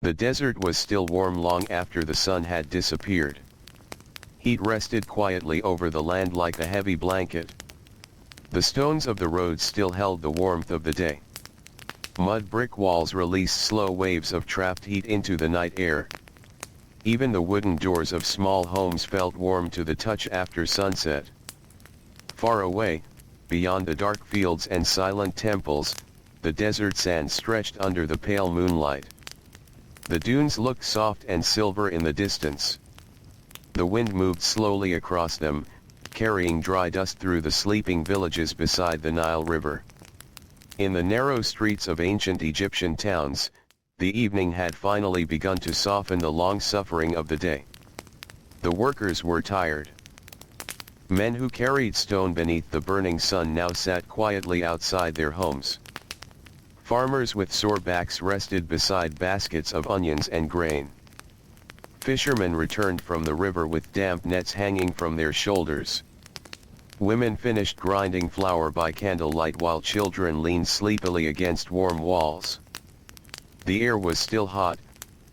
The desert was still warm long after the sun had disappeared. Heat rested quietly over the land like a heavy blanket. The stones of the road still held the warmth of the day. Mud brick walls released slow waves of trapped heat into the night air. Even the wooden doors of small homes felt warm to the touch after sunset. Far away, beyond the dark fields and silent temples, the desert sand stretched under the pale moonlight. The dunes looked soft and silver in the distance. The wind moved slowly across them, carrying dry dust through the sleeping villages beside the Nile River. In the narrow streets of ancient Egyptian towns, the evening had finally begun to soften the long suffering of the day. The workers were tired. Men who carried stone beneath the burning sun now sat quietly outside their homes. Farmers with sore backs rested beside baskets of onions and grain. Fishermen returned from the river with damp nets hanging from their shoulders. Women finished grinding flour by candlelight while children leaned sleepily against warm walls. The air was still hot,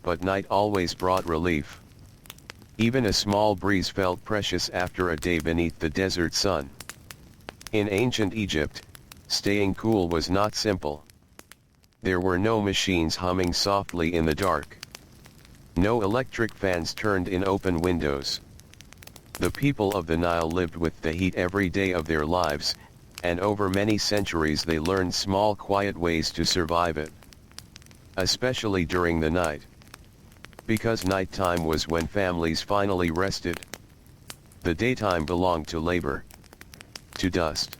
but night always brought relief. Even a small breeze felt precious after a day beneath the desert sun. In ancient Egypt, staying cool was not simple. There were no machines humming softly in the dark. No electric fans turned in open windows. The people of the Nile lived with the heat every day of their lives, and over many centuries they learned small quiet ways to survive it. Especially during the night. Because nighttime was when families finally rested. The daytime belonged to labor. To dust.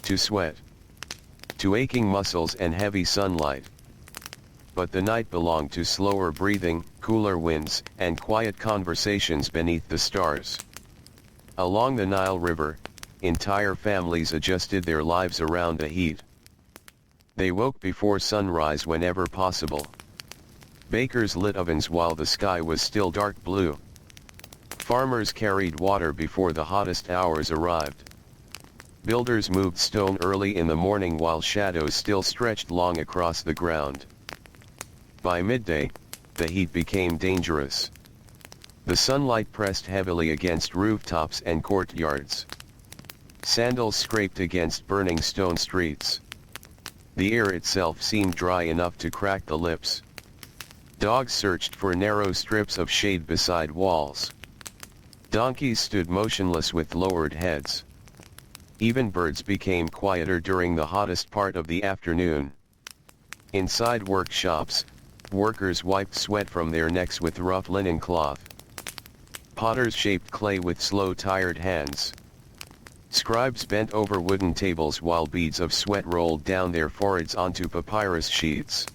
To sweat. To aching muscles and heavy sunlight. But the night belonged to slower breathing, cooler winds, and quiet conversations beneath the stars. Along the Nile River, entire families adjusted their lives around the heat. They woke before sunrise whenever possible. Bakers lit ovens while the sky was still dark blue. Farmers carried water before the hottest hours arrived. Builders moved stone early in the morning while shadows still stretched long across the ground. By midday, the heat became dangerous. The sunlight pressed heavily against rooftops and courtyards. Sandals scraped against burning stone streets. The air itself seemed dry enough to crack the lips. Dogs searched for narrow strips of shade beside walls. Donkeys stood motionless with lowered heads. Even birds became quieter during the hottest part of the afternoon. Inside workshops, workers wiped sweat from their necks with rough linen cloth. Potters shaped clay with slow tired hands. Scribes bent over wooden tables while beads of sweat rolled down their foreheads onto papyrus sheets.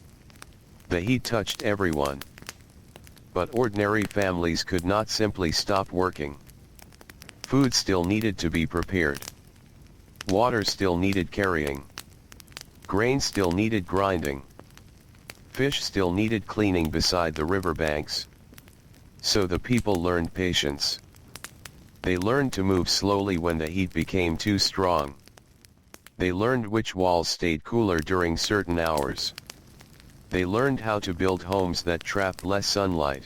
The heat touched everyone. But ordinary families could not simply stop working. Food still needed to be prepared. Water still needed carrying. Grain still needed grinding. Fish still needed cleaning beside the riverbanks. So the people learned patience. They learned to move slowly when the heat became too strong. They learned which walls stayed cooler during certain hours. They learned how to build homes that trapped less sunlight.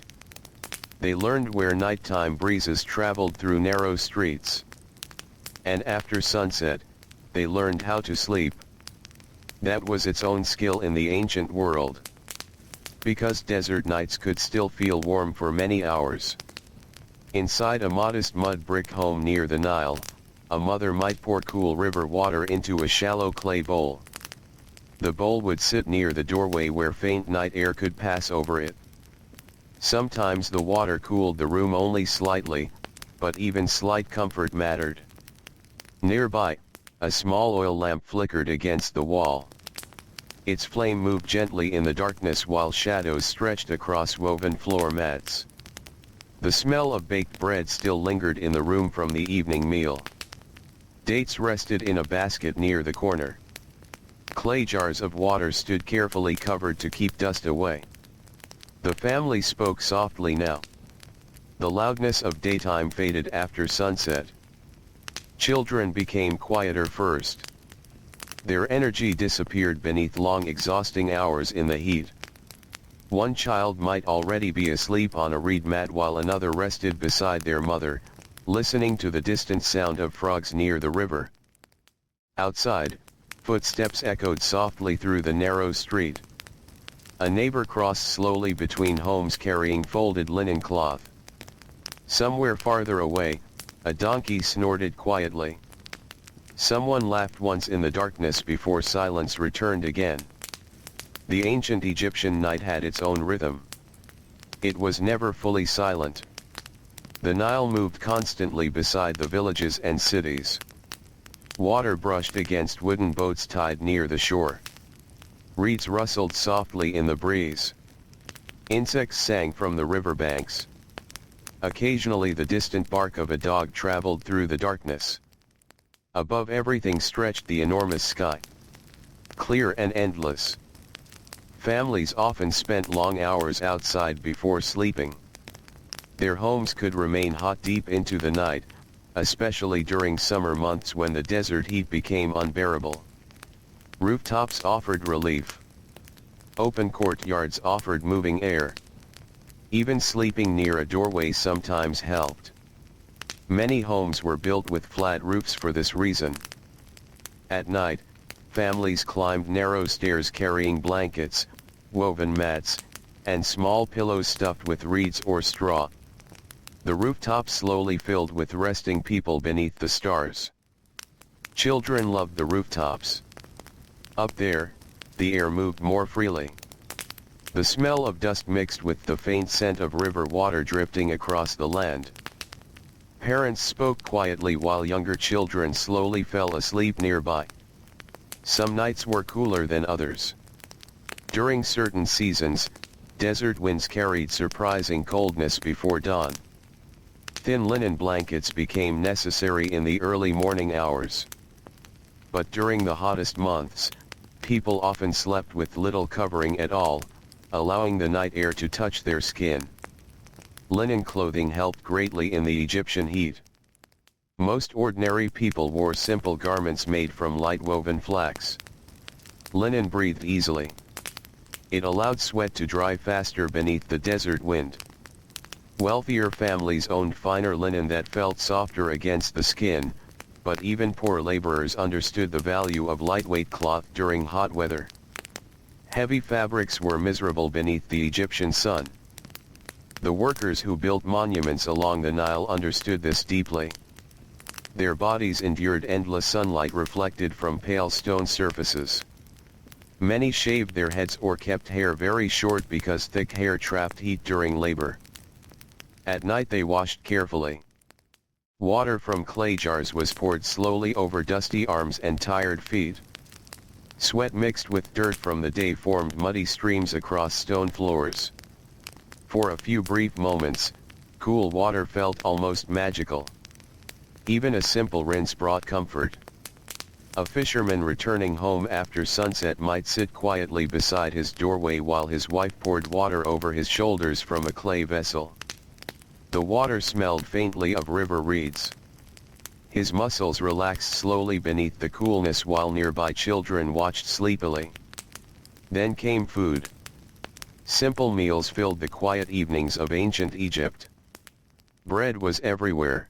They learned where nighttime breezes traveled through narrow streets. And after sunset, they learned how to sleep. That was its own skill in the ancient world. Because desert nights could still feel warm for many hours. Inside a modest mud brick home near the Nile, a mother might pour cool river water into a shallow clay bowl. The bowl would sit near the doorway where faint night air could pass over it. Sometimes the water cooled the room only slightly, but even slight comfort mattered. Nearby, a small oil lamp flickered against the wall. Its flame moved gently in the darkness while shadows stretched across woven floor mats. The smell of baked bread still lingered in the room from the evening meal. Dates rested in a basket near the corner. Clay jars of water stood carefully covered to keep dust away. The family spoke softly now. The loudness of daytime faded after sunset. Children became quieter first. Their energy disappeared beneath long exhausting hours in the heat. One child might already be asleep on a reed mat while another rested beside their mother, listening to the distant sound of frogs near the river. Outside, footsteps echoed softly through the narrow street. A neighbor crossed slowly between homes carrying folded linen cloth. Somewhere farther away, a donkey snorted quietly. Someone laughed once in the darkness before silence returned again. The ancient Egyptian night had its own rhythm. It was never fully silent. The Nile moved constantly beside the villages and cities. Water brushed against wooden boats tied near the shore. Reeds rustled softly in the breeze. Insects sang from the riverbanks. Occasionally the distant bark of a dog traveled through the darkness. Above everything stretched the enormous sky. Clear and endless. Families often spent long hours outside before sleeping. Their homes could remain hot deep into the night, especially during summer months when the desert heat became unbearable. Rooftops offered relief. Open courtyards offered moving air. Even sleeping near a doorway sometimes helped. Many homes were built with flat roofs for this reason. At night, families climbed narrow stairs carrying blankets, woven mats, and small pillows stuffed with reeds or straw. The rooftop slowly filled with resting people beneath the stars. Children loved the rooftops. Up there, the air moved more freely. The smell of dust mixed with the faint scent of river water drifting across the land. Parents spoke quietly while younger children slowly fell asleep nearby. Some nights were cooler than others. During certain seasons, desert winds carried surprising coldness before dawn. Thin linen blankets became necessary in the early morning hours. But during the hottest months, people often slept with little covering at all, allowing the night air to touch their skin. Linen clothing helped greatly in the Egyptian heat. Most ordinary people wore simple garments made from light woven flax. Linen breathed easily. It allowed sweat to dry faster beneath the desert wind. Wealthier families owned finer linen that felt softer against the skin, but even poor laborers understood the value of lightweight cloth during hot weather. Heavy fabrics were miserable beneath the Egyptian sun. The workers who built monuments along the Nile understood this deeply. Their bodies endured endless sunlight reflected from pale stone surfaces. Many shaved their heads or kept hair very short because thick hair trapped heat during labor. At night they washed carefully. Water from clay jars was poured slowly over dusty arms and tired feet. Sweat mixed with dirt from the day formed muddy streams across stone floors. For a few brief moments, cool water felt almost magical. Even a simple rinse brought comfort. A fisherman returning home after sunset might sit quietly beside his doorway while his wife poured water over his shoulders from a clay vessel. The water smelled faintly of river reeds. His muscles relaxed slowly beneath the coolness while nearby children watched sleepily. Then came food. Simple meals filled the quiet evenings of ancient Egypt. Bread was everywhere.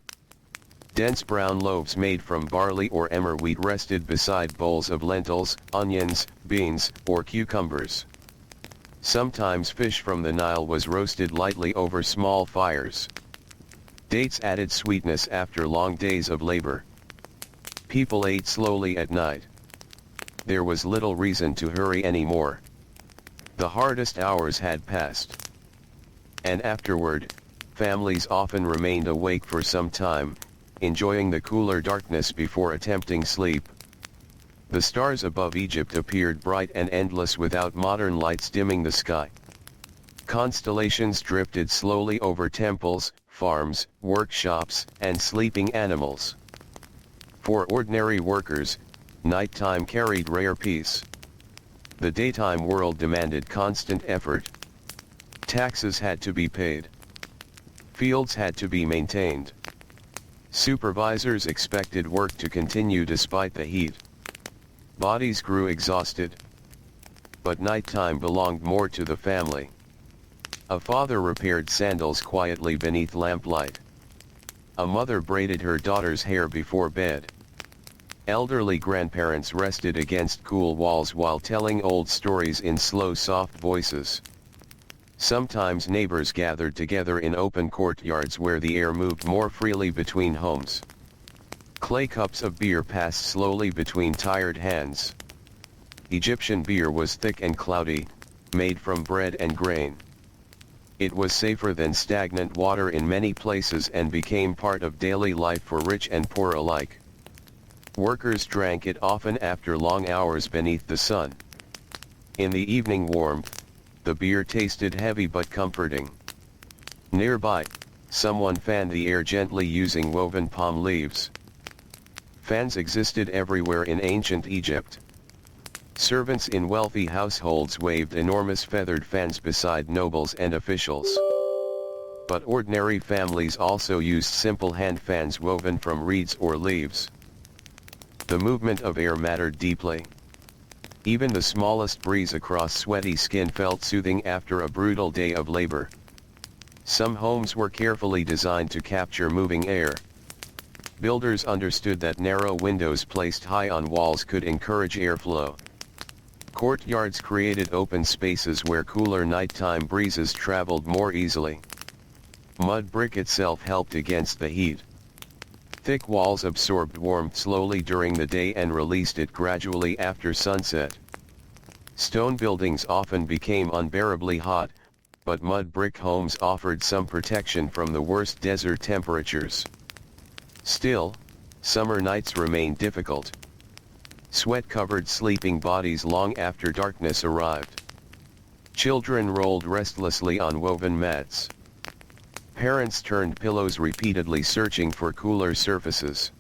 Dense brown loaves made from barley or emmer wheat rested beside bowls of lentils, onions, beans, or cucumbers. Sometimes fish from the Nile was roasted lightly over small fires. Dates added sweetness after long days of labor. People ate slowly at night. There was little reason to hurry anymore. The hardest hours had passed. And afterward, families often remained awake for some time, enjoying the cooler darkness before attempting sleep. The stars above Egypt appeared bright and endless without modern lights dimming the sky. Constellations drifted slowly over temples, farms, workshops, and sleeping animals. For ordinary workers, nighttime carried rare peace. The daytime world demanded constant effort. Taxes had to be paid. Fields had to be maintained. Supervisors expected work to continue despite the heat. Bodies grew exhausted. But nighttime belonged more to the family. A father repaired sandals quietly beneath lamplight. A mother braided her daughter's hair before bed. Elderly grandparents rested against cool walls while telling old stories in slow, soft voices. Sometimes neighbors gathered together in open courtyards where the air moved more freely between homes. Clay cups of beer passed slowly between tired hands. Egyptian beer was thick and cloudy, made from bread and grain. It was safer than stagnant water in many places and became part of daily life for rich and poor alike. Workers drank it often after long hours beneath the sun. In the evening warmth, the beer tasted heavy but comforting. Nearby, someone fanned the air gently using woven palm leaves. Fans existed everywhere in ancient Egypt. Servants in wealthy households waved enormous feathered fans beside nobles and officials. But ordinary families also used simple hand fans woven from reeds or leaves. The movement of air mattered deeply. Even the smallest breeze across sweaty skin felt soothing after a brutal day of labor. Some homes were carefully designed to capture moving air. Builders understood that narrow windows placed high on walls could encourage airflow. Courtyards created open spaces where cooler nighttime breezes traveled more easily. Mud brick itself helped against the heat. Thick walls absorbed warmth slowly during the day and released it gradually after sunset. Stone buildings often became unbearably hot, but mud brick homes offered some protection from the worst desert temperatures. Still, summer nights remained difficult. Sweat covered sleeping bodies long after darkness arrived. Children rolled restlessly on woven mats. Parents turned pillows repeatedly searching for cooler surfaces.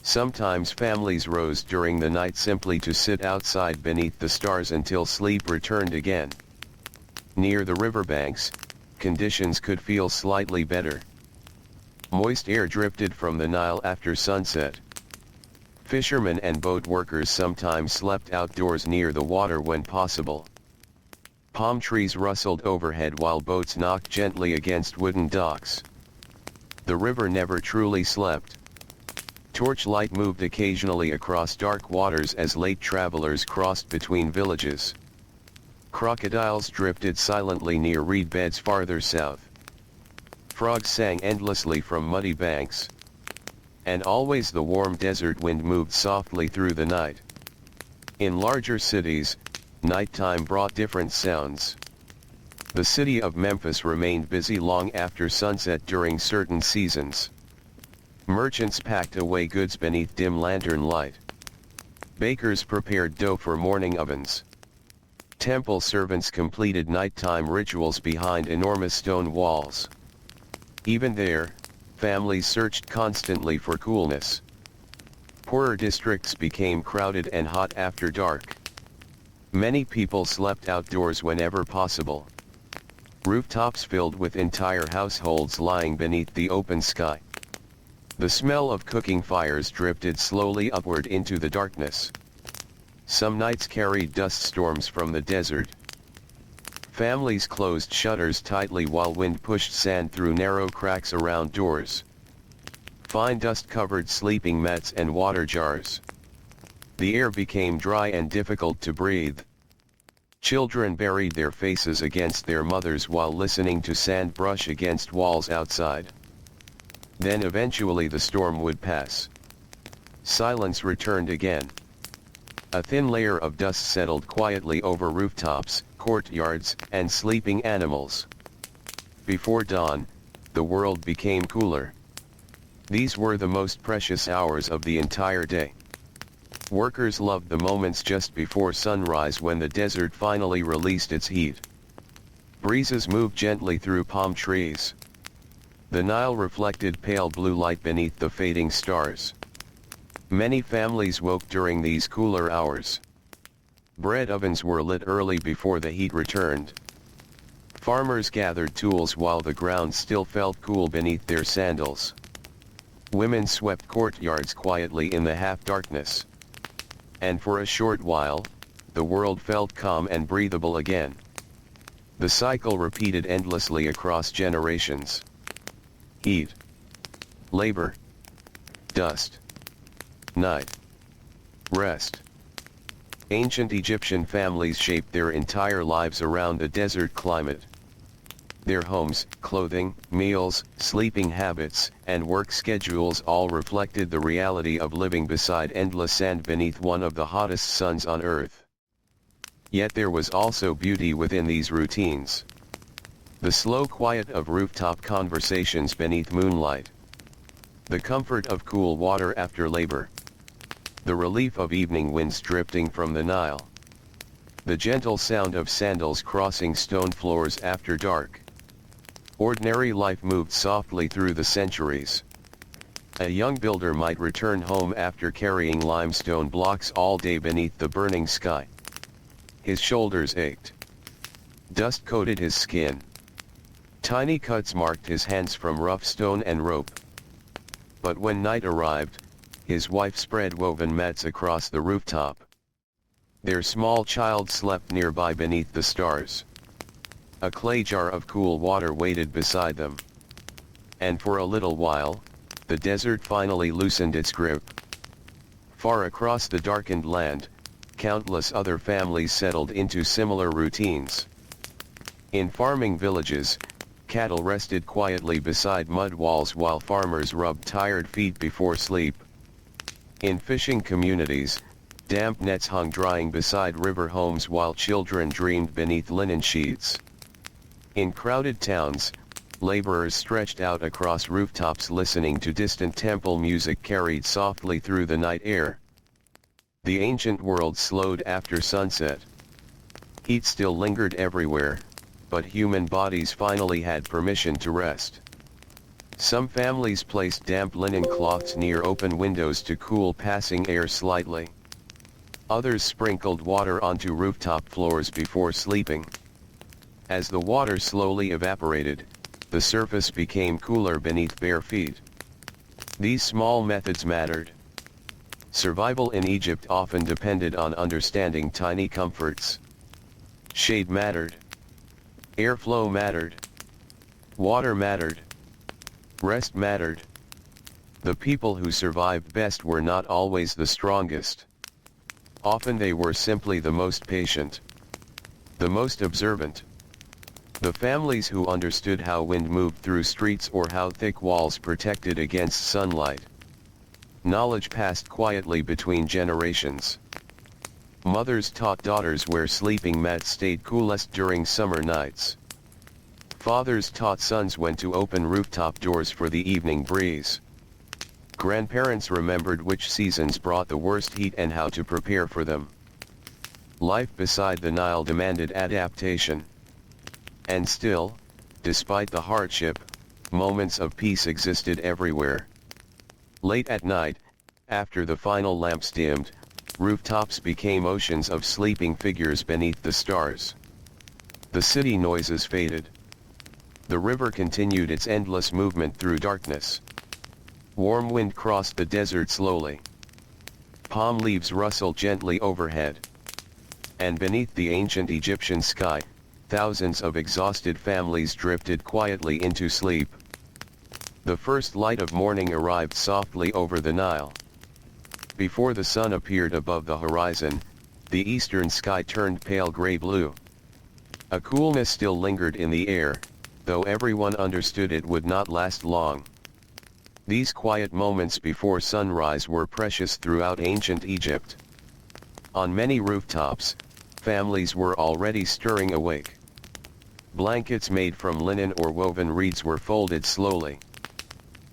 Sometimes families rose during the night simply to sit outside beneath the stars until sleep returned again. Near the riverbanks, conditions could feel slightly better. Moist air drifted from the Nile after sunset. Fishermen and boat workers sometimes slept outdoors near the water when possible. Palm trees rustled overhead while boats knocked gently against wooden docks. The river never truly slept. Torchlight moved occasionally across dark waters as late travelers crossed between villages. Crocodiles drifted silently near reed beds farther south. Frogs sang endlessly from muddy banks. And always the warm desert wind moved softly through the night. In larger cities, nighttime brought different sounds. The city of Memphis remained busy long after sunset during certain seasons. Merchants packed away goods beneath dim lantern light. Bakers prepared dough for morning ovens. Temple servants completed nighttime rituals behind enormous stone walls. Even there, families searched constantly for coolness. Poorer districts became crowded and hot after dark. Many people slept outdoors whenever possible. Rooftops filled with entire households lying beneath the open sky. The smell of cooking fires drifted slowly upward into the darkness. Some nights carried dust storms from the desert. Families closed shutters tightly while wind pushed sand through narrow cracks around doors. Fine dust covered sleeping mats and water jars. The air became dry and difficult to breathe. Children buried their faces against their mothers while listening to sand brush against walls outside. Then eventually the storm would pass. Silence returned again. A thin layer of dust settled quietly over rooftops, courtyards, and sleeping animals. Before dawn, the world became cooler. These were the most precious hours of the entire day. Workers loved the moments just before sunrise when the desert finally released its heat. Breezes moved gently through palm trees. The Nile reflected pale blue light beneath the fading stars. Many families woke during these cooler hours. Bread ovens were lit early before the heat returned. Farmers gathered tools while the ground still felt cool beneath their sandals. Women swept courtyards quietly in the half-darkness. And for a short while, the world felt calm and breathable again. The cycle repeated endlessly across generations. Heat, labor, dust, night, rest. Ancient Egyptian families shaped their entire lives around the desert climate. Their homes, clothing, meals, sleeping habits, and work schedules all reflected the reality of living beside endless sand beneath one of the hottest suns on earth. Yet there was also beauty within these routines. The slow quiet of rooftop conversations beneath moonlight. The comfort of cool water after labor. The relief of evening winds drifting from the Nile. The gentle sound of sandals crossing stone floors after dark. Ordinary life moved softly through the centuries. A young builder might return home after carrying limestone blocks all day beneath the burning sky. His shoulders ached. Dust coated his skin. Tiny cuts marked his hands from rough stone and rope. But when night arrived, his wife spread woven mats across the rooftop. Their small child slept nearby beneath the stars. A clay jar of cool water waited beside them. And for a little while, the desert finally loosened its grip. Far across the darkened land, countless other families settled into similar routines. In farming villages, cattle rested quietly beside mud walls while farmers rubbed tired feet before sleep. In fishing communities, damp nets hung drying beside river homes while children dreamed beneath linen sheets. In crowded towns, laborers stretched out across rooftops listening to distant temple music carried softly through the night air. The ancient world slowed after sunset. Heat still lingered everywhere, but human bodies finally had permission to rest. Some families placed damp linen cloths near open windows to cool passing air slightly. Others sprinkled water onto rooftop floors before sleeping. As the water slowly evaporated, the surface became cooler beneath bare feet. These small methods mattered. Survival in Egypt often depended on understanding tiny comforts. Shade mattered. Airflow mattered. Water mattered. Rest mattered. The people who survived best were not always the strongest. Often they were simply the most patient. The most observant. The families who understood how wind moved through streets or how thick walls protected against sunlight. Knowledge passed quietly between generations. Mothers taught daughters where sleeping mats stayed coolest during summer nights. Fathers taught sons when to open rooftop doors for the evening breeze. Grandparents remembered which seasons brought the worst heat and how to prepare for them. Life beside the Nile demanded adaptation. And still, despite the hardship, moments of peace existed everywhere. Late at night, after the final lamps dimmed, rooftops became oceans of sleeping figures beneath the stars. The city noises faded. The river continued its endless movement through darkness. Warm wind crossed the desert slowly. Palm leaves rustled gently overhead. And beneath the ancient Egyptian sky, thousands of exhausted families drifted quietly into sleep. The first light of morning arrived softly over the Nile. Before the sun appeared above the horizon, the eastern sky turned pale gray-blue. A coolness still lingered in the air, though everyone understood it would not last long. These quiet moments before sunrise were precious throughout ancient Egypt. On many rooftops, families were already stirring awake. Blankets made from linen or woven reeds were folded slowly.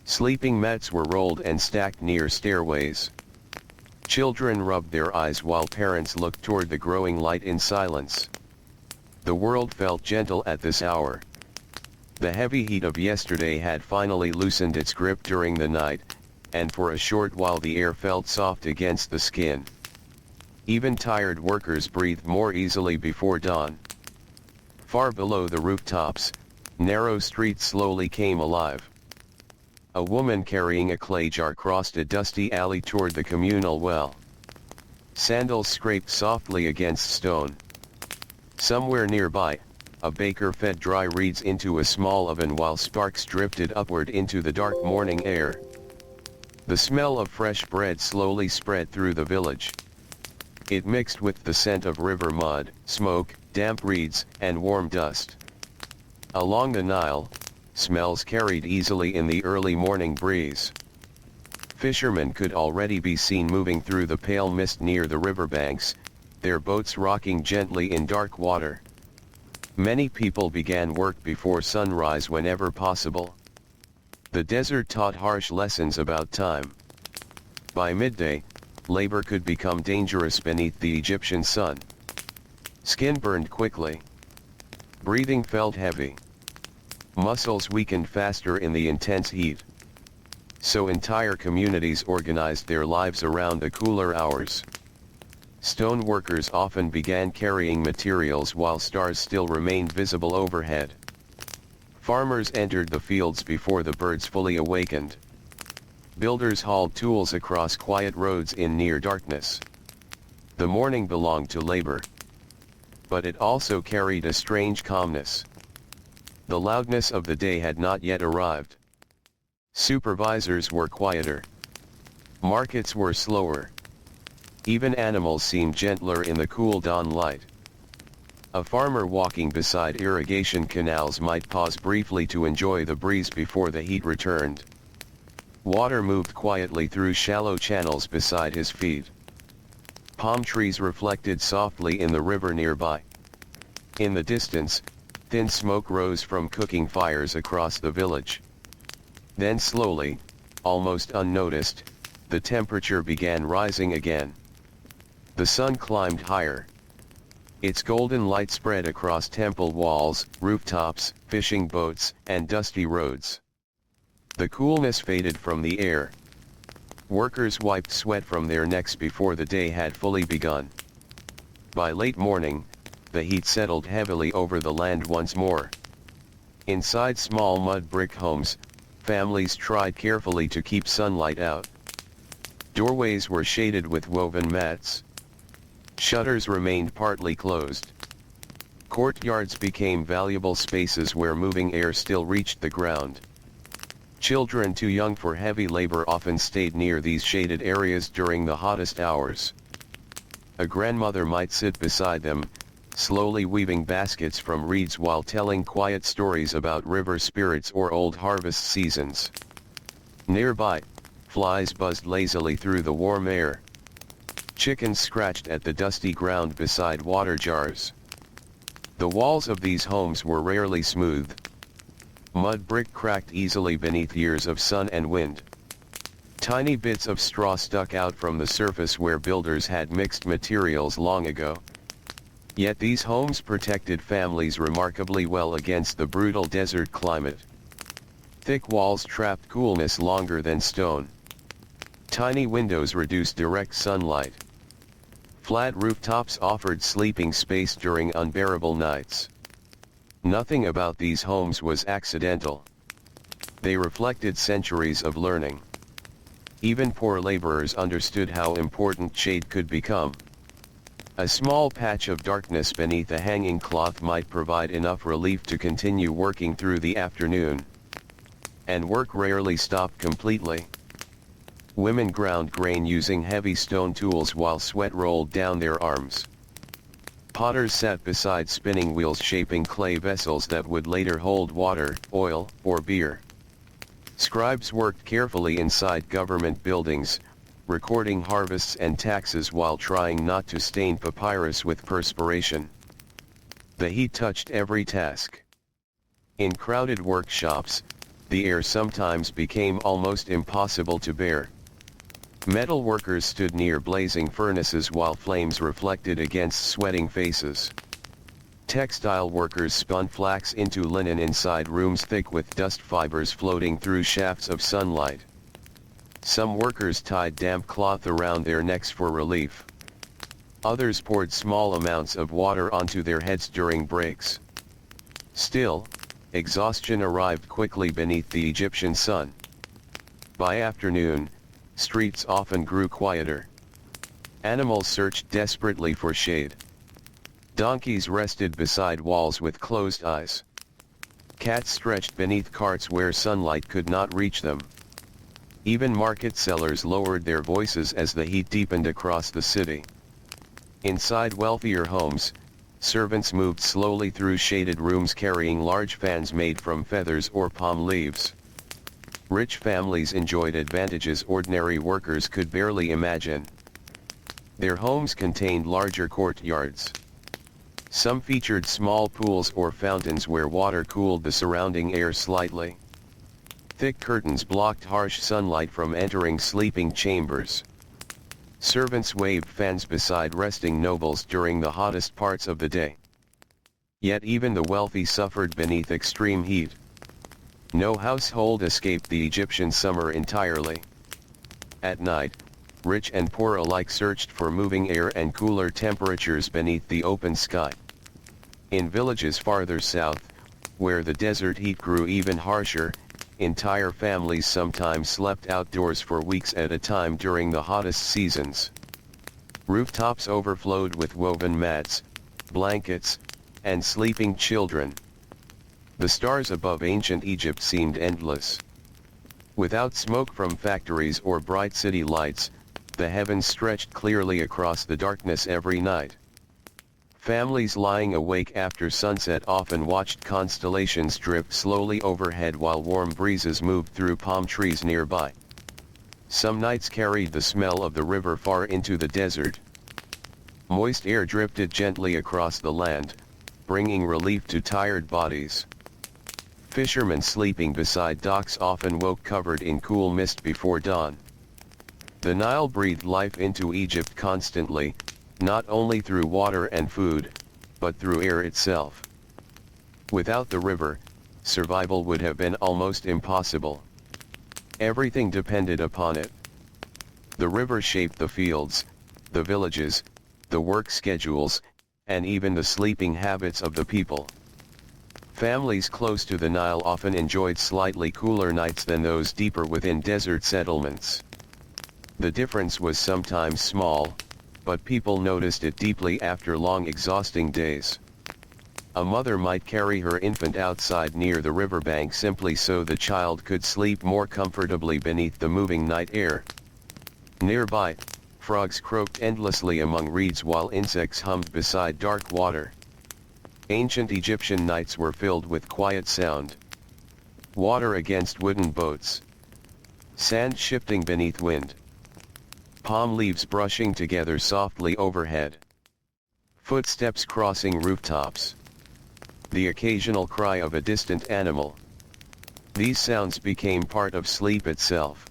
Sleeping mats were rolled and stacked near stairways. Children rubbed their eyes while parents looked toward the growing light in silence. The world felt gentle at this hour. The heavy heat of yesterday had finally loosened its grip during the night, and for a short while the air felt soft against the skin. Even tired workers breathed more easily before dawn. Far below the rooftops, narrow streets slowly came alive. A woman carrying a clay jar crossed a dusty alley toward the communal well. Sandals scraped softly against stone. Somewhere nearby, a baker fed dry reeds into a small oven while sparks drifted upward into the dark morning air. The smell of fresh bread slowly spread through the village. It mixed with the scent of river mud, smoke, damp reeds, and warm dust. Along the Nile, smells carried easily in the early morning breeze. Fishermen could already be seen moving through the pale mist near the riverbanks, their boats rocking gently in dark water. Many people began work before sunrise whenever possible. The desert taught harsh lessons about time. By midday, labor could become dangerous beneath the Egyptian sun. Skin burned quickly. Breathing felt heavy. Muscles weakened faster in the intense heat. So entire communities organized their lives around the cooler hours. Stone workers often began carrying materials while stars still remained visible overhead. Farmers entered the fields before the birds fully awakened. Builders hauled tools across quiet roads in near darkness. The morning belonged to labor. But it also carried a strange calmness. The loudness of the day had not yet arrived. Supervisors were quieter. Markets were slower. Even animals seemed gentler in the cool dawn light. A farmer walking beside irrigation canals might pause briefly to enjoy the breeze before the heat returned. Water moved quietly through shallow channels beside his feet. Palm trees reflected softly in the river nearby. In the distance, thin smoke rose from cooking fires across the village. Then slowly, almost unnoticed, the temperature began rising again. The sun climbed higher. Its golden light spread across temple walls, rooftops, fishing boats, and dusty roads. The coolness faded from the air. Workers wiped sweat from their necks before the day had fully begun. By late morning, the heat settled heavily over the land once more. Inside small mud brick homes, families tried carefully to keep sunlight out. Doorways were shaded with woven mats. Shutters remained partly closed. Courtyards became valuable spaces where moving air still reached the ground. Children too young for heavy labor often stayed near these shaded areas during the hottest hours. A grandmother might sit beside them, slowly weaving baskets from reeds while telling quiet stories about river spirits or old harvest seasons. Nearby, flies buzzed lazily through the warm air. Chickens scratched at the dusty ground beside water jars. The walls of these homes were rarely smooth. Mud brick cracked easily beneath years of sun and wind. Tiny bits of straw stuck out from the surface where builders had mixed materials long ago. Yet these homes protected families remarkably well against the brutal desert climate. Thick walls trapped coolness longer than stone. Tiny windows reduced direct sunlight. Flat rooftops offered sleeping space during unbearable nights. Nothing about these homes was accidental. They reflected centuries of learning. Even poor laborers understood how important shade could become. A small patch of darkness beneath a hanging cloth might provide enough relief to continue working through the afternoon. And work rarely stopped completely. Women ground grain using heavy stone tools while sweat rolled down their arms. Potters sat beside spinning wheels shaping clay vessels that would later hold water, oil, or beer. Scribes worked carefully inside government buildings, recording harvests and taxes while trying not to stain papyrus with perspiration. The heat touched every task. In crowded workshops, the air sometimes became almost impossible to bear. Metal workers stood near blazing furnaces while flames reflected against sweating faces. Textile workers spun flax into linen inside rooms thick with dust fibers floating through shafts of sunlight. Some workers tied damp cloth around their necks for relief. Others poured small amounts of water onto their heads during breaks. Still, exhaustion arrived quickly beneath the Egyptian sun. By afternoon, streets often grew quieter. Animals searched desperately for shade. Donkeys rested beside walls with closed eyes. Cats stretched beneath carts where sunlight could not reach them. Even market sellers lowered their voices as the heat deepened across the city. Inside wealthier homes, servants moved slowly through shaded rooms carrying large fans made from feathers or palm leaves. Rich families enjoyed advantages ordinary workers could barely imagine. Their homes contained larger courtyards. Some featured small pools or fountains where water cooled the surrounding air slightly. Thick curtains blocked harsh sunlight from entering sleeping chambers. Servants waved fans beside resting nobles during the hottest parts of the day. Yet even the wealthy suffered beneath extreme heat. No household escaped the Egyptian summer entirely. At night, rich and poor alike searched for moving air and cooler temperatures beneath the open sky. In villages farther south, where the desert heat grew even harsher, entire families sometimes slept outdoors for weeks at a time during the hottest seasons. Rooftops overflowed with woven mats, blankets, and sleeping children. The stars above ancient Egypt seemed endless. Without smoke from factories or bright city lights, the heavens stretched clearly across the darkness every night. Families lying awake after sunset often watched constellations drift slowly overhead while warm breezes moved through palm trees nearby. Some nights carried the smell of the river far into the desert. Moist air drifted gently across the land, bringing relief to tired bodies. Fishermen sleeping beside docks often woke covered in cool mist before dawn. The Nile breathed life into Egypt constantly, not only through water and food, but through air itself. Without the river, survival would have been almost impossible. Everything depended upon it. The river shaped the fields, the villages, the work schedules, and even the sleeping habits of the people. Families close to the Nile often enjoyed slightly cooler nights than those deeper within desert settlements. The difference was sometimes small, but people noticed it deeply after long exhausting days. A mother might carry her infant outside near the riverbank simply so the child could sleep more comfortably beneath the moving night air. Nearby, frogs croaked endlessly among reeds while insects hummed beside dark water. Ancient Egyptian nights were filled with quiet sound. Water against wooden boats. Sand shifting beneath wind. Palm leaves brushing together softly overhead. Footsteps crossing rooftops. The occasional cry of a distant animal. These sounds became part of sleep itself.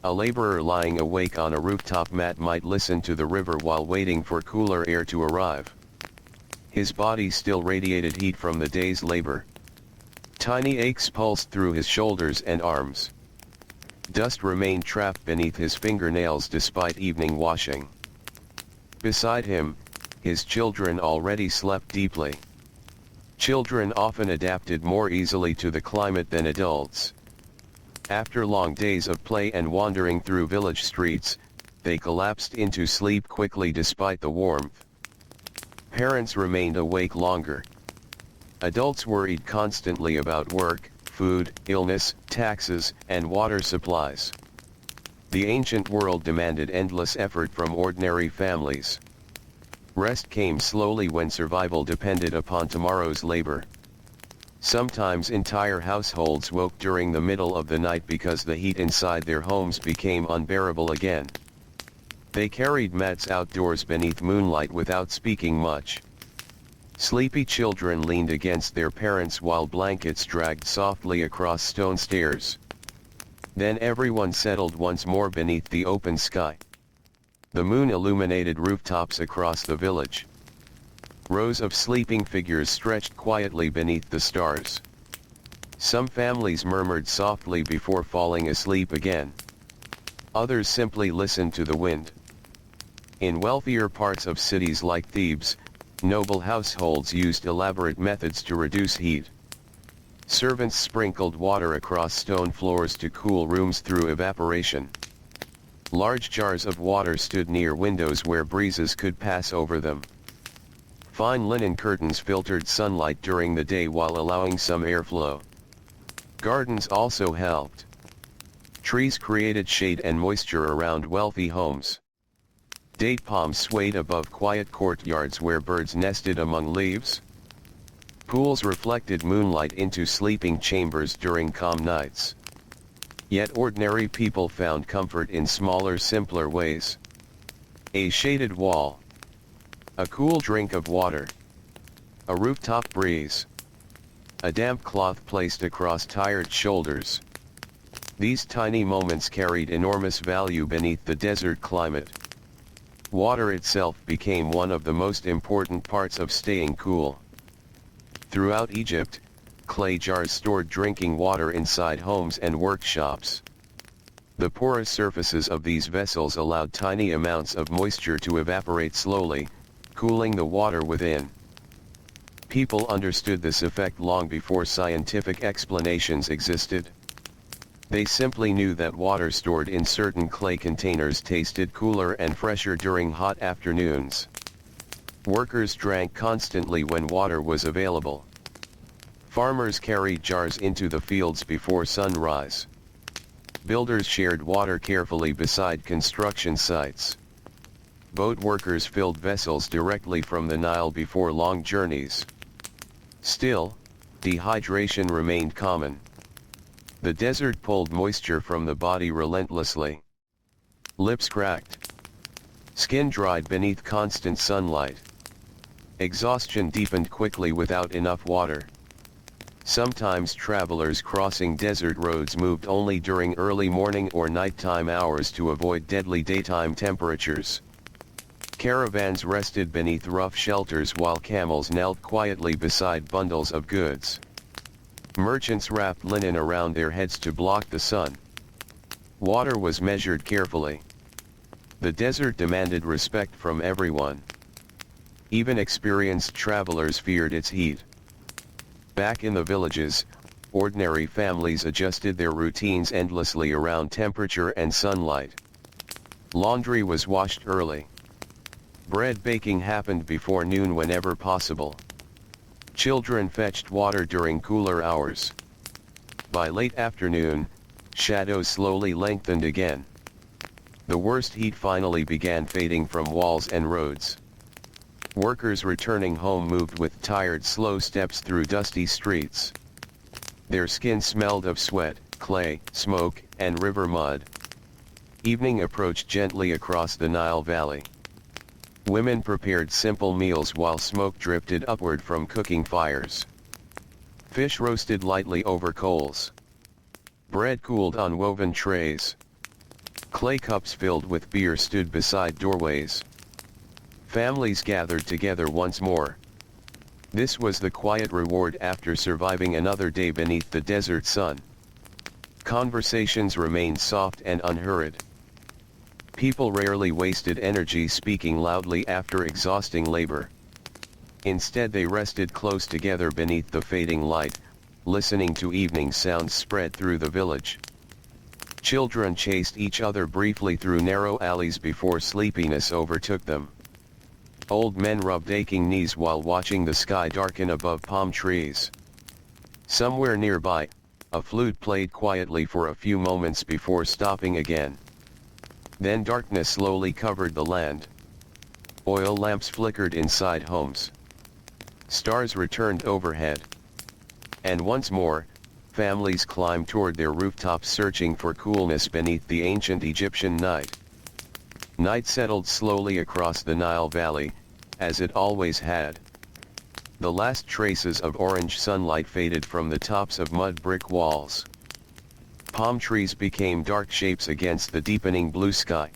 A laborer lying awake on a rooftop mat might listen to the river while waiting for cooler air to arrive. His body still radiated heat from the day's labor. Tiny aches pulsed through his shoulders and arms. Dust remained trapped beneath his fingernails despite evening washing. Beside him, his children already slept deeply. Children often adapted more easily to the climate than adults. After long days of play and wandering through village streets, they collapsed into sleep quickly despite the warmth. Parents remained awake longer. Adults worried constantly about work, food, illness, taxes, and water supplies. The ancient world demanded endless effort from ordinary families. Rest came slowly when survival depended upon tomorrow's labor. Sometimes entire households woke during the middle of the night because the heat inside their homes became unbearable again. They carried mats outdoors beneath moonlight without speaking much. Sleepy children leaned against their parents while blankets dragged softly across stone stairs. Then everyone settled once more beneath the open sky. The moon illuminated rooftops across the village. Rows of sleeping figures stretched quietly beneath the stars. Some families murmured softly before falling asleep again. Others simply listened to the wind. In wealthier parts of cities like Thebes, noble households used elaborate methods to reduce heat. Servants sprinkled water across stone floors to cool rooms through evaporation. Large jars of water stood near windows where breezes could pass over them. Fine linen curtains filtered sunlight during the day while allowing some airflow. Gardens also helped. Trees created shade and moisture around wealthy homes. Date palms swayed above quiet courtyards where birds nested among leaves. Pools reflected moonlight into sleeping chambers during calm nights. Yet ordinary people found comfort in smaller, simpler ways. A shaded wall. A cool drink of water. A rooftop breeze. A damp cloth placed across tired shoulders. These tiny moments carried enormous value beneath the desert climate. Water itself became one of the most important parts of staying cool. Throughout Egypt, clay jars stored drinking water inside homes and workshops. The porous surfaces of these vessels allowed tiny amounts of moisture to evaporate slowly, cooling the water within. People understood this effect long before scientific explanations existed. They simply knew that water stored in certain clay containers tasted cooler and fresher during hot afternoons. Workers drank constantly when water was available. Farmers carried jars into the fields before sunrise. Builders shared water carefully beside construction sites. Boat workers filled vessels directly from the Nile before long journeys. Still, dehydration remained common. The desert pulled moisture from the body relentlessly. Lips cracked. Skin dried beneath constant sunlight. Exhaustion deepened quickly without enough water. Sometimes travelers crossing desert roads moved only during early morning or nighttime hours to avoid deadly daytime temperatures. Caravans rested beneath rough shelters while camels knelt quietly beside bundles of goods. Merchants wrapped linen around their heads to block the sun. Water was measured carefully. The desert demanded respect from everyone. Even experienced travelers feared its heat. Back in the villages, ordinary families adjusted their routines endlessly around temperature and sunlight. Laundry was washed early. Bread baking happened before noon whenever possible. Children fetched water during cooler hours. By late afternoon, shadows slowly lengthened again. The worst heat finally began fading from walls and roads. Workers returning home moved with tired, slow steps through dusty streets. Their skin smelled of sweat, clay, smoke, and river mud. Evening approached gently across the Nile Valley. Women prepared simple meals while smoke drifted upward from cooking fires. Fish roasted lightly over coals. Bread cooled on woven trays. Clay cups filled with beer stood beside doorways. Families gathered together once more. This was the quiet reward after surviving another day beneath the desert sun. Conversations remained soft and unhurried. People rarely wasted energy speaking loudly after exhausting labor. Instead they rested close together beneath the fading light, listening to evening sounds spread through the village. Children chased each other briefly through narrow alleys before sleepiness overtook them. Old men rubbed aching knees while watching the sky darken above palm trees. Somewhere nearby, a flute played quietly for a few moments before stopping again. Then darkness slowly covered the land. Oil lamps flickered inside homes. Stars returned overhead. And once more, families climbed toward their rooftops searching for coolness beneath the ancient Egyptian night. Night settled slowly across the Nile Valley, as it always had. The last traces of orange sunlight faded from the tops of mud brick walls. Palm trees became dark shapes against the deepening blue sky.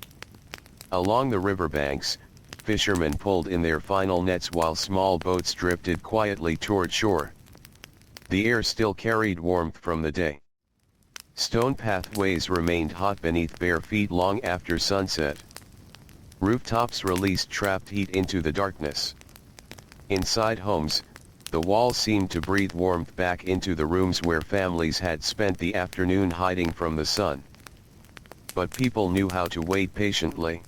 Along the riverbanks, fishermen pulled in their final nets while small boats drifted quietly toward shore. The air still carried warmth from the day. Stone pathways remained hot beneath bare feet long after sunset. Rooftops released trapped heat into the darkness. Inside homes, the walls seemed to breathe warmth back into the rooms where families had spent the afternoon hiding from the sun. But people knew how to wait patiently.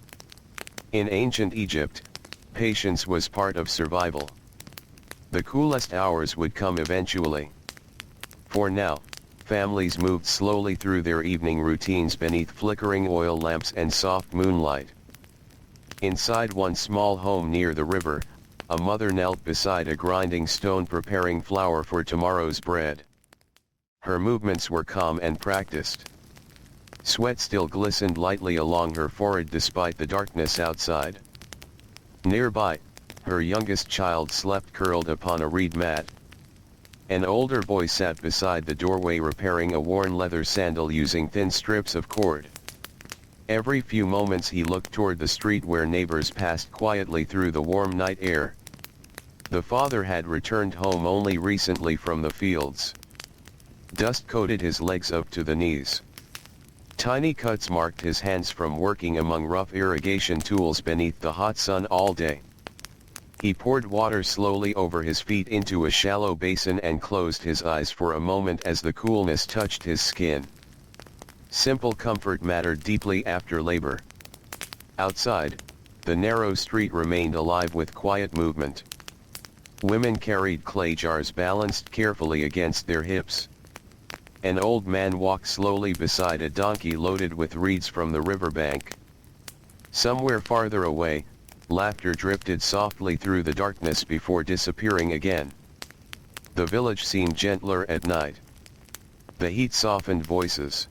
In ancient Egypt, patience was part of survival. The coolest hours would come eventually. For now, families moved slowly through their evening routines beneath flickering oil lamps and soft moonlight. Inside one small home near the river, a mother knelt beside a grinding stone preparing flour for tomorrow's bread. Her movements were calm and practiced. Sweat still glistened lightly along her forehead despite the darkness outside. Nearby, her youngest child slept curled upon a reed mat. An older boy sat beside the doorway repairing a worn leather sandal using thin strips of cord. Every few moments he looked toward the street where neighbors passed quietly through the warm night air. The father had returned home only recently from the fields. Dust coated his legs up to the knees. Tiny cuts marked his hands from working among rough irrigation tools beneath the hot sun all day. He poured water slowly over his feet into a shallow basin and closed his eyes for a moment as the coolness touched his skin. Simple comfort mattered deeply after labor. Outside, the narrow street remained alive with quiet movement. Women carried clay jars balanced carefully against their hips. An old man walked slowly beside a donkey loaded with reeds from the riverbank. Somewhere farther away, laughter drifted softly through the darkness before disappearing again. The village seemed gentler at night. The heat softened voices.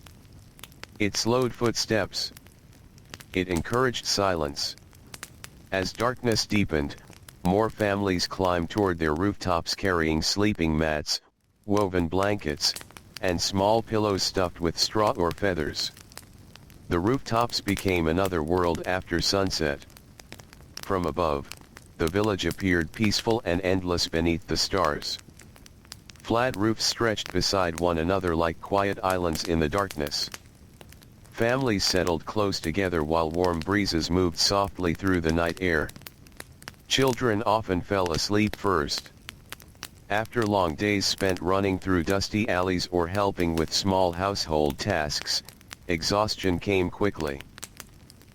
It slowed footsteps. It encouraged silence. As darkness deepened, more families climbed toward their rooftops carrying sleeping mats, woven blankets, and small pillows stuffed with straw or feathers. The rooftops became another world after sunset. From above, the village appeared peaceful and endless beneath the stars. Flat roofs stretched beside one another like quiet islands in the darkness. Families settled close together while warm breezes moved softly through the night air. Children often fell asleep first. After long days spent running through dusty alleys or helping with small household tasks, exhaustion came quickly.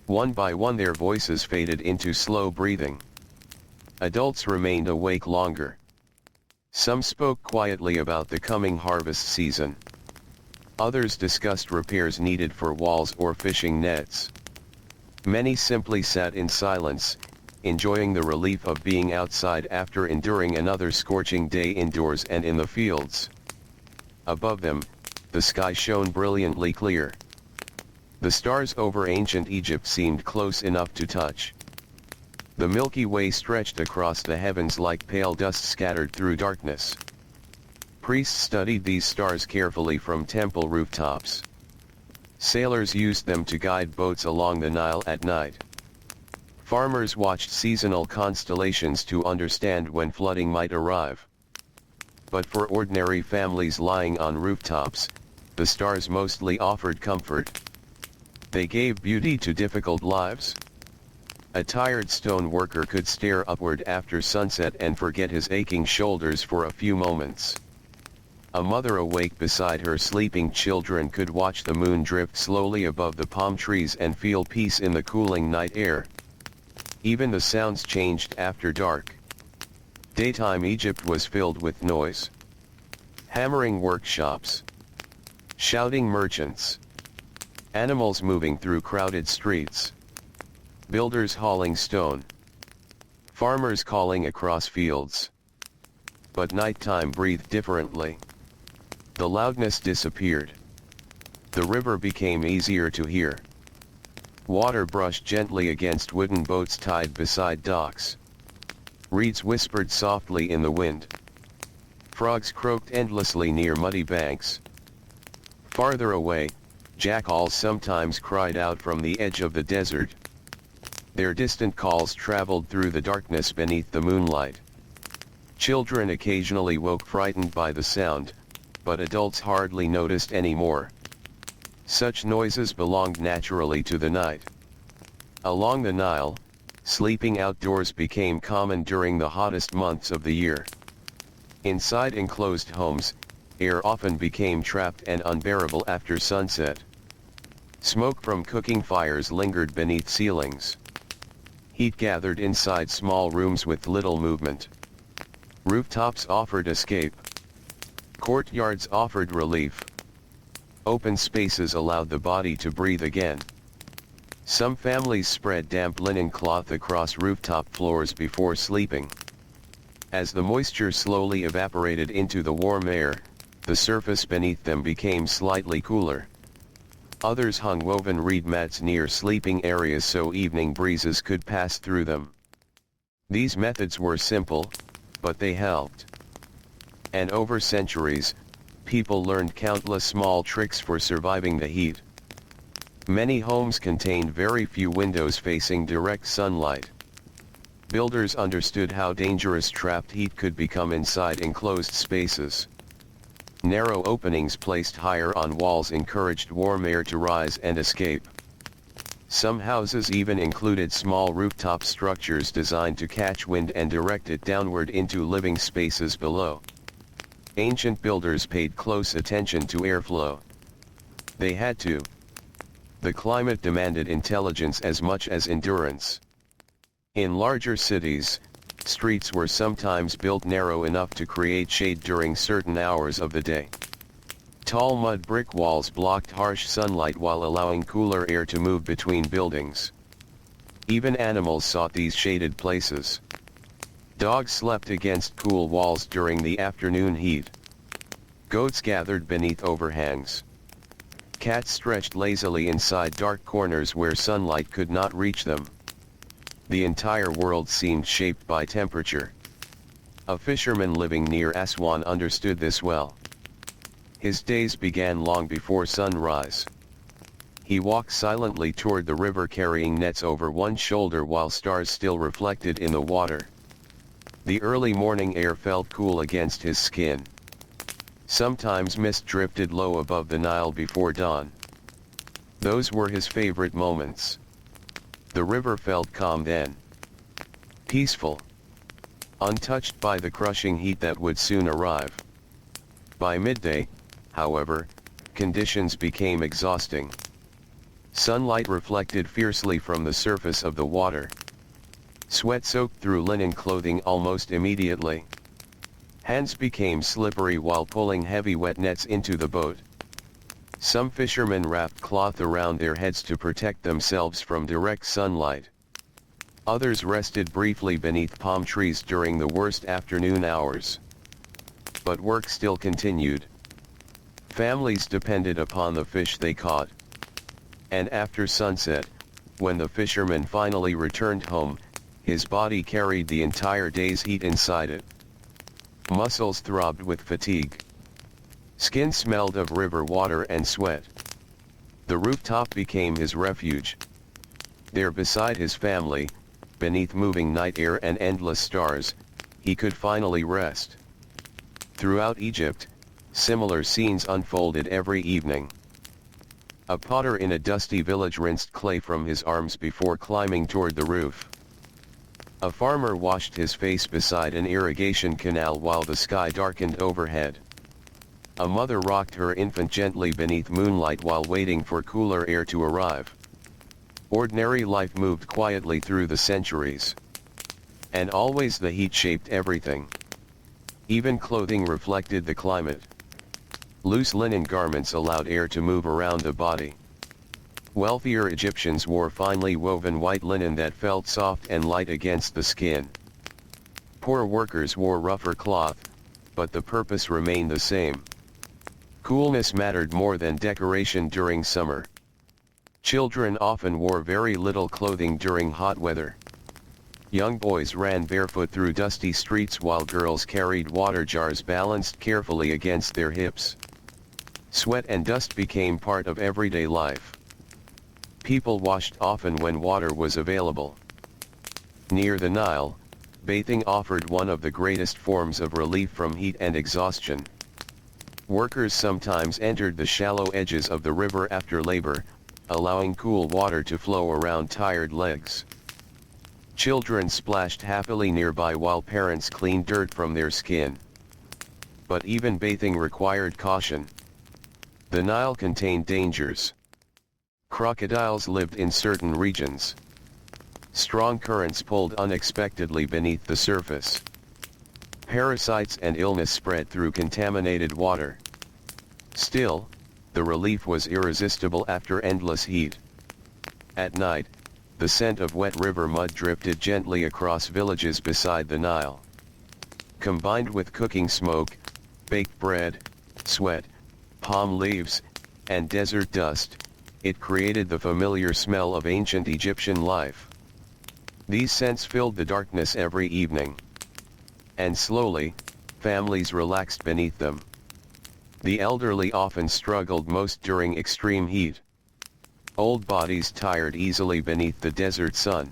One by one their voices faded into slow breathing. Adults remained awake longer. Some spoke quietly about the coming harvest season. Others discussed repairs needed for walls or fishing nets. Many simply sat in silence, enjoying the relief of being outside after enduring another scorching day indoors and in the fields. Above them, the sky shone brilliantly clear. The stars over ancient Egypt seemed close enough to touch. The Milky Way stretched across the heavens like pale dust scattered through darkness. Priests studied these stars carefully from temple rooftops. Sailors used them to guide boats along the Nile at night. Farmers watched seasonal constellations to understand when flooding might arrive. But for ordinary families lying on rooftops, the stars mostly offered comfort. They gave beauty to difficult lives. A tired stone worker could stare upward after sunset and forget his aching shoulders for a few moments. A mother awake beside her sleeping children could watch the moon drift slowly above the palm trees and feel peace in the cooling night air. Even the sounds changed after dark. Daytime Egypt was filled with noise. Hammering workshops. Shouting merchants. Animals moving through crowded streets. Builders hauling stone. Farmers calling across fields. But nighttime breathed differently. The loudness disappeared. The river became easier to hear. Water brushed gently against wooden boats tied beside docks. Reeds whispered softly in the wind. Frogs croaked endlessly near muddy banks. Farther away, jackals sometimes cried out from the edge of the desert. Their distant calls traveled through the darkness beneath the moonlight. Children occasionally woke frightened by the sound, but adults hardly noticed anymore. Such noises belonged naturally to the night. Along the Nile, sleeping outdoors became common during the hottest months of the year. Inside enclosed homes, air often became trapped and unbearable after sunset. Smoke from cooking fires lingered beneath ceilings. Heat gathered inside small rooms with little movement. Rooftops offered escape. Courtyards offered relief. Open spaces allowed the body to breathe again. Some families spread damp linen cloth across rooftop floors before sleeping. As the moisture slowly evaporated into the warm air, the surface beneath them became slightly cooler. Others hung woven reed mats near sleeping areas so evening breezes could pass through them. These methods were simple, but they helped. And over centuries, people learned countless small tricks for surviving the heat. Many homes contained very few windows facing direct sunlight. Builders understood how dangerous trapped heat could become inside enclosed spaces. Narrow openings placed higher on walls encouraged warm air to rise and escape. Some houses even included small rooftop structures designed to catch wind and direct it downward into living spaces below. Ancient builders paid close attention to airflow. They had to. The climate demanded intelligence as much as endurance. In larger cities, streets were sometimes built narrow enough to create shade during certain hours of the day. Tall mud brick walls blocked harsh sunlight while allowing cooler air to move between buildings. Even animals sought these shaded places. Dogs slept against cool walls during the afternoon heat. Goats gathered beneath overhangs. Cats stretched lazily inside dark corners where sunlight could not reach them. The entire world seemed shaped by temperature. A fisherman living near Aswan understood this well. His days began long before sunrise. He walked silently toward the river carrying nets over one shoulder while stars still reflected in the water. The early morning air felt cool against his skin. Sometimes mist drifted low above the Nile before dawn. Those were his favorite moments. The river felt calm then. Peaceful. Untouched by the crushing heat that would soon arrive. By midday, however, conditions became exhausting. Sunlight reflected fiercely from the surface of the water. Sweat soaked through linen clothing almost immediately. Hands became slippery while pulling heavy wet nets into the boat. Some fishermen wrapped cloth around their heads to protect themselves from direct sunlight. Others rested briefly beneath palm trees during the worst afternoon hours. But work still continued. Families depended upon the fish they caught. And after sunset, when the fisherman finally returned home, his body carried the entire day's heat inside it. Muscles throbbed with fatigue. Skin smelled of river water and sweat. The rooftop became his refuge. There beside his family, beneath moving night air and endless stars, he could finally rest. Throughout Egypt, similar scenes unfolded every evening. A potter in a dusty village rinsed clay from his arms before climbing toward the roof. A farmer washed his face beside an irrigation canal while the sky darkened overhead. A mother rocked her infant gently beneath moonlight while waiting for cooler air to arrive. Ordinary life moved quietly through the centuries. And always the heat shaped everything. Even clothing reflected the climate. Loose linen garments allowed air to move around the body. Wealthier Egyptians wore finely woven white linen that felt soft and light against the skin. Poor workers wore rougher cloth, but the purpose remained the same. Coolness mattered more than decoration during summer. Children often wore very little clothing during hot weather. Young boys ran barefoot through dusty streets while girls carried water jars balanced carefully against their hips. Sweat and dust became part of everyday life. People washed often when water was available. Near the Nile, bathing offered one of the greatest forms of relief from heat and exhaustion. Workers sometimes entered the shallow edges of the river after labor, allowing cool water to flow around tired legs. Children splashed happily nearby while parents cleaned dirt from their skin. But even bathing required caution. The Nile contained dangers. Crocodiles lived in certain regions. Strong currents pulled unexpectedly beneath the surface. Parasites and illness spread through contaminated water. Still, the relief was irresistible after endless heat. At night, the scent of wet river mud drifted gently across villages beside the Nile. Combined with cooking smoke, baked bread, sweat, palm leaves, and desert dust, it created the familiar smell of ancient Egyptian life. These scents filled the darkness every evening. And slowly, families relaxed beneath them. The elderly often struggled most during extreme heat. Old bodies tired easily beneath the desert sun.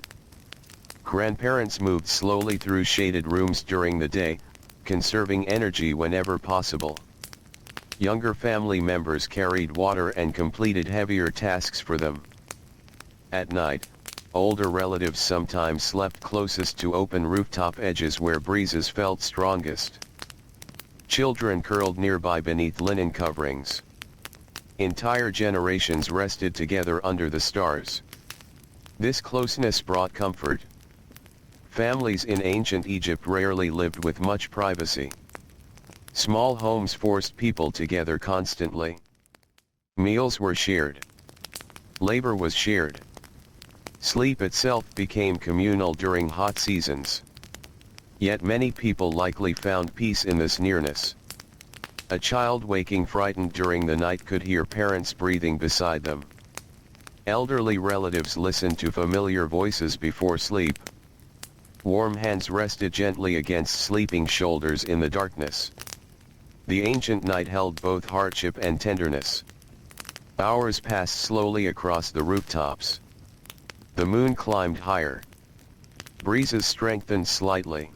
Grandparents moved slowly through shaded rooms during the day, conserving energy whenever possible. Younger family members carried water and completed heavier tasks for them. At night, older relatives sometimes slept closest to open rooftop edges where breezes felt strongest. Children curled nearby beneath linen coverings. Entire generations rested together under the stars. This closeness brought comfort. Families in ancient Egypt rarely lived with much privacy. Small homes forced people together constantly. Meals were shared. Labor was shared. Sleep itself became communal during hot seasons. Yet many people likely found peace in this nearness. A child waking frightened during the night could hear parents breathing beside them. Elderly relatives listened to familiar voices before sleep. Warm hands rested gently against sleeping shoulders in the darkness. The ancient night held both hardship and tenderness. Hours passed slowly across the rooftops. The moon climbed higher. Breezes strengthened slightly.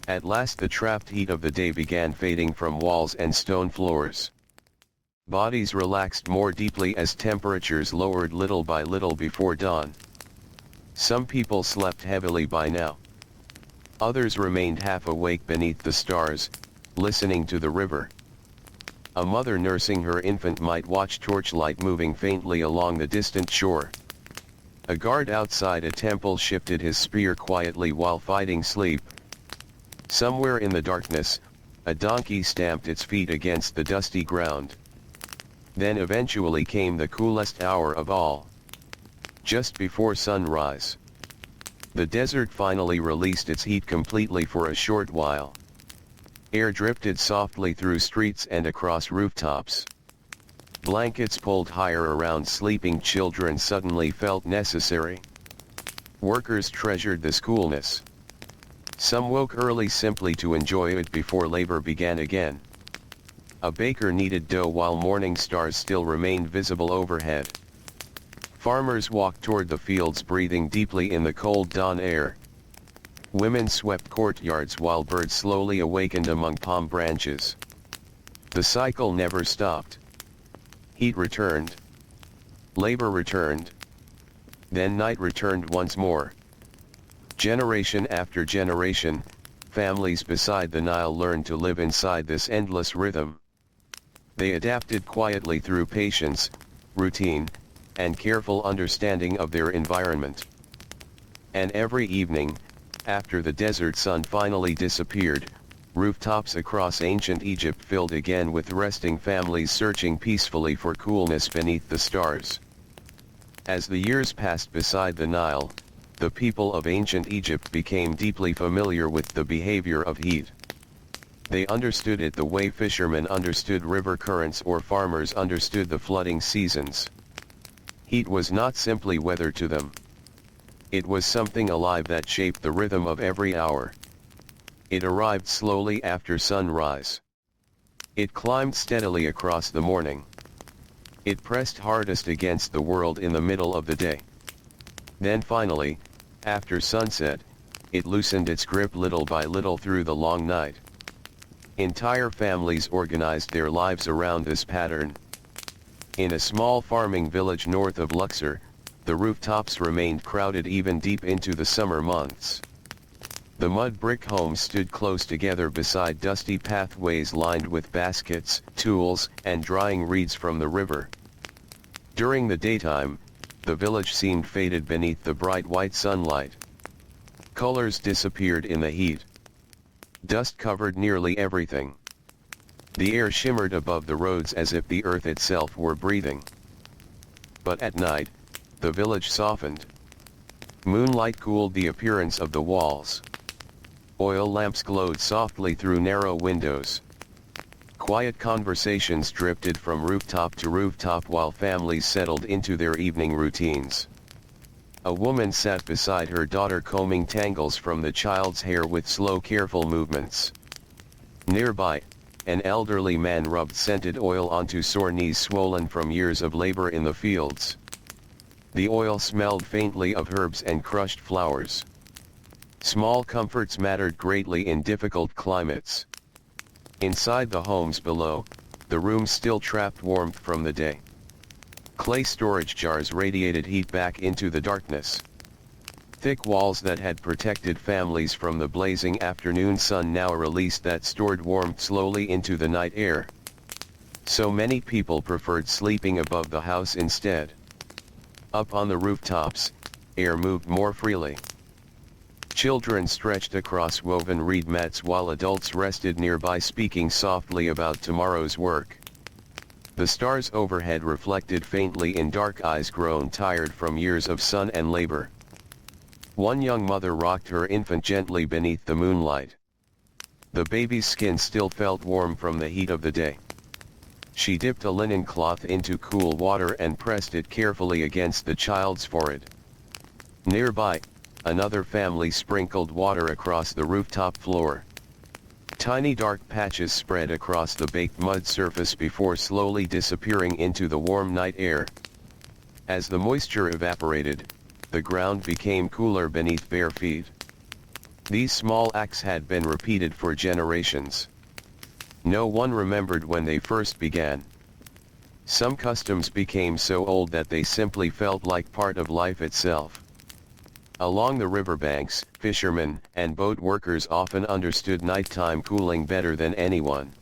At last the trapped heat of the day began fading from walls and stone floors. Bodies relaxed more deeply as temperatures lowered little by little before dawn. Some people slept heavily by now. Others remained half awake beneath the stars, listening to the river. A mother nursing her infant might watch torchlight moving faintly along the distant shore. A guard outside a temple shifted his spear quietly while fighting sleep. Somewhere in the darkness, a donkey stamped its feet against the dusty ground. Then eventually came the coolest hour of all. Just before sunrise. The desert finally released its heat completely for a short while. Air drifted softly through streets and across rooftops. Blankets pulled higher around sleeping children suddenly felt necessary. Workers treasured this coolness. Some woke early simply to enjoy it before labor began again. A baker kneaded dough while morning stars still remained visible overhead. Farmers walked toward the fields breathing deeply in the cold dawn air. Women swept courtyards while birds slowly awakened among palm branches. The cycle never stopped. Heat returned. Labor returned. Then night returned once more. Generation after generation, families beside the Nile learned to live inside this endless rhythm. They adapted quietly through patience, routine, and careful understanding of their environment. And every evening, after the desert sun finally disappeared, rooftops across ancient Egypt filled again with resting families searching peacefully for coolness beneath the stars. As the years passed beside the Nile, the people of ancient Egypt became deeply familiar with the behavior of heat. They understood it the way fishermen understood river currents or farmers understood the flooding seasons. Heat was not simply weather to them. It was something alive that shaped the rhythm of every hour. It arrived slowly after sunrise. It climbed steadily across the morning. It pressed hardest against the world in the middle of the day. Then finally, after sunset, it loosened its grip little by little through the long night. Entire families organized their lives around this pattern. In a small farming village north of Luxor, the rooftops remained crowded even deep into the summer months. The mud brick homes stood close together beside dusty pathways lined with baskets, tools, and drying reeds from the river. During the daytime, the village seemed faded beneath the bright white sunlight. Colors disappeared in the heat. Dust covered nearly everything. The air shimmered above the roads as if the earth itself were breathing. But at night, the village softened. Moonlight cooled the appearance of the walls. Oil lamps glowed softly through narrow windows. Quiet conversations drifted from rooftop to rooftop while families settled into their evening routines. A woman sat beside her daughter combing tangles from the child's hair with slow, careful movements. Nearby, an elderly man rubbed scented oil onto sore knees swollen from years of labor in the fields. The oil smelled faintly of herbs and crushed flowers. Small comforts mattered greatly in difficult climates. Inside the homes below, the rooms still trapped warmth from the day. Clay storage jars radiated heat back into the darkness. Thick walls that had protected families from the blazing afternoon sun now released that stored warmth slowly into the night air. So many people preferred sleeping above the house instead. Up on the rooftops, air moved more freely. Children stretched across woven reed mats while adults rested nearby speaking softly about tomorrow's work. The stars overhead reflected faintly in dark eyes grown tired from years of sun and labor. One young mother rocked her infant gently beneath the moonlight. The baby's skin still felt warm from the heat of the day. She dipped a linen cloth into cool water and pressed it carefully against the child's forehead. Nearby, another family sprinkled water across the rooftop floor. Tiny dark patches spread across the baked mud surface before slowly disappearing into the warm night air. As the moisture evaporated, the ground became cooler beneath bare feet. These small acts had been repeated for generations. No one remembered when they first began. Some customs became so old that they simply felt like part of life itself. Along the riverbanks, fishermen and boat workers often understood nighttime cooling better than anyone.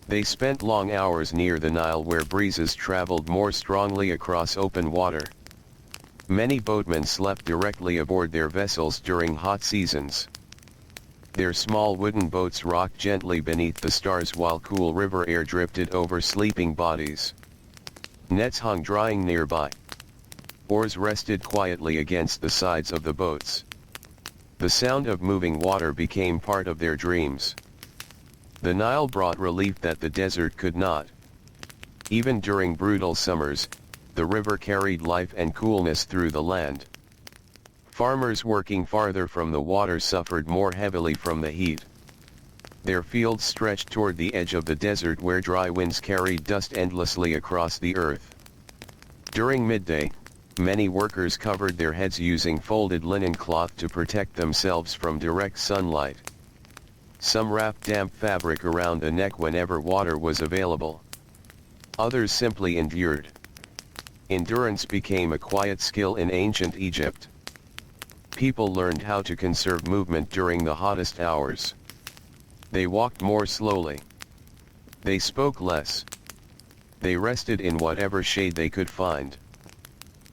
They spent long hours near the Nile where breezes traveled more strongly across open water. Many boatmen slept directly aboard their vessels during hot seasons. Their small wooden boats rocked gently beneath the stars while cool river air drifted over sleeping bodies. Nets hung drying nearby. Oars rested quietly against the sides of the boats. The sound of moving water became part of their dreams. The Nile brought relief that the desert could not. Even during brutal summers, the river carried life and coolness through the land. Farmers working farther from the water suffered more heavily from the heat. Their fields stretched toward the edge of the desert where dry winds carried dust endlessly across the earth. During midday, many workers covered their heads using folded linen cloth to protect themselves from direct sunlight. Some wrapped damp fabric around the neck whenever water was available. Others simply endured. Endurance became a quiet skill in ancient Egypt. People learned how to conserve movement during the hottest hours. They walked more slowly. They spoke less. They rested in whatever shade they could find.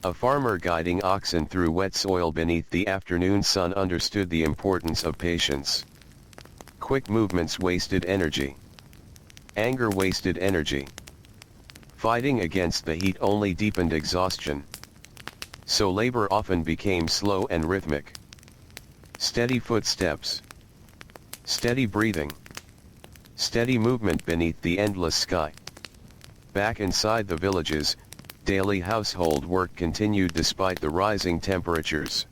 A farmer guiding oxen through wet soil beneath the afternoon sun understood the importance of patience. Quick movements wasted energy. Anger wasted energy. Fighting against the heat only deepened exhaustion. So labor often became slow and rhythmic. Steady footsteps. Steady breathing. Steady movement beneath the endless sky. Back inside the villages, daily household work continued despite the rising temperatures.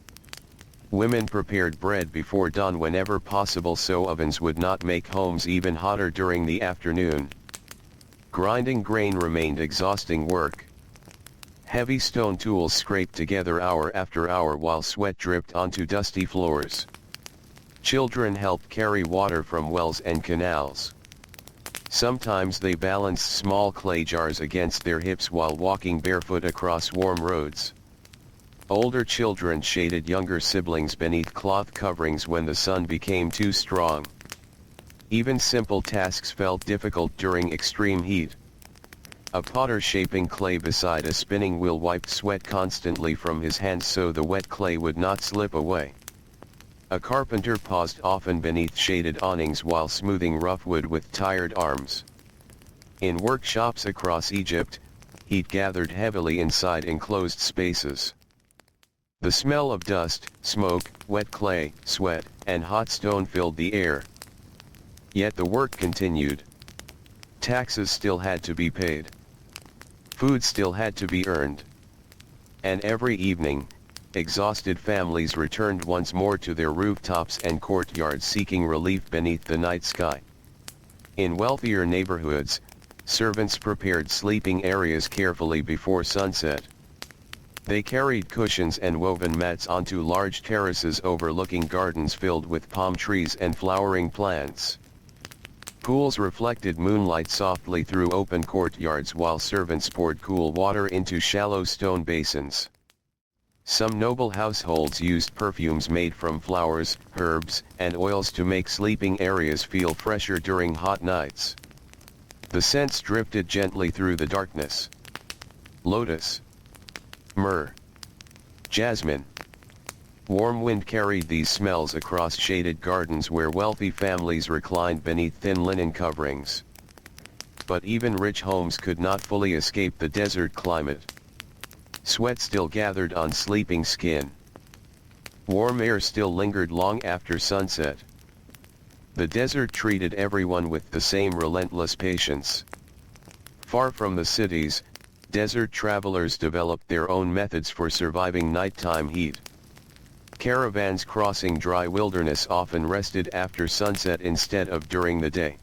Women prepared bread before dawn whenever possible so ovens would not make homes even hotter during the afternoon. Grinding grain remained exhausting work. Heavy stone tools scraped together hour after hour while sweat dripped onto dusty floors. Children helped carry water from wells and canals. Sometimes they balanced small clay jars against their hips while walking barefoot across warm roads. Older children shaded younger siblings beneath cloth coverings when the sun became too strong. Even simple tasks felt difficult during extreme heat. A potter shaping clay beside a spinning wheel wiped sweat constantly from his hands so the wet clay would not slip away. A carpenter paused often beneath shaded awnings while smoothing rough wood with tired arms. In workshops across Egypt, heat gathered heavily inside enclosed spaces. The smell of dust, smoke, wet clay, sweat, and hot stone filled the air. Yet the work continued. Taxes still had to be paid. Food still had to be earned. And every evening, exhausted families returned once more to their rooftops and courtyards seeking relief beneath the night sky. In wealthier neighborhoods, servants prepared sleeping areas carefully before sunset. They carried cushions and woven mats onto large terraces overlooking gardens filled with palm trees and flowering plants. Pools reflected moonlight softly through open courtyards while servants poured cool water into shallow stone basins. Some noble households used perfumes made from flowers, herbs, and oils to make sleeping areas feel fresher during hot nights. The scents drifted gently through the darkness. Lotus, myrrh, jasmine. Warm wind carried these smells across shaded gardens where wealthy families reclined beneath thin linen coverings. But even rich homes could not fully escape the desert climate. Sweat still gathered on sleeping skin. Warm air still lingered long after sunset. The desert treated everyone with the same relentless patience. Far from the cities, desert travelers developed their own methods for surviving nighttime heat. Caravans crossing dry wilderness often rested after sunset instead of during the day.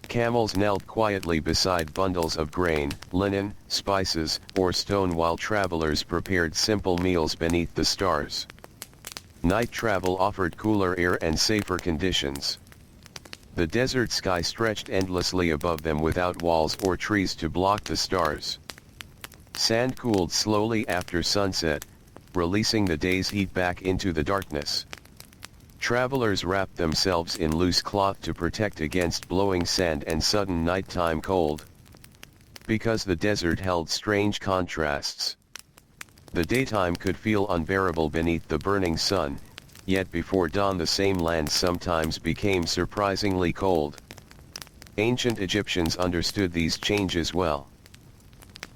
Camels knelt quietly beside bundles of grain, linen, spices, or stone while travelers prepared simple meals beneath the stars. Night travel offered cooler air and safer conditions. The desert sky stretched endlessly above them without walls or trees to block the stars. Sand cooled slowly after sunset, releasing the day's heat back into the darkness. Travelers wrapped themselves in loose cloth to protect against blowing sand and sudden nighttime cold. Because the desert held strange contrasts. The daytime could feel unbearable beneath the burning sun, yet before dawn the same land sometimes became surprisingly cold. Ancient Egyptians understood these changes well.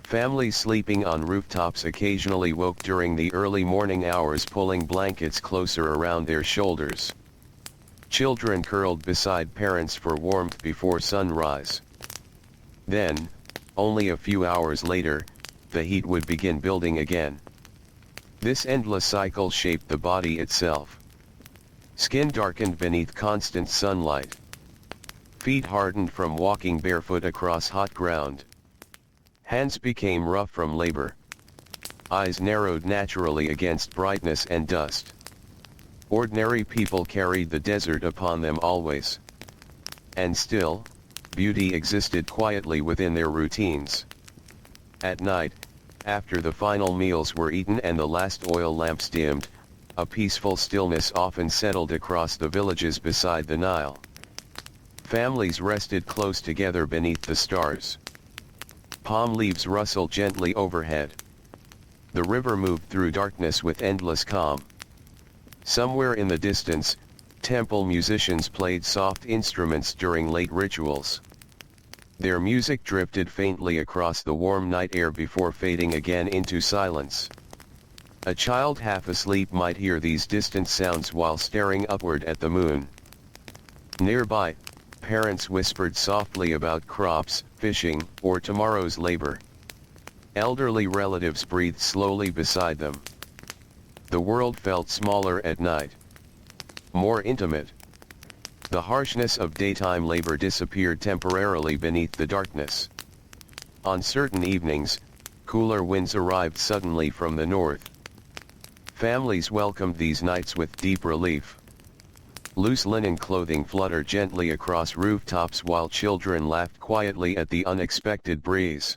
Families sleeping on rooftops occasionally woke during the early morning hours pulling blankets closer around their shoulders. Children curled beside parents for warmth before sunrise. Then, only a few hours later, the heat would begin building again. This endless cycle shaped the body itself. Skin darkened beneath constant sunlight. Feet hardened from walking barefoot across hot ground. Hands became rough from labor. Eyes narrowed naturally against brightness and dust. Ordinary people carried the desert upon them always. And still, beauty existed quietly within their routines. At night, after the final meals were eaten and the last oil lamps dimmed, a peaceful stillness often settled across the villages beside the Nile. Families rested close together beneath the stars. Palm leaves rustled gently overhead. The river moved through darkness with endless calm. Somewhere in the distance, temple musicians played soft instruments during late rituals. Their music drifted faintly across the warm night air before fading again into silence. A child half asleep might hear these distant sounds while staring upward at the moon. Nearby, parents whispered softly about crops, fishing, or tomorrow's labor. Elderly relatives breathed slowly beside them. The world felt smaller at night. More intimate. The harshness of daytime labor disappeared temporarily beneath the darkness. On certain evenings, cooler winds arrived suddenly from the north. Families welcomed these nights with deep relief. Loose linen clothing fluttered gently across rooftops while children laughed quietly at the unexpected breeze.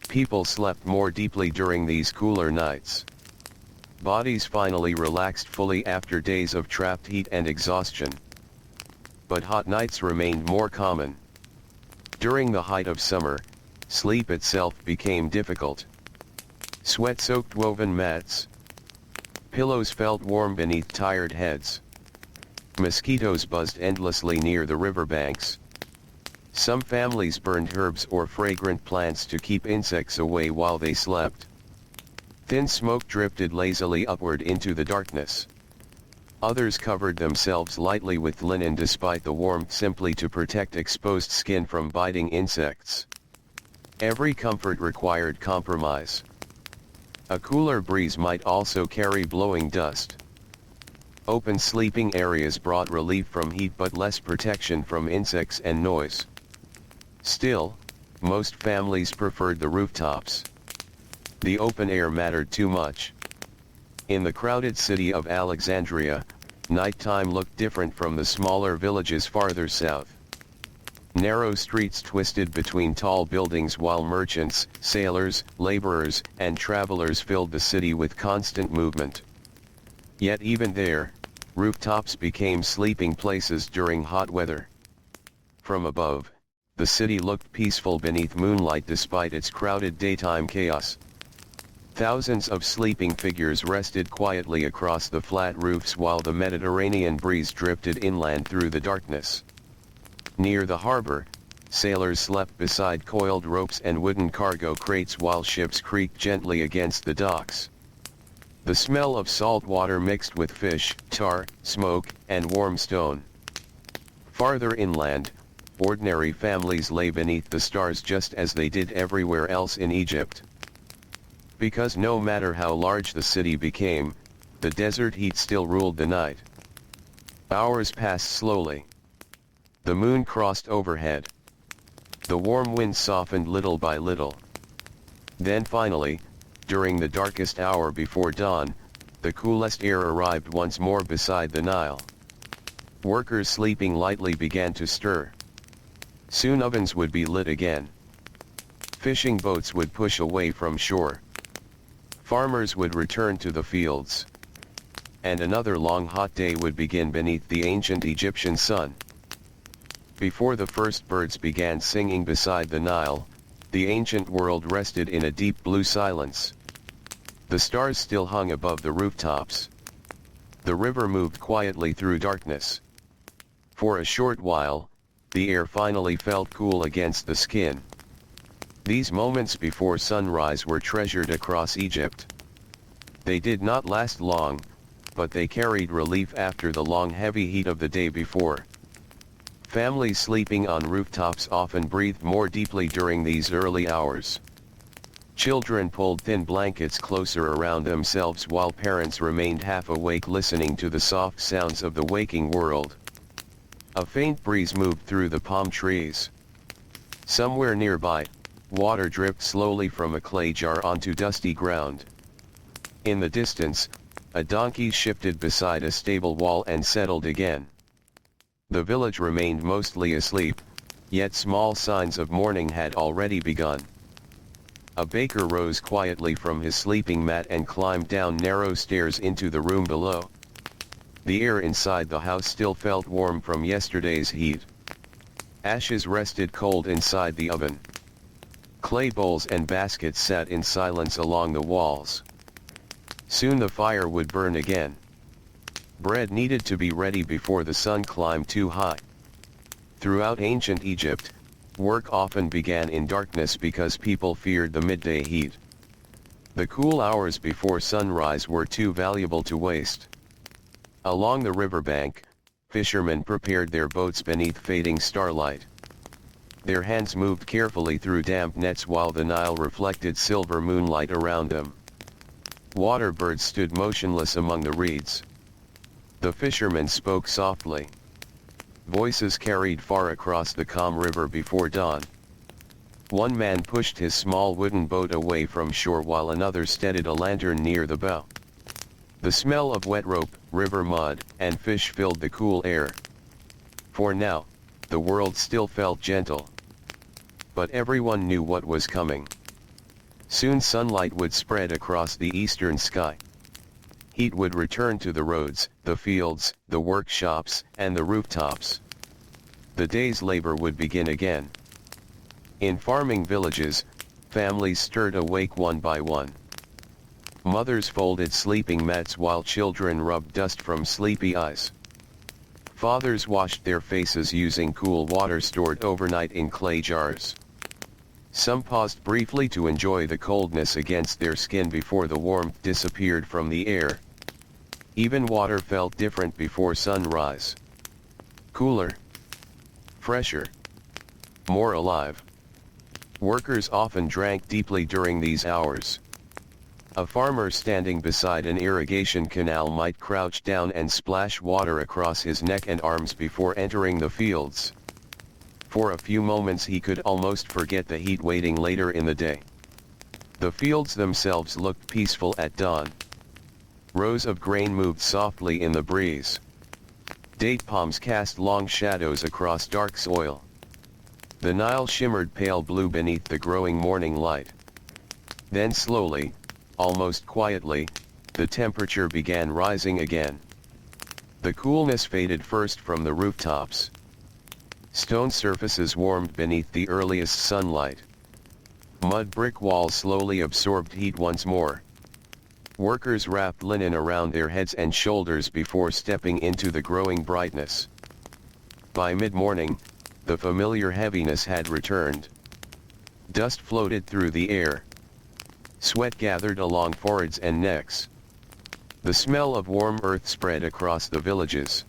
People slept more deeply during these cooler nights. Bodies finally relaxed fully after days of trapped heat and exhaustion. But hot nights remained more common. During the height of summer, sleep itself became difficult. Sweat-soaked woven mats, Pillows felt warm beneath tired heads. Mosquitoes buzzed endlessly near the riverbanks. Some families burned herbs or fragrant plants to keep insects away while they slept. Thin smoke drifted lazily upward into the darkness. Others covered themselves lightly with linen despite the warmth simply to protect exposed skin from biting insects. Every comfort required compromise. A cooler breeze might also carry blowing dust. Open sleeping areas brought relief from heat but less protection from insects and noise. Still, most families preferred the rooftops. The open air mattered too much. In the crowded city of Alexandria, nighttime looked different from the smaller villages farther south. Narrow streets twisted between tall buildings while merchants, sailors, laborers, and travelers filled the city with constant movement. Yet even there, rooftops became sleeping places during hot weather. From above, the city looked peaceful beneath moonlight despite its crowded daytime chaos. Thousands of sleeping figures rested quietly across the flat roofs while the Mediterranean breeze drifted inland through the darkness. Near the harbor, sailors slept beside coiled ropes and wooden cargo crates while ships creaked gently against the docks. The smell of salt water mixed with fish, tar, smoke, and warm stone. Farther inland, ordinary families lay beneath the stars just as they did everywhere else in Egypt. Because no matter how large the city became, the desert heat still ruled the night. Hours passed slowly. The moon crossed overhead. The warm wind softened little by little. Then finally, during the darkest hour before dawn, the coolest air arrived once more beside the Nile. Workers sleeping lightly began to stir. Soon ovens would be lit again. Fishing boats would push away from shore. Farmers would return to the fields. And another long hot day would begin beneath the ancient Egyptian sun. Before the first birds began singing beside the Nile, the ancient world rested in a deep blue silence. The stars still hung above the rooftops. The river moved quietly through darkness. For a short while, the air finally felt cool against the skin. These moments before sunrise were treasured across Egypt. They did not last long, but they carried relief after the long heavy heat of the day before. Families sleeping on rooftops often breathed more deeply during these early hours. Children pulled thin blankets closer around themselves while parents remained half awake listening to the soft sounds of the waking world. A faint breeze moved through the palm trees. Somewhere nearby, water dripped slowly from a clay jar onto dusty ground. In the distance, a donkey shifted beside a stable wall and settled again. The village remained mostly asleep, yet small signs of morning had already begun. A baker rose quietly from his sleeping mat and climbed down narrow stairs into the room below. The air inside the house still felt warm from yesterday's heat. Ashes rested cold inside the oven. Clay bowls and baskets sat in silence along the walls. Soon the fire would burn again. Bread needed to be ready before the sun climbed too high. Throughout ancient Egypt, work often began in darkness because people feared the midday heat. The cool hours before sunrise were too valuable to waste. Along the riverbank, fishermen prepared their boats beneath fading starlight. Their hands moved carefully through damp nets while the Nile reflected silver moonlight around them. Water birds stood motionless among the reeds. The fishermen spoke softly. Voices carried far across the calm river before dawn. One man pushed his small wooden boat away from shore while another steadied a lantern near the bow. The smell of wet rope, river mud, and fish filled the cool air. For now, the world still felt gentle. But everyone knew what was coming. Soon sunlight would spread across the eastern sky. Heat would return to the roads, the fields, the workshops, and the rooftops. The day's labor would begin again. In farming villages, families stirred awake one by one. Mothers folded sleeping mats while children rubbed dust from sleepy eyes. Fathers washed their faces using cool water stored overnight in clay jars. Some paused briefly to enjoy the coldness against their skin before the warmth disappeared from the air. Even water felt different before sunrise. Cooler, fresher, more alive. Workers often drank deeply during these hours. A farmer standing beside an irrigation canal might crouch down and splash water across his neck and arms before entering the fields. For a few moments he could almost forget the heat waiting later in the day. The fields themselves looked peaceful at dawn. Rows of grain moved softly in the breeze. Date palms cast long shadows across dark soil. The Nile shimmered pale blue beneath the growing morning light. Then slowly, almost quietly, the temperature began rising again. The coolness faded first from the rooftops. Stone surfaces warmed beneath the earliest sunlight. Mud brick walls slowly absorbed heat once more. Workers wrapped linen around their heads and shoulders before stepping into the growing brightness. By mid-morning, the familiar heaviness had returned. Dust floated through the air. Sweat gathered along foreheads and necks. The smell of warm earth spread across the villages.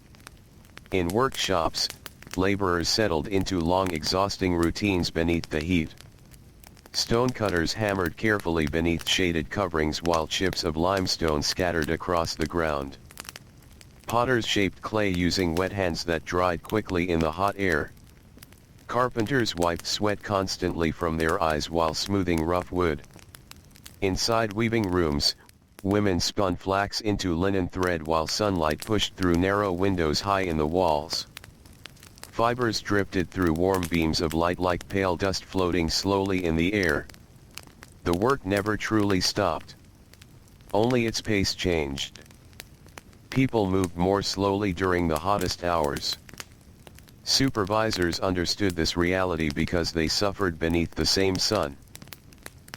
In workshops, laborers settled into long exhausting routines beneath the heat. Stonecutters hammered carefully beneath shaded coverings while chips of limestone scattered across the ground. Potters shaped clay using wet hands that dried quickly in the hot air. Carpenters wiped sweat constantly from their eyes while smoothing rough wood. Inside weaving rooms, women spun flax into linen thread while sunlight pushed through narrow windows high in the walls. Fibers drifted through warm beams of light like pale dust floating slowly in the air. The work never truly stopped. Only its pace changed. People moved more slowly during the hottest hours. Supervisors understood this reality because they suffered beneath the same sun.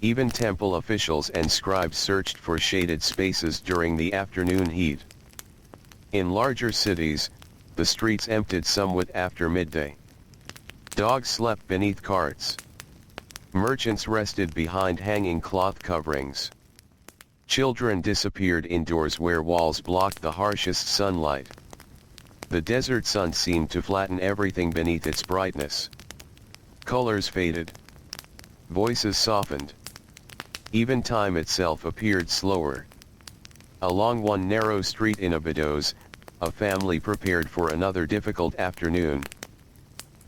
Even temple officials and scribes searched for shaded spaces during the afternoon heat. In larger cities, the streets emptied somewhat after midday. Dogs slept beneath carts. Merchants rested behind hanging cloth coverings. Children disappeared indoors where walls blocked the harshest sunlight. The desert sun seemed to flatten everything beneath its brightness. Colors faded. Voices softened. Even time itself appeared slower. Along one narrow street in Abydos, a family prepared for another difficult afternoon.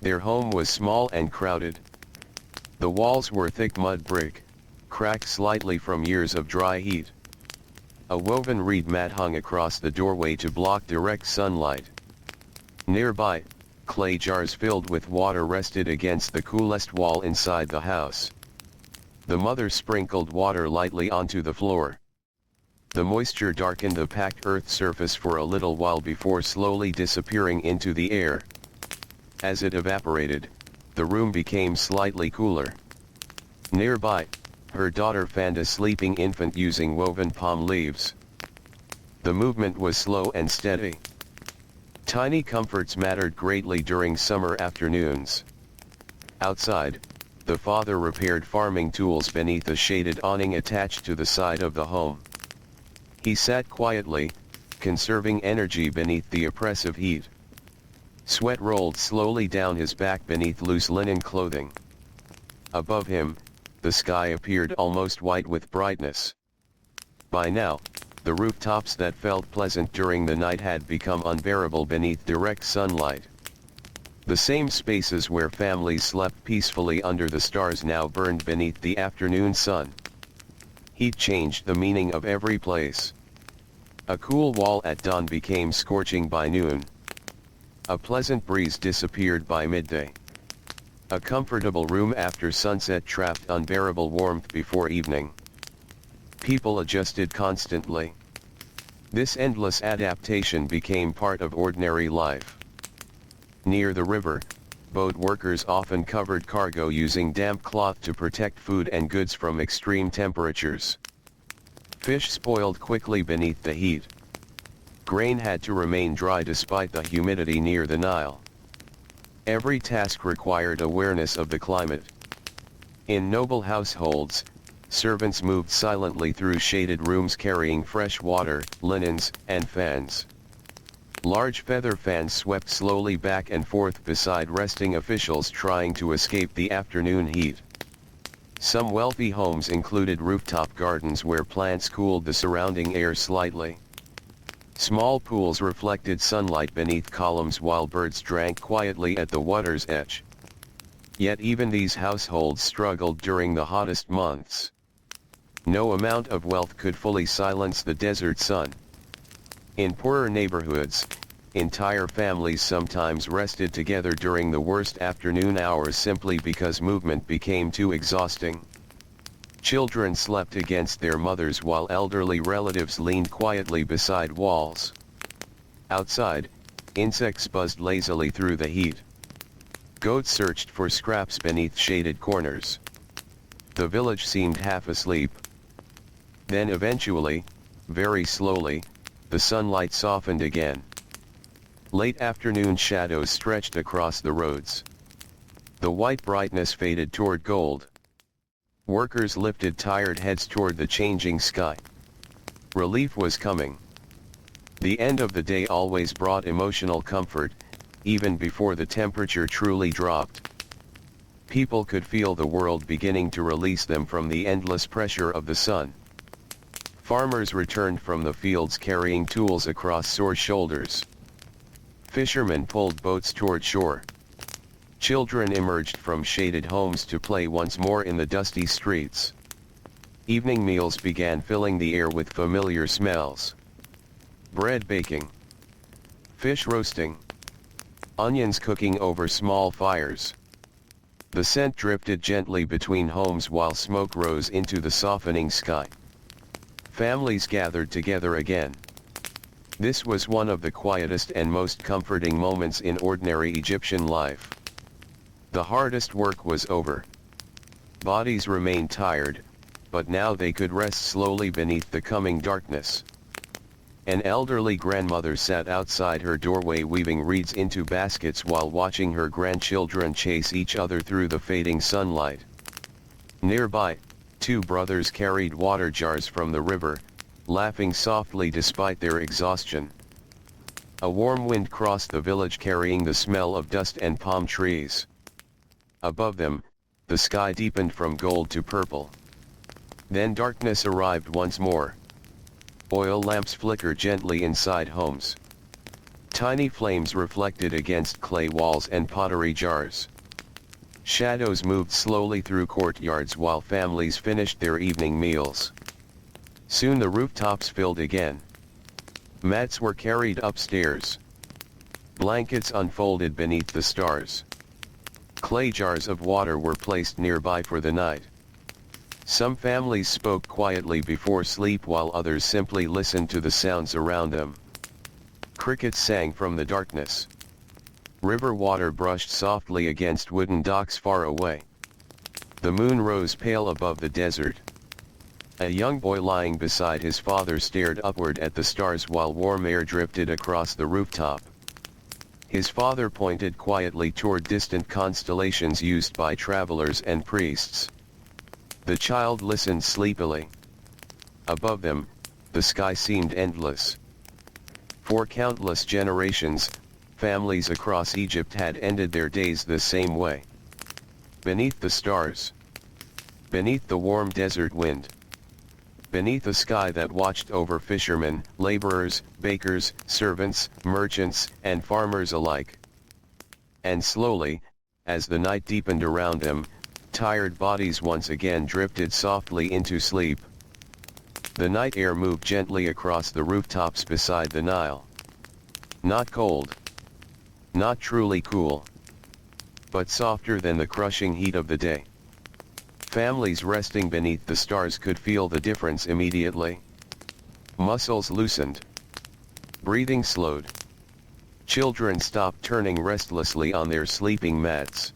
Their home was small and crowded. The walls were thick mud brick, cracked slightly from years of dry heat. A woven reed mat hung across the doorway to block direct sunlight. Nearby, clay jars filled with water rested against the coolest wall inside the house. The mother sprinkled water lightly onto the floor. The moisture darkened the packed earth surface for a little while before slowly disappearing into the air. As it evaporated, the room became slightly cooler. Nearby, her daughter fanned a sleeping infant using woven palm leaves. The movement was slow and steady. Tiny comforts mattered greatly during summer afternoons. Outside, the father repaired farming tools beneath a shaded awning attached to the side of the home. He sat quietly, conserving energy beneath the oppressive heat. Sweat rolled slowly down his back beneath loose linen clothing. Above him, the sky appeared almost white with brightness. By now, the rooftops that felt pleasant during the night had become unbearable beneath direct sunlight. The same spaces where families slept peacefully under the stars now burned beneath the afternoon sun. Heat changed the meaning of every place. A cool wall at dawn became scorching by noon. A pleasant breeze disappeared by midday. A comfortable room after sunset trapped unbearable warmth before evening. People adjusted constantly. This endless adaptation became part of ordinary life. Near the river, boat workers often covered cargo using damp cloth to protect food and goods from extreme temperatures. Fish spoiled quickly beneath the heat. Grain had to remain dry despite the humidity near the Nile. Every task required awareness of the climate. In noble households, servants moved silently through shaded rooms carrying fresh water, linens, and fans. Large feather fans swept slowly back and forth beside resting officials trying to escape the afternoon heat. Some wealthy homes included rooftop gardens where plants cooled the surrounding air slightly. Small pools reflected sunlight beneath columns while birds drank quietly at the water's edge. Yet even these households struggled during the hottest months. No amount of wealth could fully silence the desert sun. In poorer neighborhoods, entire families sometimes rested together during the worst afternoon hours simply because movement became too exhausting. Children slept against their mothers while elderly relatives leaned quietly beside walls. Outside, insects buzzed lazily through the heat. Goats searched for scraps beneath shaded corners. The village seemed half asleep. Then eventually, very slowly, the sunlight softened again. Late afternoon shadows stretched across the roads. The white brightness faded toward gold. Workers lifted tired heads toward the changing sky. Relief was coming. The end of the day always brought emotional comfort, even before the temperature truly dropped. People could feel the world beginning to release them from the endless pressure of the sun. Farmers returned from the fields carrying tools across sore shoulders. Fishermen pulled boats toward shore. Children emerged from shaded homes to play once more in the dusty streets. Evening meals began filling the air with familiar smells. Bread baking. Fish roasting. Onions cooking over small fires. The scent drifted gently between homes while smoke rose into the softening sky. Families gathered together again. This was one of the quietest and most comforting moments in ordinary Egyptian life. The hardest work was over. Bodies remained tired, but now they could rest slowly beneath the coming darkness. An elderly grandmother sat outside her doorway weaving reeds into baskets while watching her grandchildren chase each other through the fading sunlight. Nearby, two brothers carried water jars from the river, laughing softly despite their exhaustion. A warm wind crossed the village carrying the smell of dust and palm trees. Above them, the sky deepened from gold to purple. Then darkness arrived once more. Oil lamps flickered gently inside homes. Tiny flames reflected against clay walls and pottery jars. Shadows moved slowly through courtyards while families finished their evening meals. Soon the rooftops filled again. Mats were carried upstairs. Blankets unfolded beneath the stars. Clay jars of water were placed nearby for the night. Some families spoke quietly before sleep while others simply listened to the sounds around them. Crickets sang from the darkness. River water brushed softly against wooden docks far away. The moon rose pale above the desert. A young boy lying beside his father stared upward at the stars while warm air drifted across the rooftop. His father pointed quietly toward distant constellations used by travelers and priests. The child listened sleepily. Above them, the sky seemed endless. For countless generations, families across Egypt had ended their days the same way. Beneath the stars. Beneath the warm desert wind. Beneath a sky that watched over fishermen, laborers, bakers, servants, merchants, and farmers alike. And slowly, as the night deepened around them, tired bodies once again drifted softly into sleep. The night air moved gently across the rooftops beside the Nile. Not cold. Not truly cool. But softer than the crushing heat of the day. Families resting beneath the stars could feel the difference immediately. Muscles loosened. Breathing slowed. Children stopped turning restlessly on their sleeping mats.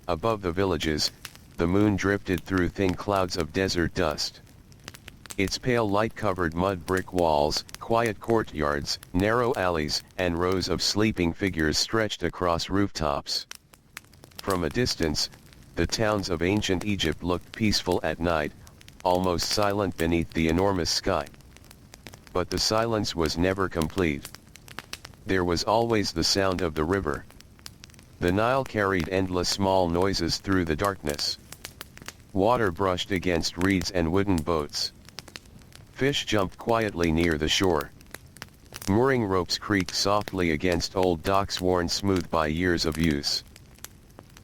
Above the villages, the moon drifted through thin clouds of desert dust. Its pale light covered mud brick walls, quiet courtyards, narrow alleys, and rows of sleeping figures stretched across rooftops. From a distance, the towns of ancient Egypt looked peaceful at night, almost silent beneath the enormous sky. But the silence was never complete. There was always the sound of the river. The Nile carried endless small noises through the darkness. Water brushed against reeds and wooden boats. Fish jumped quietly near the shore. Mooring ropes creaked softly against old docks worn smooth by years of use.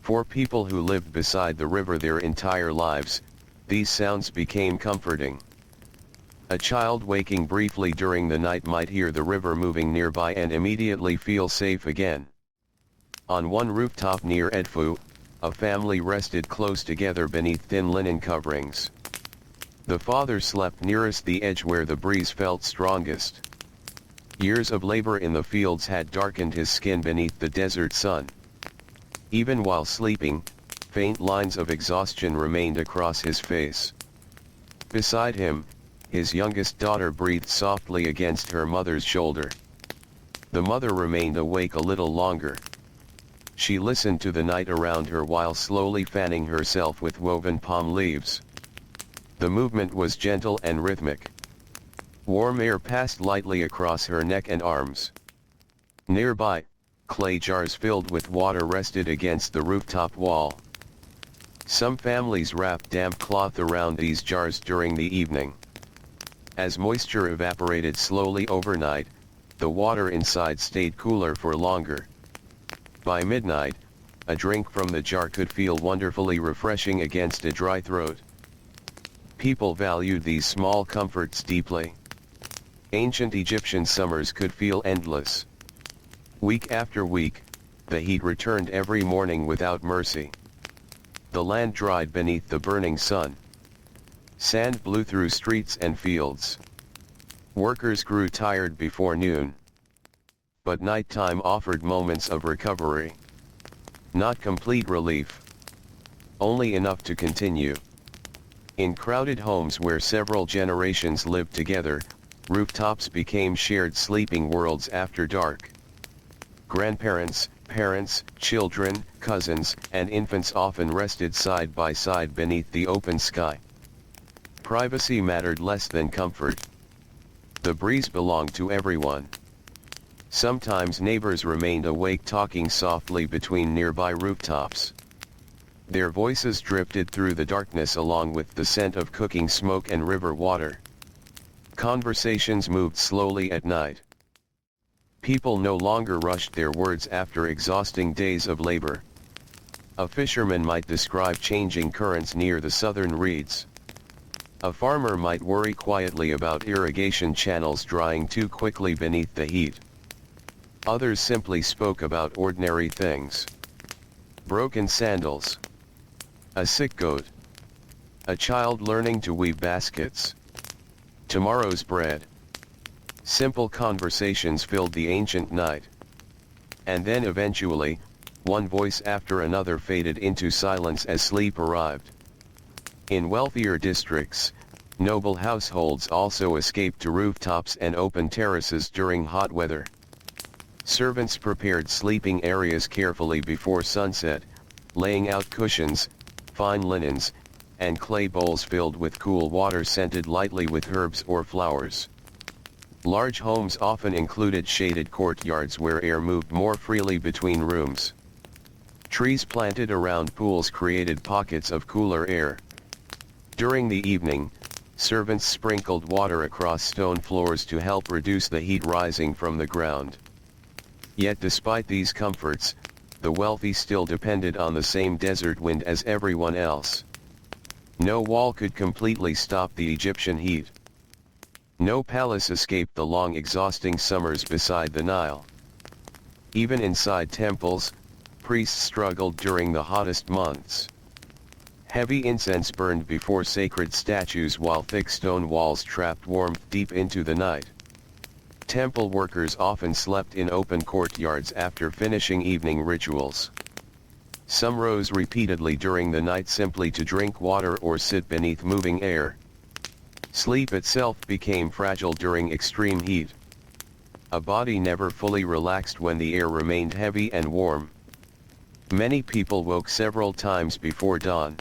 For people who lived beside the river their entire lives, these sounds became comforting. A child waking briefly during the night might hear the river moving nearby and immediately feel safe again. On one rooftop near Edfu, a family rested close together beneath thin linen coverings. The father slept nearest the edge where the breeze felt strongest. Years of labor in the fields had darkened his skin beneath the desert sun. Even while sleeping, faint lines of exhaustion remained across his face. Beside him, his youngest daughter breathed softly against her mother's shoulder. The mother remained awake a little longer. She listened to the night around her while slowly fanning herself with woven palm leaves. The movement was gentle and rhythmic. Warm air passed lightly across her neck and arms. Nearby, clay jars filled with water rested against the rooftop wall. Some families wrapped damp cloth around these jars during the evening. As moisture evaporated slowly overnight, the water inside stayed cooler for longer. By midnight, a drink from the jar could feel wonderfully refreshing against a dry throat. People valued these small comforts deeply. Ancient Egyptian summers could feel endless. Week after week, the heat returned every morning without mercy. The land dried beneath the burning sun. Sand blew through streets and fields. Workers grew tired before noon. But nighttime offered moments of recovery. Not complete relief. Only enough to continue. In crowded homes where several generations lived together, rooftops became shared sleeping worlds after dark. Grandparents, parents, children, cousins, and infants often rested side by side beneath the open sky. Privacy mattered less than comfort. The breeze belonged to everyone. Sometimes neighbors remained awake talking softly between nearby rooftops. Their voices drifted through the darkness along with the scent of cooking smoke and river water. Conversations moved slowly at night. People no longer rushed their words after exhausting days of labor. A fisherman might describe changing currents near the southern reeds. A farmer might worry quietly about irrigation channels drying too quickly beneath the heat. Others simply spoke about ordinary things. Broken sandals. A sick goat. A child learning to weave baskets. Tomorrow's bread. Simple conversations filled the ancient night. And then eventually, one voice after another faded into silence as sleep arrived. In wealthier districts, noble households also escaped to rooftops and open terraces during hot weather. Servants prepared sleeping areas carefully before sunset, laying out cushions, fine linens, and clay bowls filled with cool water scented lightly with herbs or flowers. Large homes often included shaded courtyards where air moved more freely between rooms. Trees planted around pools created pockets of cooler air. During the evening, servants sprinkled water across stone floors to help reduce the heat rising from the ground. Yet despite these comforts, the wealthy still depended on the same desert wind as everyone else. No wall could completely stop the Egyptian heat. No palace escaped the long exhausting summers beside the Nile. Even inside temples, priests struggled during the hottest months. Heavy incense burned before sacred statues while thick stone walls trapped warmth deep into the night. Temple workers often slept in open courtyards after finishing evening rituals. Some rose repeatedly during the night simply to drink water or sit beneath moving air. Sleep itself became fragile during extreme heat. A body never fully relaxed when the air remained heavy and warm. Many people woke several times before dawn.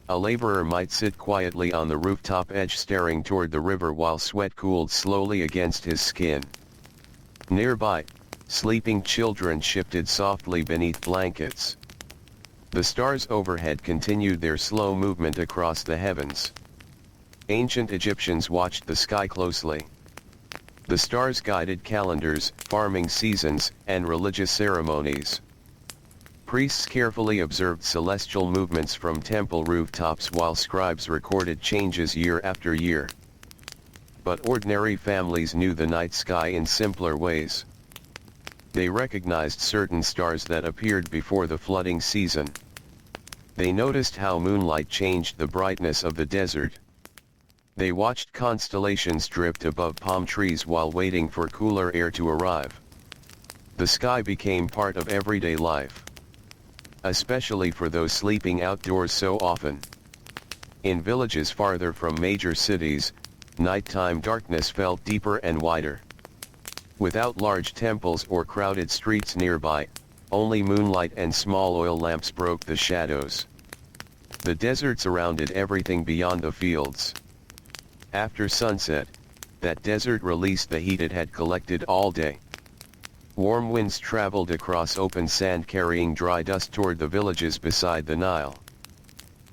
A laborer might sit quietly on the rooftop edge staring toward the river while sweat cooled slowly against his skin. Nearby, sleeping children shifted softly beneath blankets. The stars overhead continued their slow movement across the heavens. Ancient Egyptians watched the sky closely. The stars guided calendars, farming seasons, and religious ceremonies. Priests carefully observed celestial movements from temple rooftops while scribes recorded changes year after year. But ordinary families knew the night sky in simpler ways. They recognized certain stars that appeared before the flooding season. They noticed how moonlight changed the brightness of the desert. They watched constellations drift above palm trees while waiting for cooler air to arrive. The sky became part of everyday life, especially for those sleeping outdoors so often. In villages farther from major cities, nighttime darkness felt deeper and wider. Without large temples or crowded streets nearby, only moonlight and small oil lamps broke the shadows. The desert surrounded everything beyond the fields. After sunset, that desert released the heat it had collected all day. Warm winds traveled across open sand carrying dry dust toward the villages beside the Nile.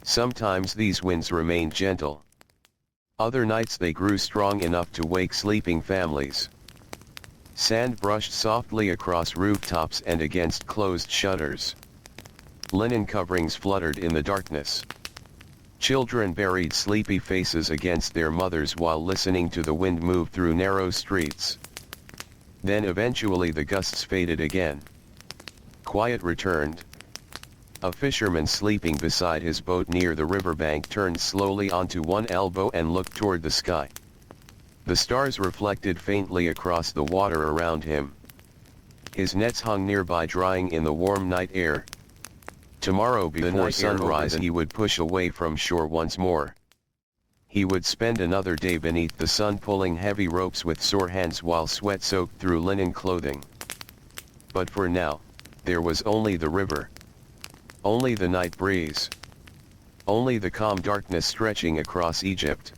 Sometimes these winds remained gentle. Other nights they grew strong enough to wake sleeping families. Sand brushed softly across rooftops and against closed shutters. Linen coverings fluttered in the darkness. Children buried sleepy faces against their mothers while listening to the wind move through narrow streets. Then eventually the gusts faded again. Quiet returned. A fisherman sleeping beside his boat near the riverbank turned slowly onto one elbow and looked toward the sky. The stars reflected faintly across the water around him. His nets hung nearby drying in the warm night air. Tomorrow before sunrise he would push away from shore once more. He would spend another day beneath the sun pulling heavy ropes with sore hands while sweat soaked through linen clothing. But for now, there was only the river. Only the night breeze. Only the calm darkness stretching across Egypt.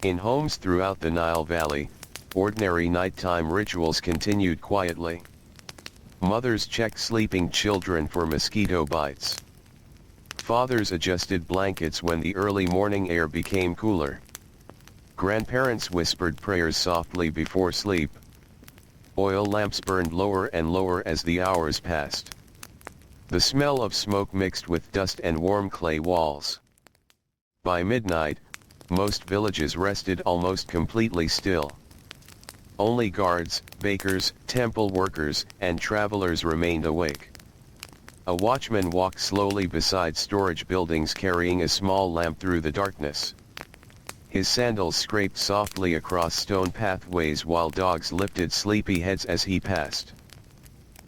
In homes throughout the Nile Valley, ordinary nighttime rituals continued quietly. Mothers checked sleeping children for mosquito bites. Fathers adjusted blankets when the early morning air became cooler. Grandparents whispered prayers softly before sleep. Oil lamps burned lower and lower as the hours passed. The smell of smoke mixed with dust and warm clay walls. By midnight, most villages rested almost completely still. Only guards, bakers, temple workers, and travelers remained awake. A watchman walked slowly beside storage buildings carrying a small lamp through the darkness. His sandals scraped softly across stone pathways while dogs lifted sleepy heads as he passed.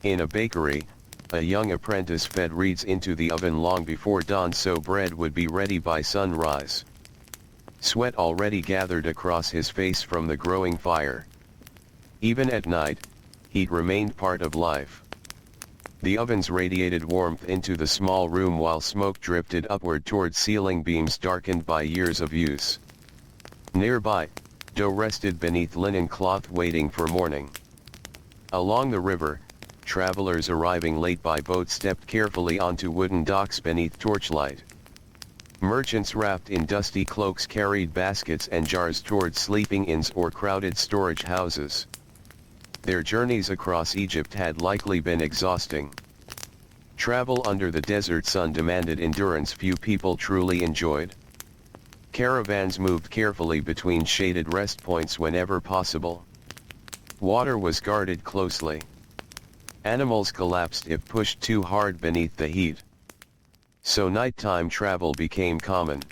In a bakery, a young apprentice fed reeds into the oven long before dawn so bread would be ready by sunrise. Sweat already gathered across his face from the growing fire. Even at night, heat remained part of life. The ovens radiated warmth into the small room while smoke drifted upward toward ceiling beams darkened by years of use. Nearby, dough rested beneath linen cloth waiting for morning. Along the river, travelers arriving late by boat stepped carefully onto wooden docks beneath torchlight. Merchants wrapped in dusty cloaks carried baskets and jars toward sleeping inns or crowded storage houses. Their journeys across Egypt had likely been exhausting. Travel under the desert sun demanded endurance few people truly enjoyed. Caravans moved carefully between shaded rest points whenever possible. Water was guarded closely. Animals collapsed if pushed too hard beneath the heat. So nighttime travel became common.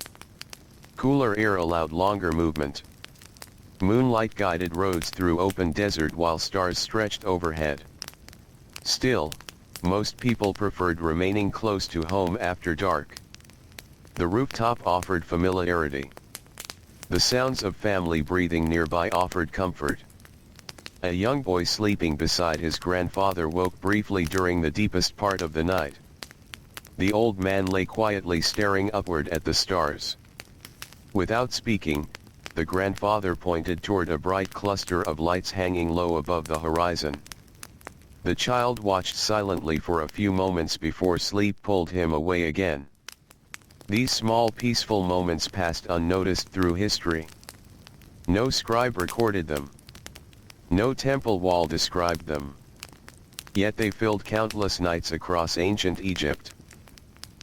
Cooler air allowed longer movement. Moonlight guided roads through open desert while stars stretched overhead. Still, most people preferred remaining close to home after dark. The rooftop offered familiarity. The sounds of family breathing nearby offered comfort. A young boy sleeping beside his grandfather woke briefly during the deepest part of the night. The old man lay quietly staring upward at the stars. Without speaking, the grandfather pointed toward a bright cluster of lights hanging low above the horizon. The child watched silently for a few moments before sleep pulled him away again. These small peaceful moments passed unnoticed through history. No scribe recorded them. No temple wall described them. Yet they filled countless nights across ancient Egypt.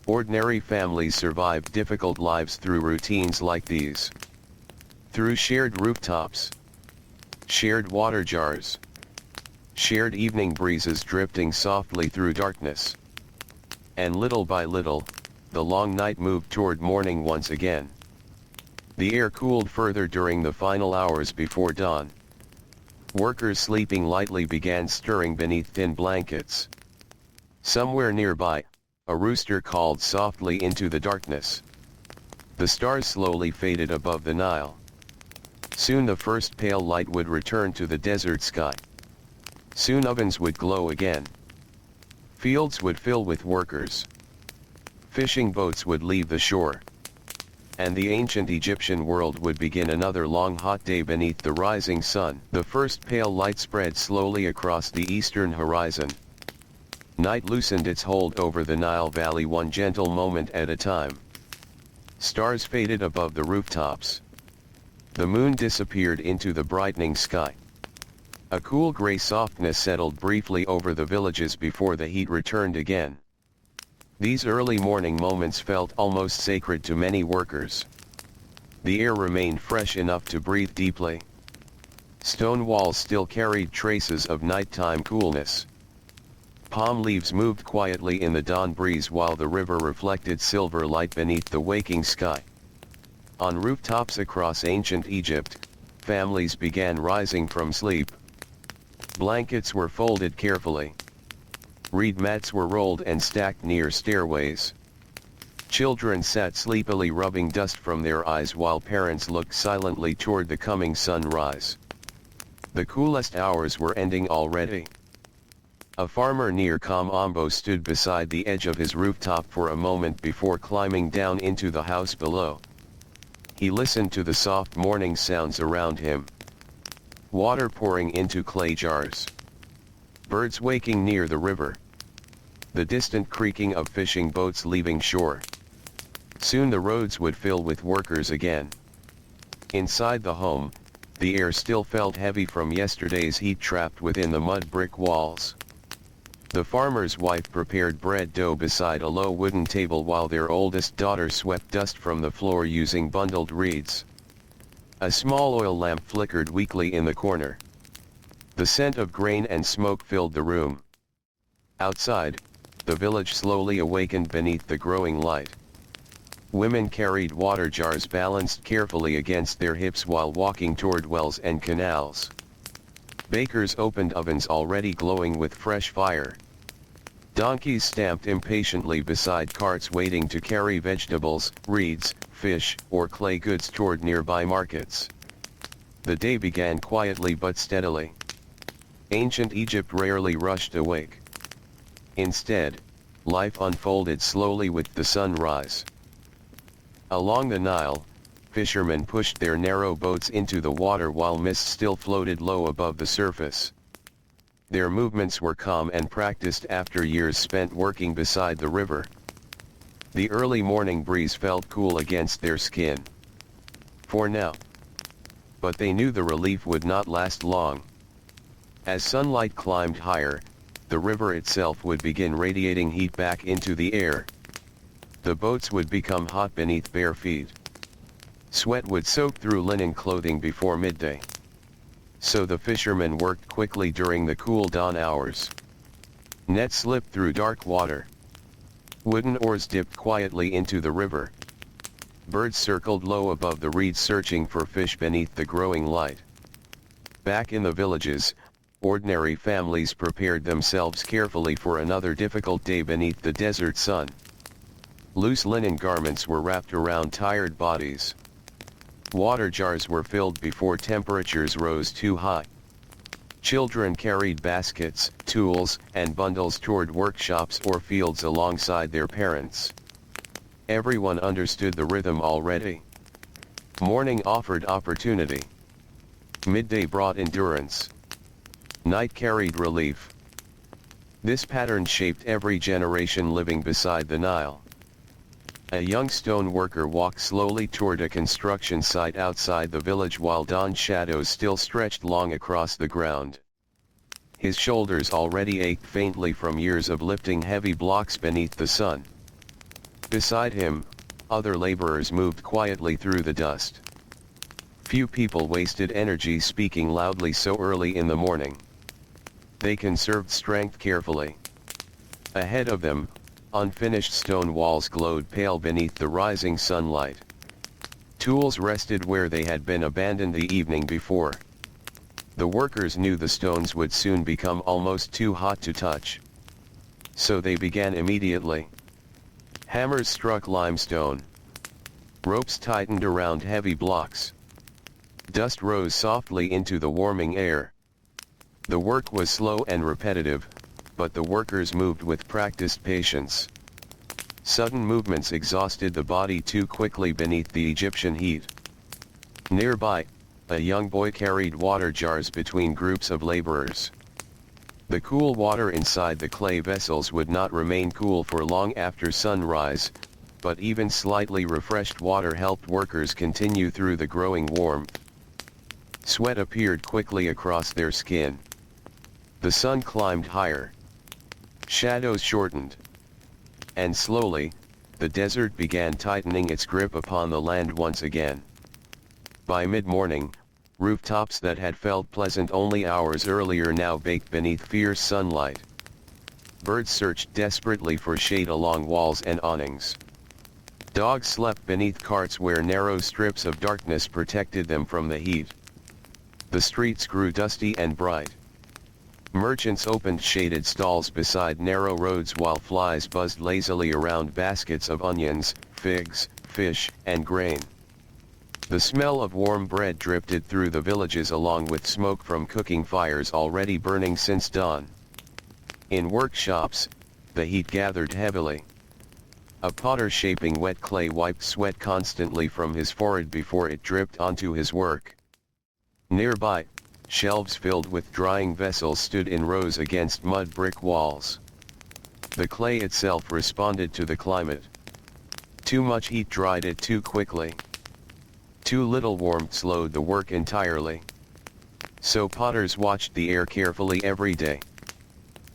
Ordinary families survived difficult lives through routines like these. Through shared rooftops, shared water jars, shared evening breezes drifting softly through darkness. And little by little, the long night moved toward morning once again. The air cooled further during the final hours before dawn. Workers sleeping lightly began stirring beneath thin blankets. Somewhere nearby, a rooster called softly into the darkness. The stars slowly faded above the Nile. Soon the first pale light would return to the desert sky. Soon ovens would glow again. Fields would fill with workers. Fishing boats would leave the shore. And the ancient Egyptian world would begin another long hot day beneath the rising sun. The first pale light spread slowly across the eastern horizon. Night loosened its hold over the Nile Valley one gentle moment at a time. Stars faded above the rooftops. The moon disappeared into the brightening sky. A cool gray softness settled briefly over the villages before the heat returned again. These early morning moments felt almost sacred to many workers. The air remained fresh enough to breathe deeply. Stone walls still carried traces of nighttime coolness. Palm leaves moved quietly in the dawn breeze while the river reflected silver light beneath the waking sky. On rooftops across ancient Egypt, families began rising from sleep. Blankets were folded carefully. Reed mats were rolled and stacked near stairways. Children sat sleepily rubbing dust from their eyes while parents looked silently toward the coming sunrise. The coolest hours were ending already. A farmer near Kamambo stood beside the edge of his rooftop for a moment before climbing down into the house below. He listened to the soft morning sounds around him. Water pouring into clay jars. Birds waking near the river. The distant creaking of fishing boats leaving shore. Soon the roads would fill with workers again. Inside the home, the air still felt heavy from yesterday's heat trapped within the mud brick walls. The farmer's wife prepared bread dough beside a low wooden table while their oldest daughter swept dust from the floor using bundled reeds. A small oil lamp flickered weakly in the corner. The scent of grain and smoke filled the room. Outside, the village slowly awakened beneath the growing light. Women carried water jars balanced carefully against their hips while walking toward wells and canals. Bakers opened ovens already glowing with fresh fire. Donkeys stamped impatiently beside carts waiting to carry vegetables, reeds, fish, or clay goods toward nearby markets. The day began quietly but steadily. Ancient Egypt rarely rushed awake. Instead, life unfolded slowly with the sunrise. Along the Nile, fishermen pushed their narrow boats into the water while mist still floated low above the surface. Their movements were calm and practiced after years spent working beside the river. The early morning breeze felt cool against their skin. For now. But they knew the relief would not last long. As sunlight climbed higher, the river itself would begin radiating heat back into the air. The boats would become hot beneath bare feet. Sweat would soak through linen clothing before midday. So the fishermen worked quickly during the cool dawn hours. Nets slipped through dark water. Wooden oars dipped quietly into the river. Birds circled low above the reeds searching for fish beneath the growing light. Back in the villages, ordinary families prepared themselves carefully for another difficult day beneath the desert sun. Loose linen garments were wrapped around tired bodies. Water jars were filled before temperatures rose too high. Children carried baskets, tools, and bundles toward workshops or fields alongside their parents. Everyone understood the rhythm already. Morning offered opportunity. Midday brought endurance. Night carried relief. This pattern shaped every generation living beside the Nile. A young stone worker walked slowly toward a construction site outside the village while dawn shadows still stretched long across the ground. His shoulders already ached faintly from years of lifting heavy blocks beneath the sun. Beside him, other laborers moved quietly through the dust. Few people wasted energy speaking loudly so early in the morning. They conserved strength carefully. Ahead of them, unfinished stone walls glowed pale beneath the rising sunlight. Tools rested where they had been abandoned the evening before. The workers knew the stones would soon become almost too hot to touch. So they began immediately. Hammers struck limestone. Ropes tightened around heavy blocks. Dust rose softly into the warming air. The work was slow and repetitive, but the workers moved with practiced patience. Sudden movements exhausted the body too quickly beneath the Egyptian heat. Nearby, a young boy carried water jars between groups of laborers. The cool water inside the clay vessels would not remain cool for long after sunrise, but even slightly refreshed water helped workers continue through the growing warmth. Sweat appeared quickly across their skin. The sun climbed higher. Shadows shortened. And slowly, the desert began tightening its grip upon the land once again. By mid-morning, rooftops that had felt pleasant only hours earlier now baked beneath fierce sunlight. Birds searched desperately for shade along walls and awnings. Dogs slept beneath carts where narrow strips of darkness protected them from the heat. The streets grew dusty and bright. Merchants opened shaded stalls beside narrow roads while flies buzzed lazily around baskets of onions, figs, fish, and grain. The smell of warm bread drifted through the villages along with smoke from cooking fires already burning since dawn. In workshops, the heat gathered heavily. A potter shaping wet clay wiped sweat constantly from his forehead before it dripped onto his work. Nearby, shelves filled with drying vessels stood in rows against mud brick walls. The clay itself responded to the climate. Too much heat dried it too quickly. Too little warmth slowed the work entirely. So potters watched the air carefully every day.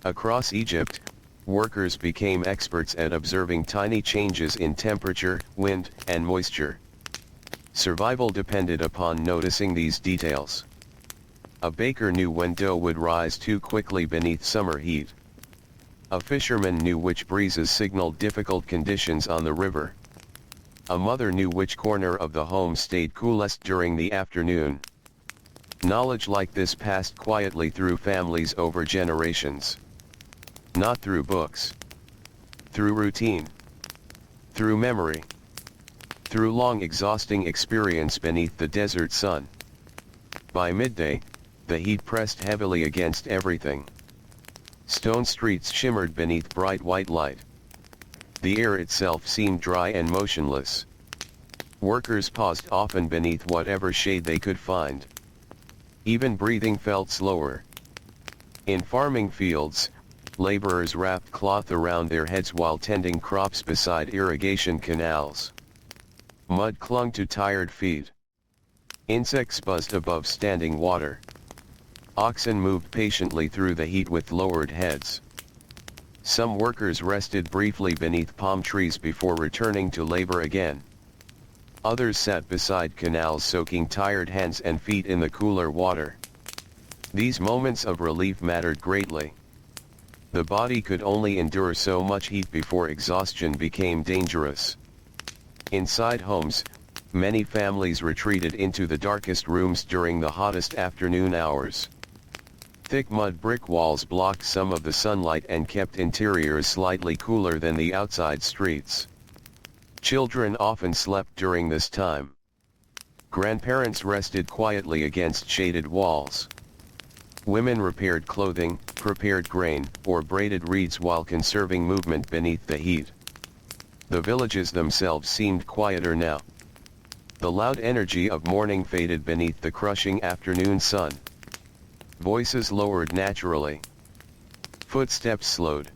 Across Egypt, workers became experts at observing tiny changes in temperature, wind, and moisture. Survival depended upon noticing these details. A baker knew when dough would rise too quickly beneath summer heat. A fisherman knew which breezes signaled difficult conditions on the river. A mother knew which corner of the home stayed coolest during the afternoon. Knowledge like this passed quietly through families over generations. Not through books. Through routine. Through memory. Through long exhausting experience beneath the desert sun. By midday, the heat pressed heavily against everything. Stone streets shimmered beneath bright white light. The air itself seemed dry and motionless. Workers paused often beneath whatever shade they could find. Even breathing felt slower. In farming fields, laborers wrapped cloth around their heads while tending crops beside irrigation canals. Mud clung to tired feet. Insects buzzed above standing water. Oxen moved patiently through the heat with lowered heads. Some workers rested briefly beneath palm trees before returning to labor again. Others sat beside canals soaking tired hands and feet in the cooler water. These moments of relief mattered greatly. The body could only endure so much heat before exhaustion became dangerous. Inside homes, many families retreated into the darkest rooms during the hottest afternoon hours. Thick mud brick walls blocked some of the sunlight and kept interiors slightly cooler than the outside streets. Children often slept during this time. Grandparents rested quietly against shaded walls. Women repaired clothing, prepared grain, or braided reeds while conserving movement beneath the heat. The villages themselves seemed quieter now. The loud energy of morning faded beneath the crushing afternoon sun. Voices lowered naturally. Footsteps slowed.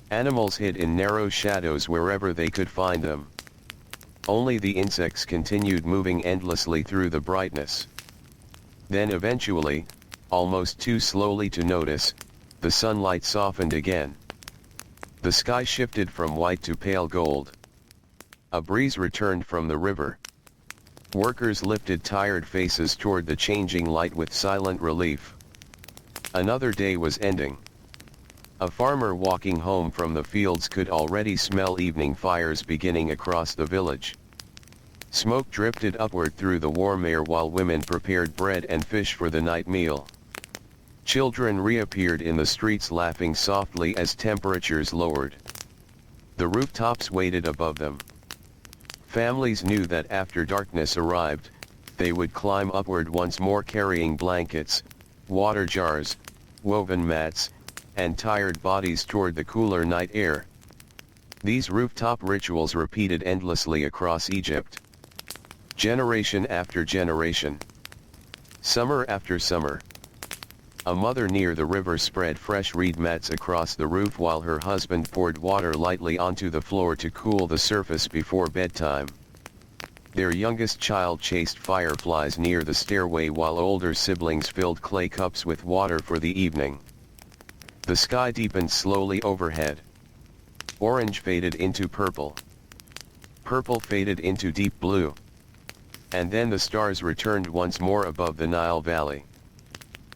Animals hid in narrow shadows wherever they could find them. Only the insects continued moving endlessly through the brightness. Then eventually, almost too slowly to notice, the sunlight softened again. The sky shifted from white to pale gold. A breeze returned from the river. Workers lifted tired faces toward the changing light with silent relief. Another day was ending. A farmer walking home from the fields could already smell evening fires beginning across the village. Smoke drifted upward through the warm air while women prepared bread and fish for the night meal. Children reappeared in the streets laughing softly as temperatures lowered. The rooftops waited above them. Families knew that after darkness arrived, they would climb upward once more carrying blankets, water jars, woven mats, and tired bodies toward the cooler night air. These rooftop rituals repeated endlessly across Egypt. Generation after generation. Summer after summer. A mother near the river spread fresh reed mats across the roof while her husband poured water lightly onto the floor to cool the surface before bedtime. Their youngest child chased fireflies near the stairway while older siblings filled clay cups with water for the evening. The sky deepened slowly overhead. Orange faded into purple. Purple faded into deep blue. And then the stars returned once more above the Nile Valley.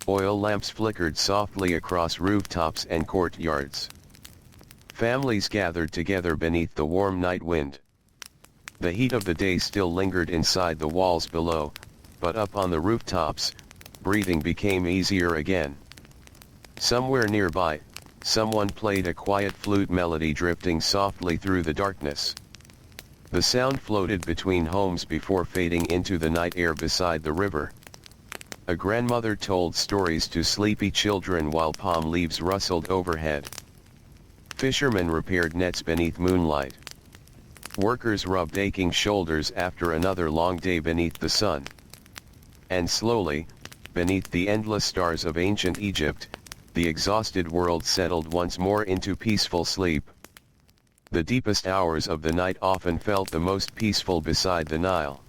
Oil lamps flickered softly across rooftops and courtyards. Families gathered together beneath the warm night wind. The heat of the day still lingered inside the walls below, but up on the rooftops, breathing became easier again. Somewhere nearby, someone played a quiet flute melody drifting softly through the darkness. The sound floated between homes before fading into the night air beside the river. A grandmother told stories to sleepy children while palm leaves rustled overhead. Fishermen repaired nets beneath moonlight. Workers rubbed aching shoulders after another long day beneath the sun. And slowly, beneath the endless stars of ancient Egypt, the exhausted world settled once more into peaceful sleep. The deepest hours of the night often felt the most peaceful beside the Nile.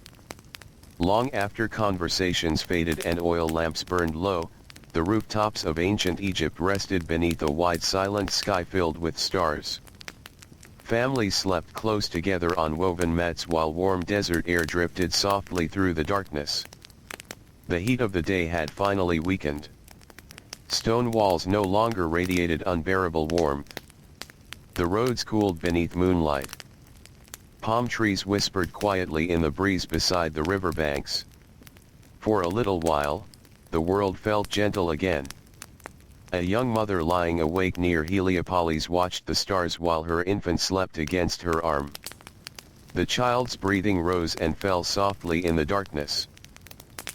Long after conversations faded and oil lamps burned low, the rooftops of ancient Egypt rested beneath a wide silent sky filled with stars. Families slept close together on woven mats while warm desert air drifted softly through the darkness. The heat of the day had finally weakened. Stone walls no longer radiated unbearable warmth. The roads cooled beneath moonlight. Palm trees whispered quietly in the breeze beside the riverbanks. For a little while, the world felt gentle again. A young mother lying awake near Heliopolis watched the stars while her infant slept against her arm. The child's breathing rose and fell softly in the darkness.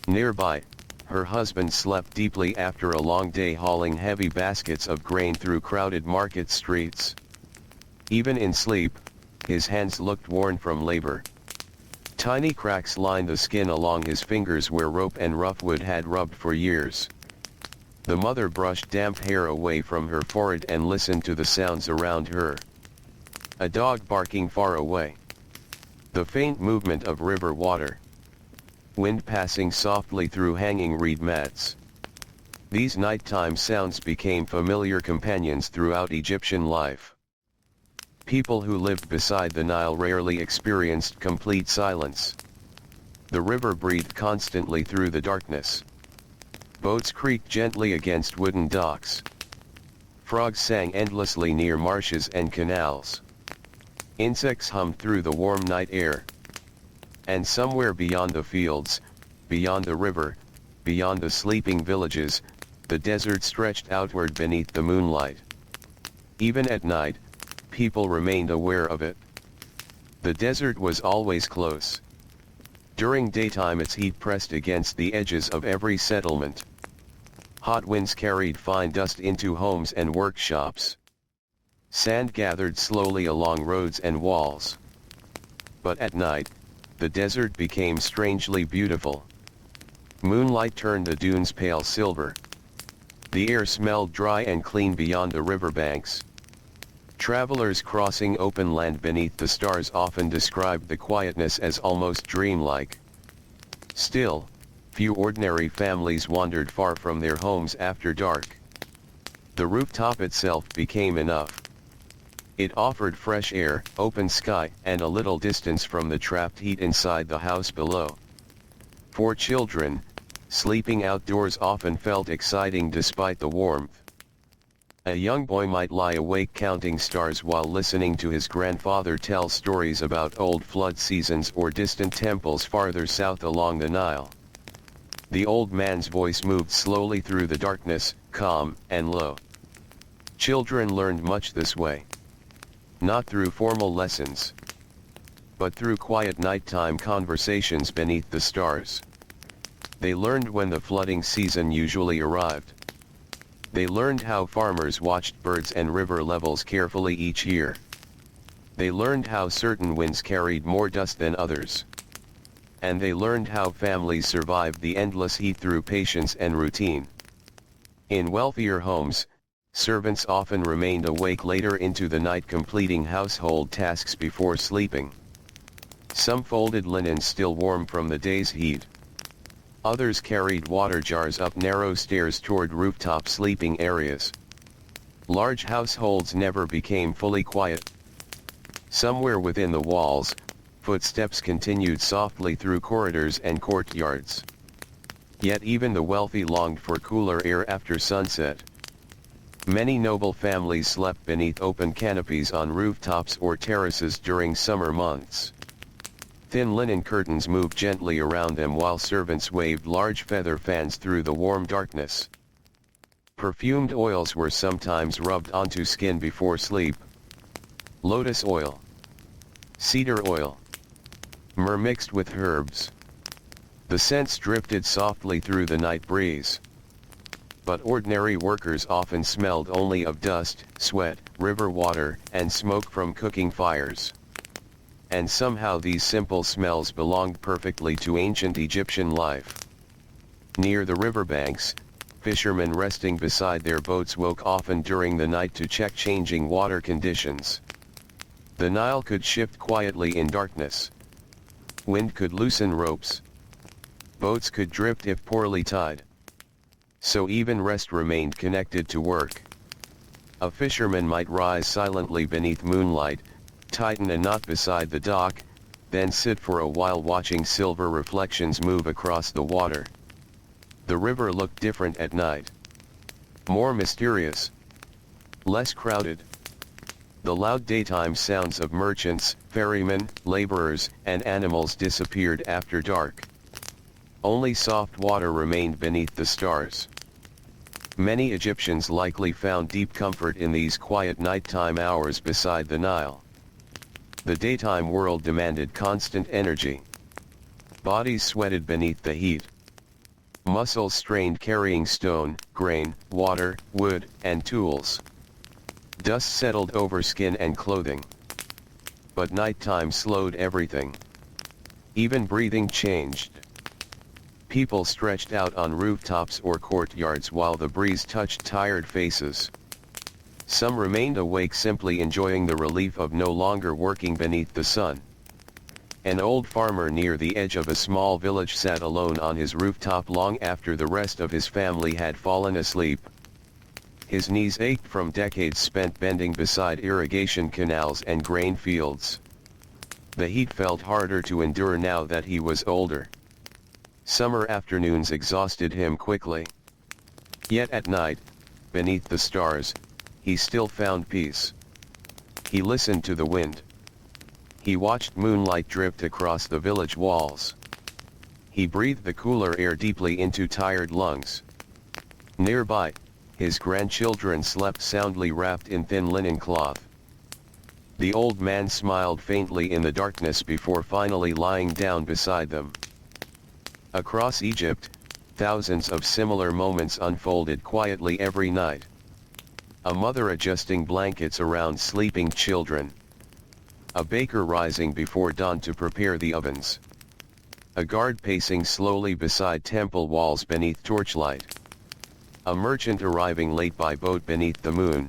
Nearby, her husband slept deeply after a long day hauling heavy baskets of grain through crowded market streets. Even in sleep, his hands looked worn from labor. Tiny cracks lined the skin along his fingers where rope and rough wood had rubbed for years. The mother brushed damp hair away from her forehead and listened to the sounds around her. A dog barking far away. The faint movement of river water. Wind passing softly through hanging reed mats. These nighttime sounds became familiar companions throughout Egyptian life. People who lived beside the Nile rarely experienced complete silence. The river breathed constantly through the darkness. Boats creaked gently against wooden docks. Frogs sang endlessly near marshes and canals. Insects hummed through the warm night air. And somewhere beyond the fields, beyond the river, beyond the sleeping villages, the desert stretched outward beneath the moonlight. Even at night, people remained aware of it. The desert was always close. During daytime its heat pressed against the edges of every settlement. Hot winds carried fine dust into homes and workshops. Sand gathered slowly along roads and walls. But at night, the desert became strangely beautiful. Moonlight turned the dunes pale silver. The air smelled dry and clean beyond the riverbanks. Travelers crossing open land beneath the stars often described the quietness as almost dreamlike. Still, few ordinary families wandered far from their homes after dark. The rooftop itself became enough. It offered fresh air, open sky, and a little distance from the trapped heat inside the house below. For children, sleeping outdoors often felt exciting despite the warmth. A young boy might lie awake counting stars while listening to his grandfather tell stories about old flood seasons or distant temples farther south along the Nile. The old man's voice moved slowly through the darkness, calm and low. Children learned much this way. Not through formal lessons, but through quiet nighttime conversations beneath the stars. They learned when the flooding season usually arrived. They learned how farmers watched birds and river levels carefully each year. They learned how certain winds carried more dust than others. And they learned how families survived the endless heat through patience and routine. In wealthier homes, servants often remained awake later into the night completing household tasks before sleeping. Some folded linen still warm from the day's heat. Others carried water jars up narrow stairs toward rooftop sleeping areas. Large households never became fully quiet. Somewhere within the walls, footsteps continued softly through corridors and courtyards. Yet even the wealthy longed for cooler air after sunset. Many noble families slept beneath open canopies on rooftops or terraces during summer months. Thin linen curtains moved gently around them while servants waved large feather fans through the warm darkness. Perfumed oils were sometimes rubbed onto skin before sleep. Lotus oil, cedar oil, myrrh mixed with herbs. The scents drifted softly through the night breeze. But ordinary workers often smelled only of dust, sweat, river water, and smoke from cooking fires. And somehow these simple smells belonged perfectly to ancient Egyptian life. Near the riverbanks, fishermen resting beside their boats woke often during the night to check changing water conditions. The Nile could shift quietly in darkness. Wind could loosen ropes. Boats could drift if poorly tied. So even rest remained connected to work. A fisherman might rise silently beneath moonlight, tighten a knot beside the dock, then sit for a while watching silver reflections move across the water. The river looked different at night. More mysterious. Less crowded. The loud daytime sounds of merchants, ferrymen, laborers, and animals disappeared after dark. Only soft water remained beneath the stars. Many Egyptians likely found deep comfort in these quiet nighttime hours beside the Nile. The daytime world demanded constant energy. Bodies sweated beneath the heat. Muscles strained carrying stone, grain, water, wood, and tools. Dust settled over skin and clothing. But nighttime slowed everything. Even breathing changed. People stretched out on rooftops or courtyards while the breeze touched tired faces. Some remained awake simply enjoying the relief of no longer working beneath the sun. An old farmer near the edge of a small village sat alone on his rooftop long after the rest of his family had fallen asleep. His knees ached from decades spent bending beside irrigation canals and grain fields. The heat felt harder to endure now that he was older. Summer afternoons exhausted him quickly. Yet at night, beneath the stars, he still found peace. He listened to the wind. He watched moonlight drift across the village walls. He breathed the cooler air deeply into tired lungs. Nearby, his grandchildren slept soundly wrapped in thin linen cloth. The old man smiled faintly in the darkness before finally lying down beside them. Across Egypt, thousands of similar moments unfolded quietly every night. A mother adjusting blankets around sleeping children. A baker rising before dawn to prepare the ovens. A guard pacing slowly beside temple walls beneath torchlight. A merchant arriving late by boat beneath the moon.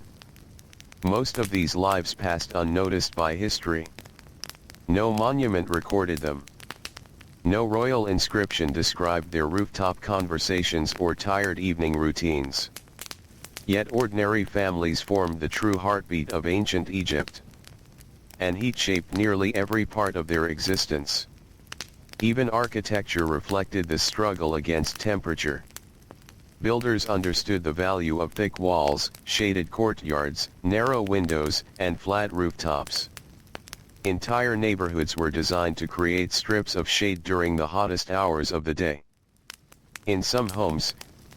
Most of these lives passed unnoticed by history. No monument recorded them. No royal inscription described their rooftop conversations or tired evening routines. Yet ordinary families formed the true heartbeat of ancient Egypt. And heat shaped nearly every part of their existence. Even architecture reflected the struggle against temperature. Builders understood the value of thick walls, shaded courtyards, narrow windows, and flat rooftops. Entire neighborhoods were designed to create strips of shade during the hottest hours of the day. In some homes,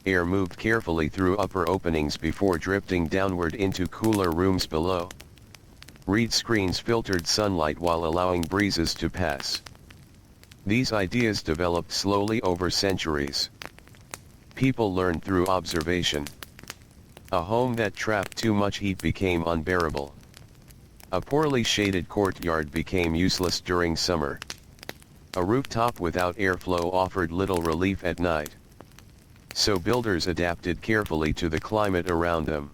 air moved carefully through upper openings before drifting downward into cooler rooms below. Reed screens filtered sunlight while allowing breezes to pass. These ideas developed slowly over centuries. People learned through observation. A home that trapped too much heat became unbearable. A poorly shaded courtyard became useless during summer. A rooftop without airflow offered little relief at night. So builders adapted carefully to the climate around them.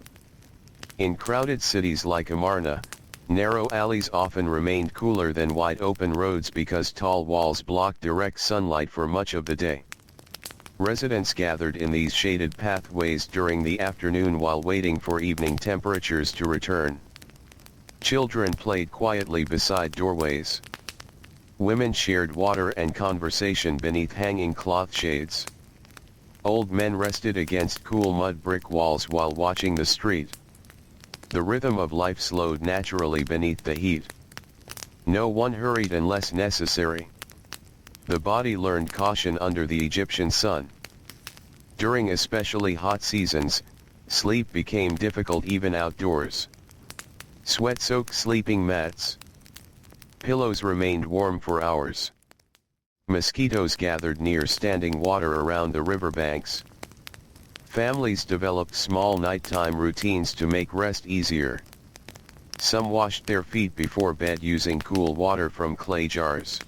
In crowded cities like Amarna, narrow alleys often remained cooler than wide open roads because tall walls blocked direct sunlight for much of the day. Residents gathered in these shaded pathways during the afternoon while waiting for evening temperatures to return. Children played quietly beside doorways. Women shared water and conversation beneath hanging cloth shades. Old men rested against cool mud brick walls while watching the street. The rhythm of life slowed naturally beneath the heat. No one hurried unless necessary. The body learned caution under the Egyptian sun. During especially hot seasons, sleep became difficult even outdoors. Sweat-soaked sleeping mats. Pillows remained warm for hours. Mosquitoes gathered near standing water around the riverbanks. Families developed small nighttime routines to make rest easier. Some washed their feet before bed using cool water from clay jars.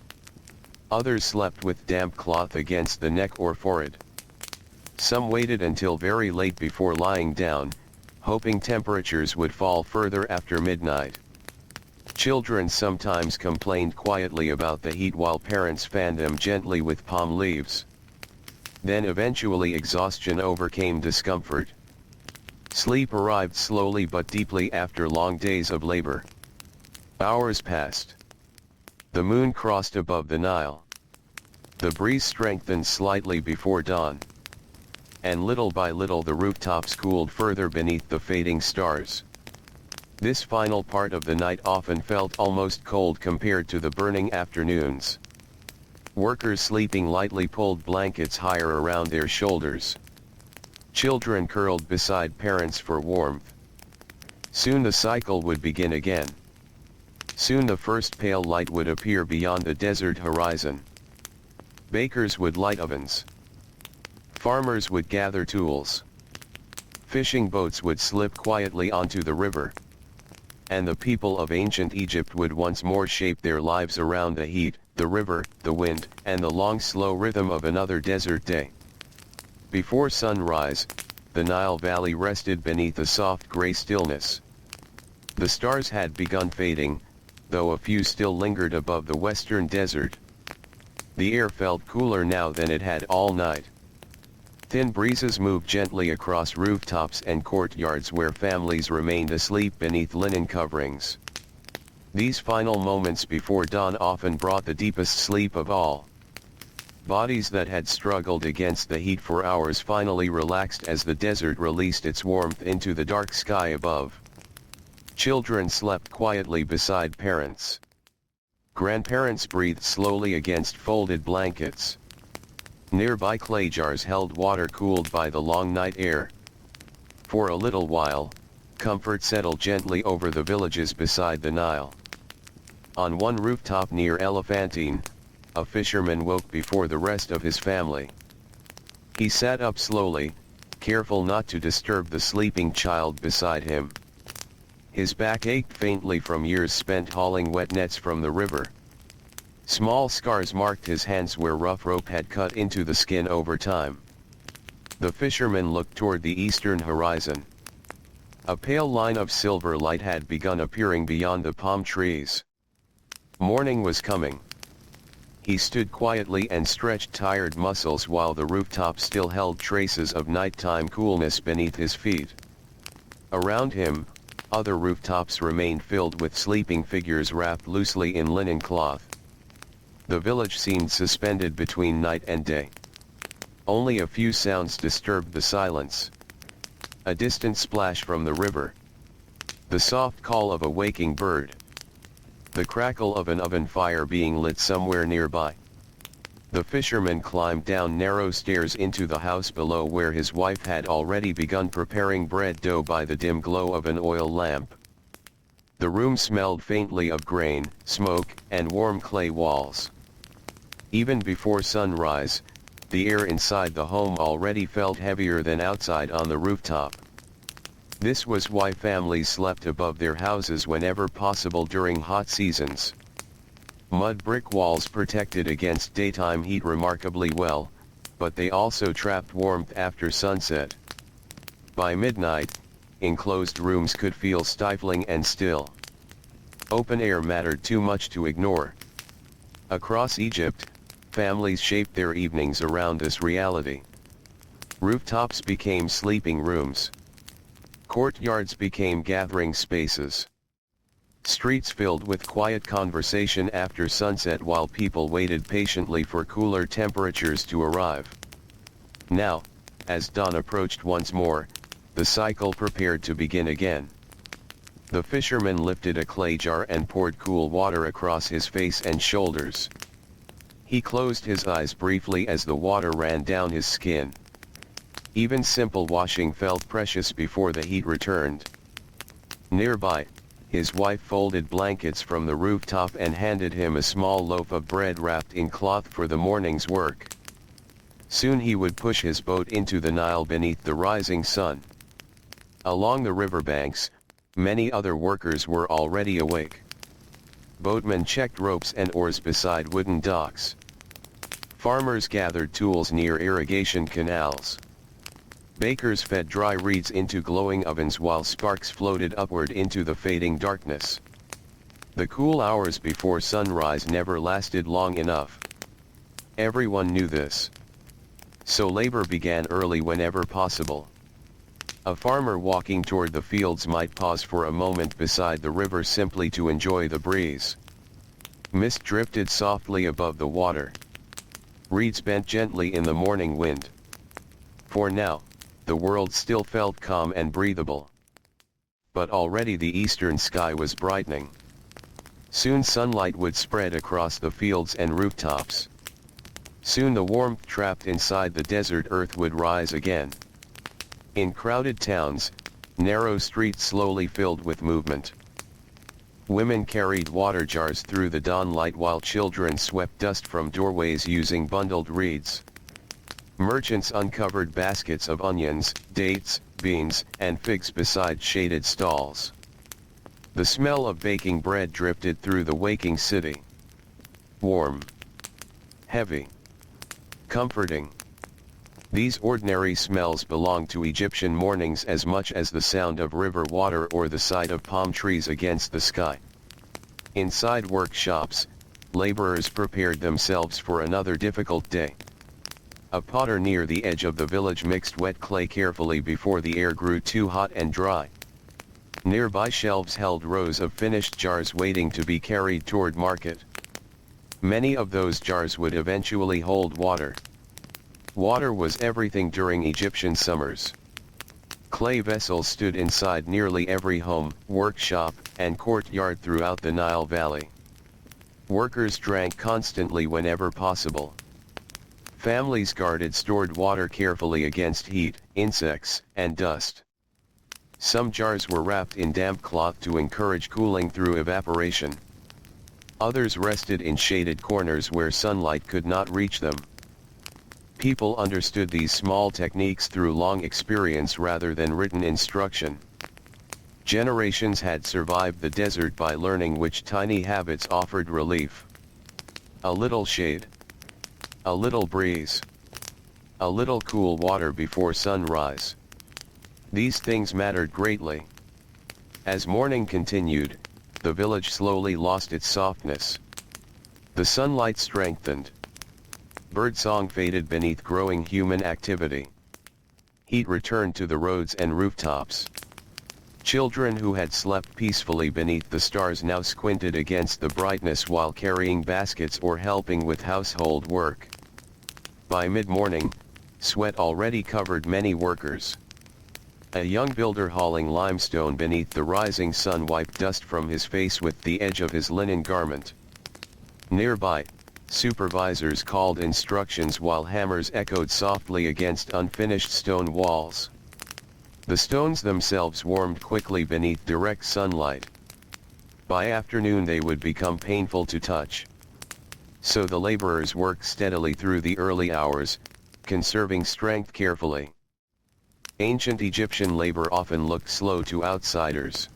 Others slept with damp cloth against the neck or forehead. Some waited until very late before lying down, hoping temperatures would fall further after midnight. Children sometimes complained quietly about the heat while parents fanned them gently with palm leaves. Then eventually exhaustion overcame discomfort. Sleep arrived slowly but deeply after long days of labor. Hours passed. The moon crossed above the Nile. The breeze strengthened slightly before dawn. And little by little the rooftops cooled further beneath the fading stars. This final part of the night often felt almost cold compared to the burning afternoons. Workers sleeping lightly pulled blankets higher around their shoulders. Children curled beside parents for warmth. Soon the cycle would begin again. Soon the first pale light would appear beyond the desert horizon. Bakers would light ovens. Farmers would gather tools. Fishing boats would slip quietly onto the river. And the people of ancient Egypt would once more shape their lives around the heat, the river, the wind, and the long slow rhythm of another desert day. Before sunrise, the Nile Valley rested beneath a soft gray stillness. The stars had begun fading, though a few still lingered above the western desert. The air felt cooler now than it had all night. Thin breezes moved gently across rooftops and courtyards where families remained asleep beneath linen coverings. These final moments before dawn often brought the deepest sleep of all. Bodies that had struggled against the heat for hours finally relaxed as the desert released its warmth into the dark sky above. Children slept quietly beside parents. Grandparents breathed slowly against folded blankets. Nearby clay jars held water cooled by the long night air. For a little while, comfort settled gently over the villages beside the Nile. On one rooftop near Elephantine, a fisherman woke before the rest of his family. He sat up slowly, careful not to disturb the sleeping child beside him. His back ached faintly from years spent hauling wet nets from the river. Small scars marked his hands where rough rope had cut into the skin over time. The fisherman looked toward the eastern horizon. A pale line of silver light had begun appearing beyond the palm trees. Morning was coming. He stood quietly and stretched tired muscles while the rooftop still held traces of nighttime coolness beneath his feet. Around him, other rooftops remained filled with sleeping figures wrapped loosely in linen cloth. The village seemed suspended between night and day. Only a few sounds disturbed the silence. A distant splash from the river. The soft call of a waking bird. The crackle of an oven fire being lit somewhere nearby. The fisherman climbed down narrow stairs into the house below where his wife had already begun preparing bread dough by the dim glow of an oil lamp. The room smelled faintly of grain, smoke, and warm clay walls. Even before sunrise, the air inside the home already felt heavier than outside on the rooftop. This was why families slept above their houses whenever possible during hot seasons. Mud brick walls protected against daytime heat remarkably well, but they also trapped warmth after sunset. By midnight, enclosed rooms could feel stifling and still. Open air mattered too much to ignore. Across Egypt, families shaped their evenings around this reality. Rooftops became sleeping rooms. Courtyards became gathering spaces. Streets filled with quiet conversation after sunset while people waited patiently for cooler temperatures to arrive. Now, as dawn approached once more, the cycle prepared to begin again. The fisherman lifted a clay jar and poured cool water across his face and shoulders. He closed his eyes briefly as the water ran down his skin. Even simple washing felt precious before the heat returned. Nearby, his wife folded blankets from the rooftop and handed him a small loaf of bread wrapped in cloth for the morning's work. Soon he would push his boat into the Nile beneath the rising sun. Along the riverbanks, many other workers were already awake. Boatmen checked ropes and oars beside wooden docks. Farmers gathered tools near irrigation canals. Bakers fed dry reeds into glowing ovens while sparks floated upward into the fading darkness. The cool hours before sunrise never lasted long enough. Everyone knew this. So labor began early whenever possible. A farmer walking toward the fields might pause for a moment beside the river simply to enjoy the breeze. Mist drifted softly above the water. Reeds bent gently in the morning wind. For now, the world still felt calm and breathable. But already the eastern sky was brightening. Soon sunlight would spread across the fields and rooftops. Soon the warmth trapped inside the desert earth would rise again. In crowded towns, narrow streets slowly filled with movement. Women carried water jars through the dawn light while children swept dust from doorways using bundled reeds. Merchants uncovered baskets of onions, dates, beans, and figs beside shaded stalls. The smell of baking bread drifted through the waking city. Warm. Heavy. Comforting. These ordinary smells belonged to Egyptian mornings as much as the sound of river water or the sight of palm trees against the sky. Inside workshops, laborers prepared themselves for another difficult day. A potter near the edge of the village mixed wet clay carefully before the air grew too hot and dry. Nearby shelves held rows of finished jars waiting to be carried toward market. Many of those jars would eventually hold water. Water was everything during Egyptian summers. Clay vessels stood inside nearly every home, workshop, and courtyard throughout the Nile Valley. Workers drank constantly whenever possible. Families guarded stored water carefully against heat, insects, and dust. Some jars were wrapped in damp cloth to encourage cooling through evaporation. Others rested in shaded corners where sunlight could not reach them. People understood these small techniques through long experience rather than written instruction. Generations had survived the desert by learning which tiny habits offered relief. A little shade. A little breeze. A little cool water before sunrise. These things mattered greatly. As morning continued, the village slowly lost its softness. The sunlight strengthened. Birdsong faded beneath growing human activity. Heat returned to the roads and rooftops. Children who had slept peacefully beneath the stars now squinted against the brightness while carrying baskets or helping with household work. By mid-morning, sweat already covered many workers. A young builder hauling limestone beneath the rising sun wiped dust from his face with the edge of his linen garment. Nearby, supervisors called instructions while hammers echoed softly against unfinished stone walls. The stones themselves warmed quickly beneath direct sunlight. By afternoon they would become painful to touch. So the laborers worked steadily through the early hours, conserving strength carefully. Ancient Egyptian labor often looked slow to outsiders.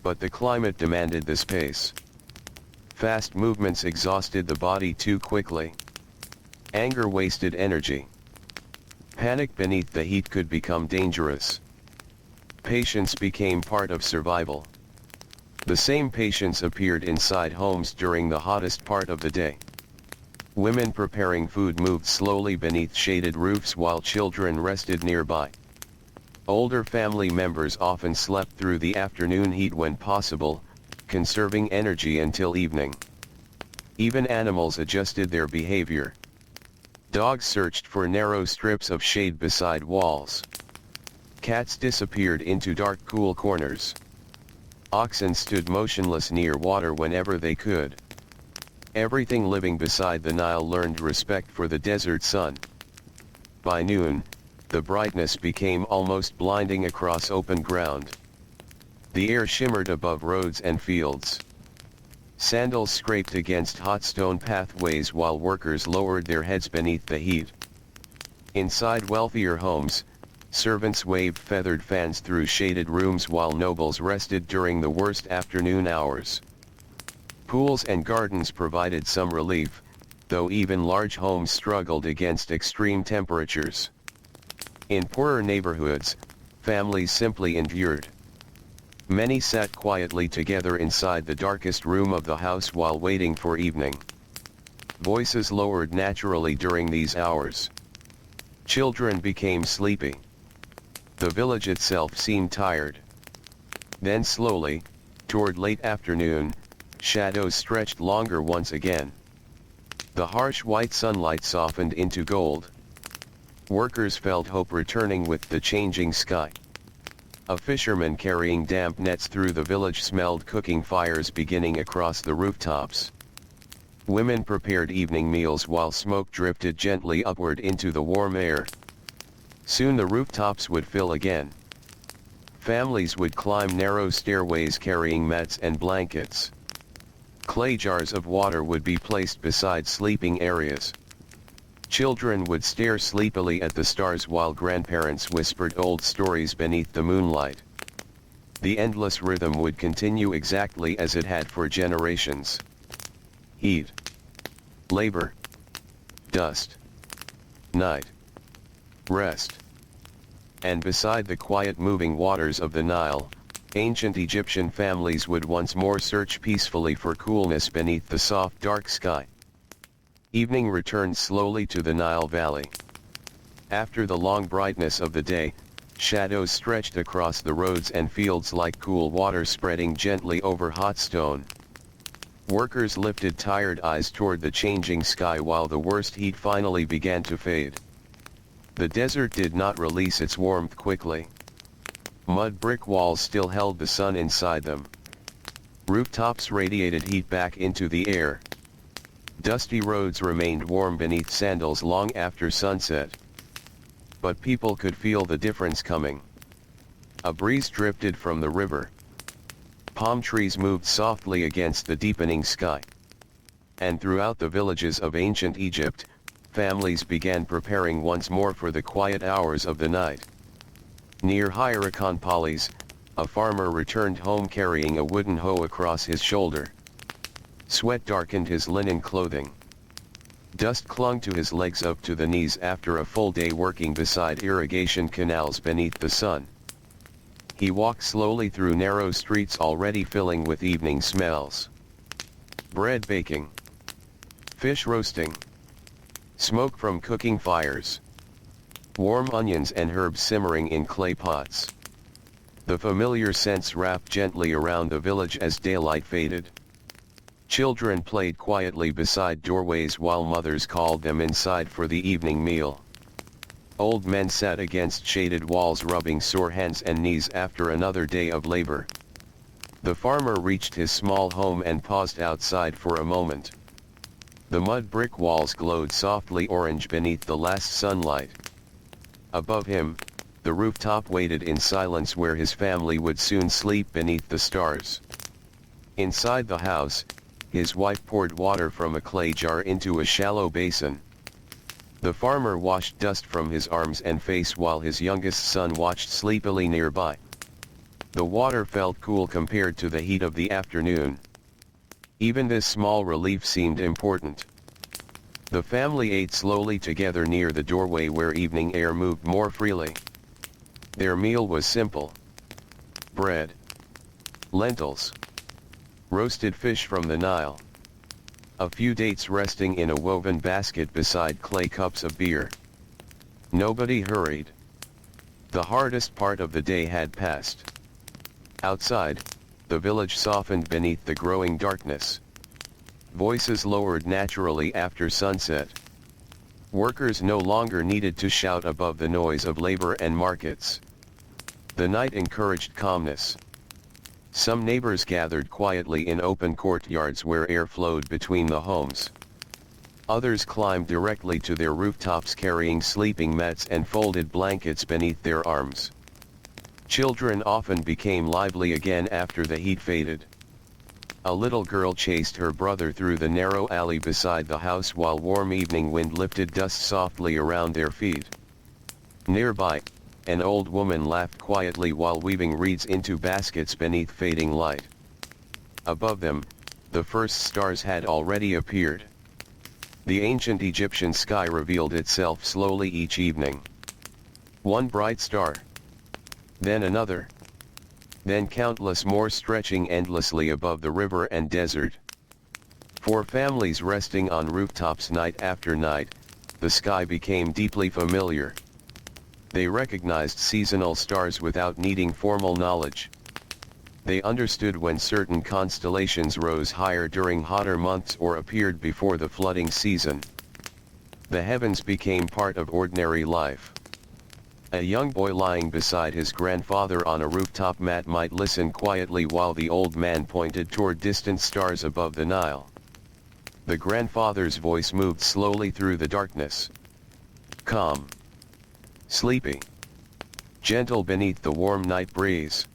But the climate demanded this pace. Fast movements exhausted the body too quickly. Anger wasted energy. Panic beneath the heat could become dangerous. Patience became part of survival. The same patience appeared inside homes during the hottest part of the day. Women preparing food moved slowly beneath shaded roofs while children rested nearby. Older family members often slept through the afternoon heat when possible, conserving energy until evening. Even animals adjusted their behavior. Dogs searched for narrow strips of shade beside walls. Cats disappeared into dark, cool corners. Oxen stood motionless near water whenever they could. Everything living beside the Nile learned respect for the desert sun. By noon, the brightness became almost blinding across open ground. The air shimmered above roads and fields. Sandals scraped against hot stone pathways while workers lowered their heads beneath the heat. Inside wealthier homes, servants waved feathered fans through shaded rooms while nobles rested during the worst afternoon hours. Pools and gardens provided some relief, though even large homes struggled against extreme temperatures. In poorer neighborhoods, families simply endured. Many sat quietly together inside the darkest room of the house while waiting for evening. Voices lowered naturally during these hours. Children became sleepy. The village itself seemed tired. Then slowly, toward late afternoon, shadows stretched longer once again. The harsh white sunlight softened into gold. Workers felt hope returning with the changing sky. A fisherman carrying damp nets through the village smelled cooking fires beginning across the rooftops. Women prepared evening meals while smoke drifted gently upward into the warm air. Soon the rooftops would fill again. Families would climb narrow stairways carrying mats and blankets. Clay jars of water would be placed beside sleeping areas. Children would stare sleepily at the stars while grandparents whispered old stories beneath the moonlight. The endless rhythm would continue exactly as it had for generations. Heat. Labor. Dust. Night. Rest. And beside the quiet moving waters of the Nile, ancient Egyptian families would once more search peacefully for coolness beneath the soft dark sky. Evening returned slowly to the Nile Valley. After the long brightness of the day, shadows stretched across the roads and fields like cool water spreading gently over hot stone. Workers lifted tired eyes toward the changing sky while the worst heat finally began to fade. The desert did not release its warmth quickly. Mud brick walls still held the sun inside them. Rooftops radiated heat back into the air. Dusty roads remained warm beneath sandals long after sunset. But people could feel the difference coming. A breeze drifted from the river. Palm trees moved softly against the deepening sky. And throughout the villages of ancient Egypt, families began preparing once more for the quiet hours of the night. Near Hierakonpolis, a farmer returned home carrying a wooden hoe across his shoulder. Sweat darkened his linen clothing. Dust clung to his legs up to the knees after a full day working beside irrigation canals beneath the sun. He walked slowly through narrow streets already filling with evening smells. Bread baking. Fish roasting. Smoke from cooking fires. Warm onions and herbs simmering in clay pots. The familiar scents wrapped gently around the village as daylight faded. Children played quietly beside doorways while mothers called them inside for the evening meal. Old men sat against shaded walls rubbing sore hands and knees after another day of labor. The farmer reached his small home and paused outside for a moment. The mud brick walls glowed softly orange beneath the last sunlight. Above him, the rooftop waited in silence where his family would soon sleep beneath the stars. Inside the house, his wife poured water from a clay jar into a shallow basin. The farmer washed dust from his arms and face while his youngest son watched sleepily nearby. The water felt cool compared to the heat of the afternoon. Even this small relief seemed important. The family ate slowly together near the doorway where evening air moved more freely. Their meal was simple. Bread. Lentils. Roasted fish from the Nile. A few dates resting in a woven basket beside clay cups of beer. Nobody hurried. The hardest part of the day had passed. Outside, the village softened beneath the growing darkness. Voices lowered naturally after sunset. Workers no longer needed to shout above the noise of labor and markets. The night encouraged calmness. Some neighbors gathered quietly in open courtyards where air flowed between the homes. Others climbed directly to their rooftops carrying sleeping mats and folded blankets beneath their arms. Children often became lively again after the heat faded. A little girl chased her brother through the narrow alley beside the house while warm evening wind lifted dust softly around their feet. Nearby, an old woman laughed quietly while weaving reeds into baskets beneath fading light. Above them, the first stars had already appeared. The ancient Egyptian sky revealed itself slowly each evening. One bright star. Then another. Then countless more stretching endlessly above the river and desert. For families resting on rooftops night after night, the sky became deeply familiar. They recognized seasonal stars without needing formal knowledge. They understood when certain constellations rose higher during hotter months or appeared before the flooding season. The heavens became part of ordinary life. A young boy lying beside his grandfather on a rooftop mat might listen quietly while the old man pointed toward distant stars above the Nile. The grandfather's voice moved slowly through the darkness. Calm. Sleepy. Gentle beneath the warm night breeze.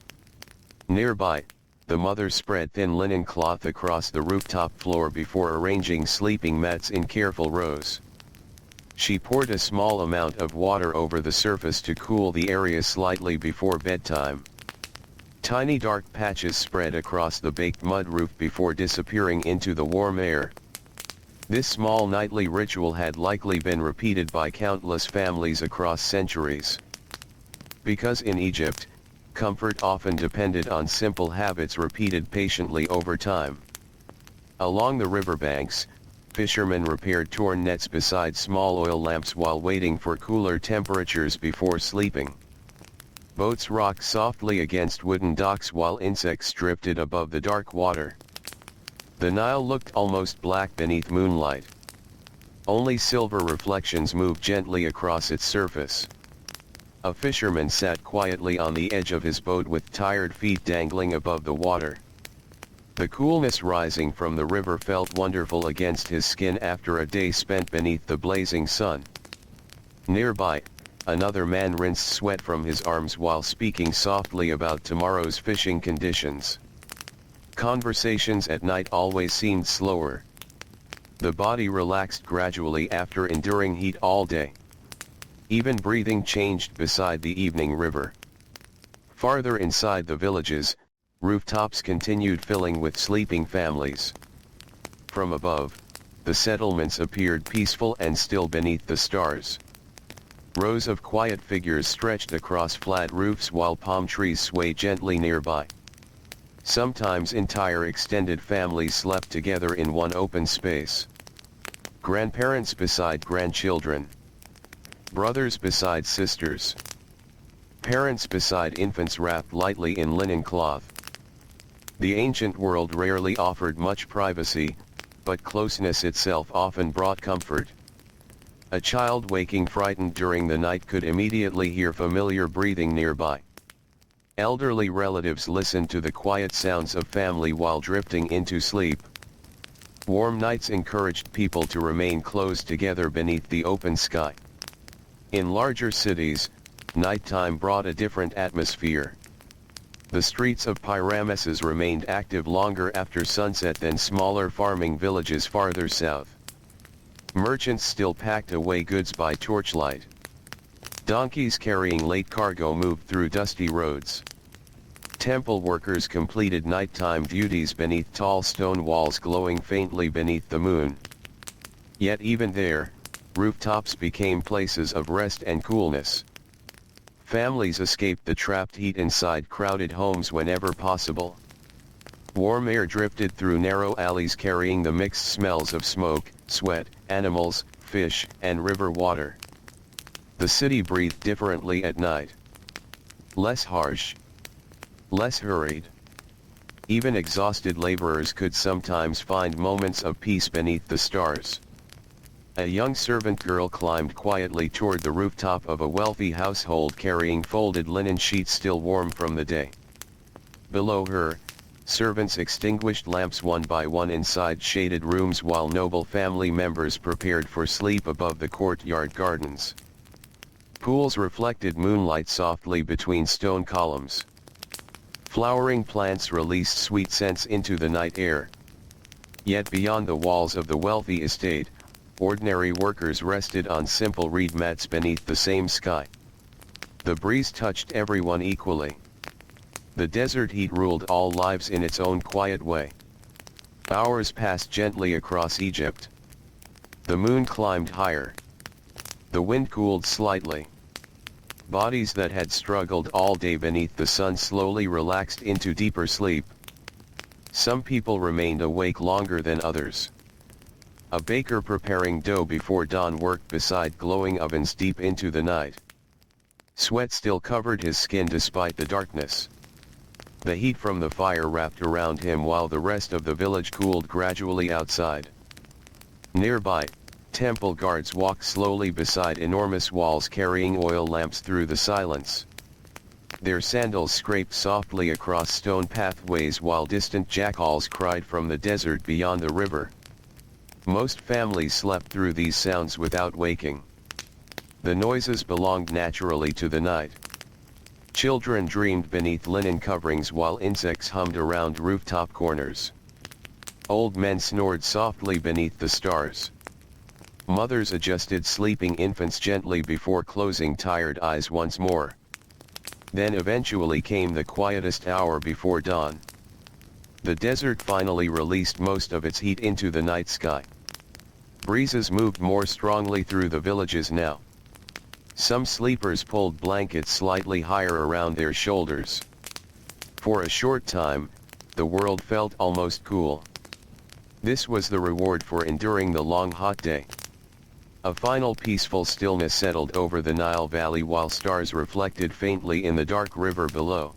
Nearby, the mother spread thin linen cloth across the rooftop floor before arranging sleeping mats in careful rows. She poured a small amount of water over the surface to cool the area slightly before bedtime. Tiny dark patches spread across the baked mud roof before disappearing into the warm air. This small nightly ritual had likely been repeated by countless families across centuries. Because in Egypt, comfort often depended on simple habits repeated patiently over time. Along the riverbanks, fishermen repaired torn nets beside small oil lamps while waiting for cooler temperatures before sleeping. Boats rocked softly against wooden docks while insects drifted above the dark water. The Nile looked almost black beneath moonlight. Only silver reflections moved gently across its surface. A fisherman sat quietly on the edge of his boat with tired feet dangling above the water. The coolness rising from the river felt wonderful against his skin after a day spent beneath the blazing sun. Nearby, another man rinsed sweat from his arms while speaking softly about tomorrow's fishing conditions. Conversations at night always seemed slower. The body relaxed gradually after enduring heat all day. Even breathing changed beside the evening river. Farther inside the villages, rooftops continued filling with sleeping families. From above, the settlements appeared peaceful and still beneath the stars. Rows of quiet figures stretched across flat roofs while palm trees swayed gently nearby. Sometimes entire extended families slept together in one open space. Grandparents beside grandchildren. Brothers beside sisters. Parents beside infants wrapped lightly in linen cloth. The ancient world rarely offered much privacy, but closeness itself often brought comfort. A child waking frightened during the night could immediately hear familiar breathing nearby. Elderly relatives listened to the quiet sounds of family while drifting into sleep. Warm nights encouraged people to remain close together beneath the open sky. In larger cities, nighttime brought a different atmosphere. The streets of Pyrameses remained active longer after sunset than smaller farming villages farther south. Merchants still packed away goods by torchlight. Donkeys carrying late cargo moved through dusty roads. Temple workers completed nighttime duties beneath tall stone walls glowing faintly beneath the moon. Yet even there, rooftops became places of rest and coolness. Families escaped the trapped heat inside crowded homes whenever possible. Warm air drifted through narrow alleys carrying the mixed smells of smoke, sweat, animals, fish, and river water. The city breathed differently at night. Less harsh. Less hurried. Even exhausted laborers could sometimes find moments of peace beneath the stars. A young servant girl climbed quietly toward the rooftop of a wealthy household carrying folded linen sheets still warm from the day. Below her, servants extinguished lamps one by one inside shaded rooms while noble family members prepared for sleep above the courtyard gardens. Pools reflected moonlight softly between stone columns. Flowering plants released sweet scents into the night air. Yet beyond the walls of the wealthy estate, ordinary workers rested on simple reed mats beneath the same sky. The breeze touched everyone equally. The desert heat ruled all lives in its own quiet way. Hours passed gently across Egypt. The moon climbed higher. The wind cooled slightly. Bodies that had struggled all day beneath the sun slowly relaxed into deeper sleep. Some people remained awake longer than others. A baker preparing dough before dawn worked beside glowing ovens deep into the night. Sweat still covered his skin despite the darkness. The heat from the fire wrapped around him while the rest of the village cooled gradually outside. Nearby, temple guards walked slowly beside enormous walls carrying oil lamps through the silence. Their sandals scraped softly across stone pathways while distant jackals cried from the desert beyond the river. Most families slept through these sounds without waking. The noises belonged naturally to the night. Children dreamed beneath linen coverings while insects hummed around rooftop corners. Old men snored softly beneath the stars. Mothers adjusted sleeping infants gently before closing tired eyes once more. Then eventually came the quietest hour before dawn. The desert finally released most of its heat into the night sky. Breezes moved more strongly through the villages now. Some sleepers pulled blankets slightly higher around their shoulders. For a short time, the world felt almost cool. This was the reward for enduring the long hot day. A final peaceful stillness settled over the Nile Valley while stars reflected faintly in the dark river below.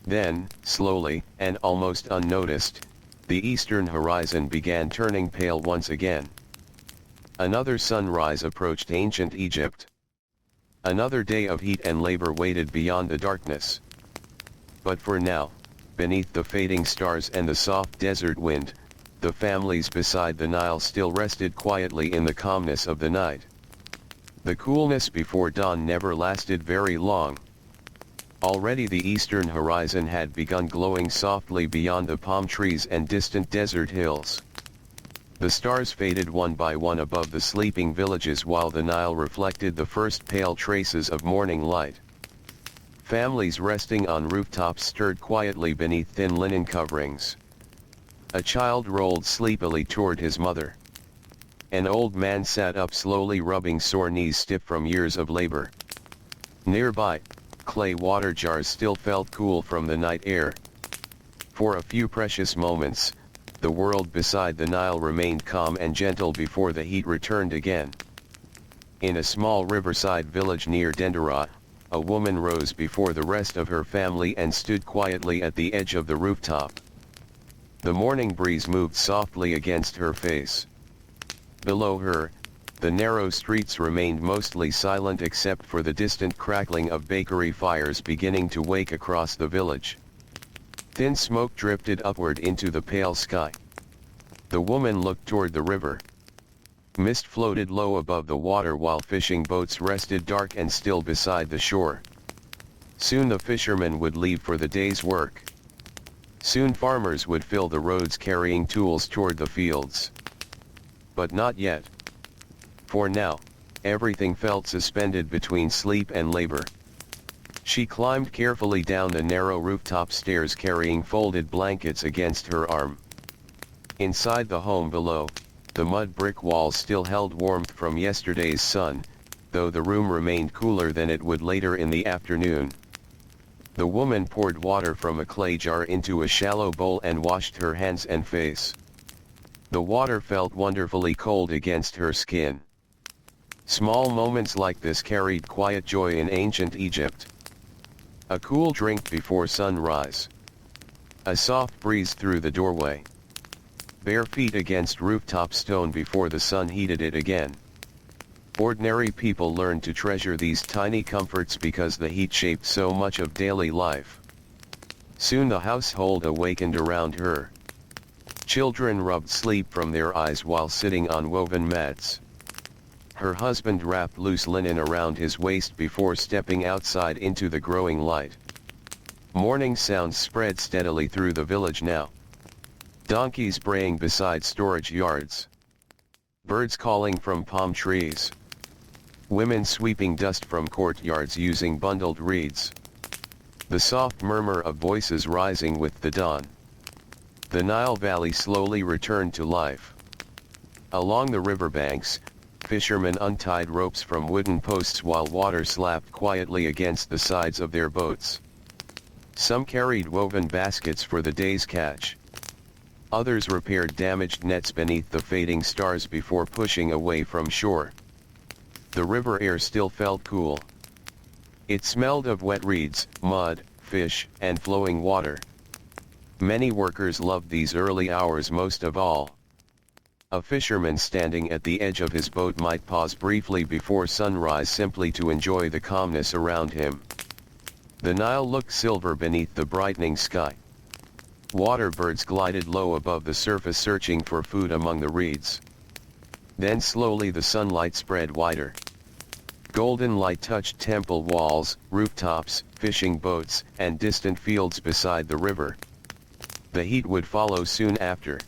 Then, slowly, and almost unnoticed, the eastern horizon began turning pale once again. Another sunrise approached ancient Egypt. Another day of heat and labor waited beyond the darkness. But for now, beneath the fading stars and the soft desert wind, the families beside the Nile still rested quietly in the calmness of the night. The coolness before dawn never lasted very long. Already the eastern horizon had begun glowing softly beyond the palm trees and distant desert hills. The stars faded one by one above the sleeping villages while the Nile reflected the first pale traces of morning light. Families resting on rooftops stirred quietly beneath thin linen coverings. A child rolled sleepily toward his mother. An old man sat up slowly, rubbing sore knees stiff from years of labor. Nearby, clay water jars still felt cool from the night air. For a few precious moments, the world beside the Nile remained calm and gentle before the heat returned again. In a small riverside village near Dendera, a woman rose before the rest of her family and stood quietly at the edge of the rooftop. The morning breeze moved softly against her face. Below her, the narrow streets remained mostly silent except for the distant crackling of bakery fires beginning to wake across the village. Thin smoke drifted upward into the pale sky. The woman looked toward the river. Mist floated low above the water while fishing boats rested dark and still beside the shore. Soon the fishermen would leave for the day's work. Soon farmers would fill the roads carrying tools toward the fields. But not yet. For now, everything felt suspended between sleep and labor. She climbed carefully down the narrow rooftop stairs carrying folded blankets against her arm. Inside the home below, the mud brick walls still held warmth from yesterday's sun, though the room remained cooler than it would later in the afternoon. The woman poured water from a clay jar into a shallow bowl and washed her hands and face. The water felt wonderfully cold against her skin. Small moments like this carried quiet joy in ancient Egypt. A cool drink before sunrise. A soft breeze through the doorway. Bare feet against rooftop stone before the sun heated it again. Ordinary people learned to treasure these tiny comforts because the heat shaped so much of daily life. Soon the household awakened around her. Children rubbed sleep from their eyes while sitting on woven mats. Her husband wrapped loose linen around his waist before stepping outside into the growing light. Morning sounds spread steadily through the village now. Donkeys braying beside storage yards. Birds calling from palm trees. Women sweeping dust from courtyards using bundled reeds. The soft murmur of voices rising with the dawn. The Nile Valley slowly returned to life. Along the riverbanks, fishermen untied ropes from wooden posts while water slapped quietly against the sides of their boats. Some carried woven baskets for the day's catch. Others repaired damaged nets beneath the fading stars before pushing away from shore. The river air still felt cool. It smelled of wet reeds, mud, fish, and flowing water. Many workers loved these early hours most of all. A fisherman standing at the edge of his boat might pause briefly before sunrise simply to enjoy the calmness around him. The Nile looked silver beneath the brightening sky. Water birds glided low above the surface searching for food among the reeds. Then slowly the sunlight spread wider. Golden light touched temple walls, rooftops, fishing boats, and distant fields beside the river. The heat would follow soon after.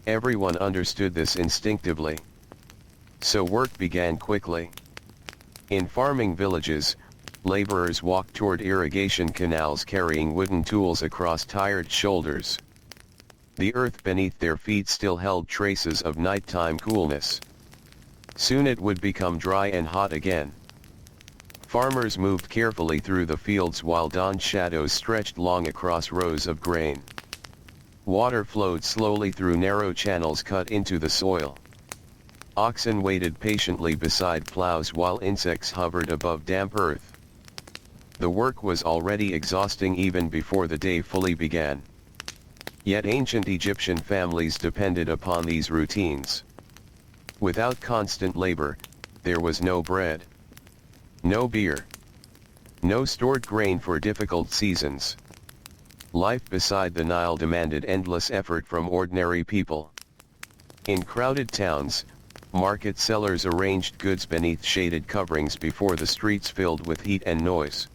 Everyone understood this instinctively. So work began quickly. In farming villages, laborers walked toward irrigation canals carrying wooden tools across tired shoulders. The earth beneath their feet still held traces of nighttime coolness. Soon it would become dry and hot again. Farmers moved carefully through the fields while dawn shadows stretched long across rows of grain. Water flowed slowly through narrow channels cut into the soil. Oxen waited patiently beside plows while insects hovered above damp earth. The work was already exhausting even before the day fully began. Yet ancient Egyptian families depended upon these routines. Without constant labor, there was no bread. No beer. No stored grain for difficult seasons. Life beside the Nile demanded endless effort from ordinary people. In crowded towns, market sellers arranged goods beneath shaded coverings before the streets filled with heat and noise.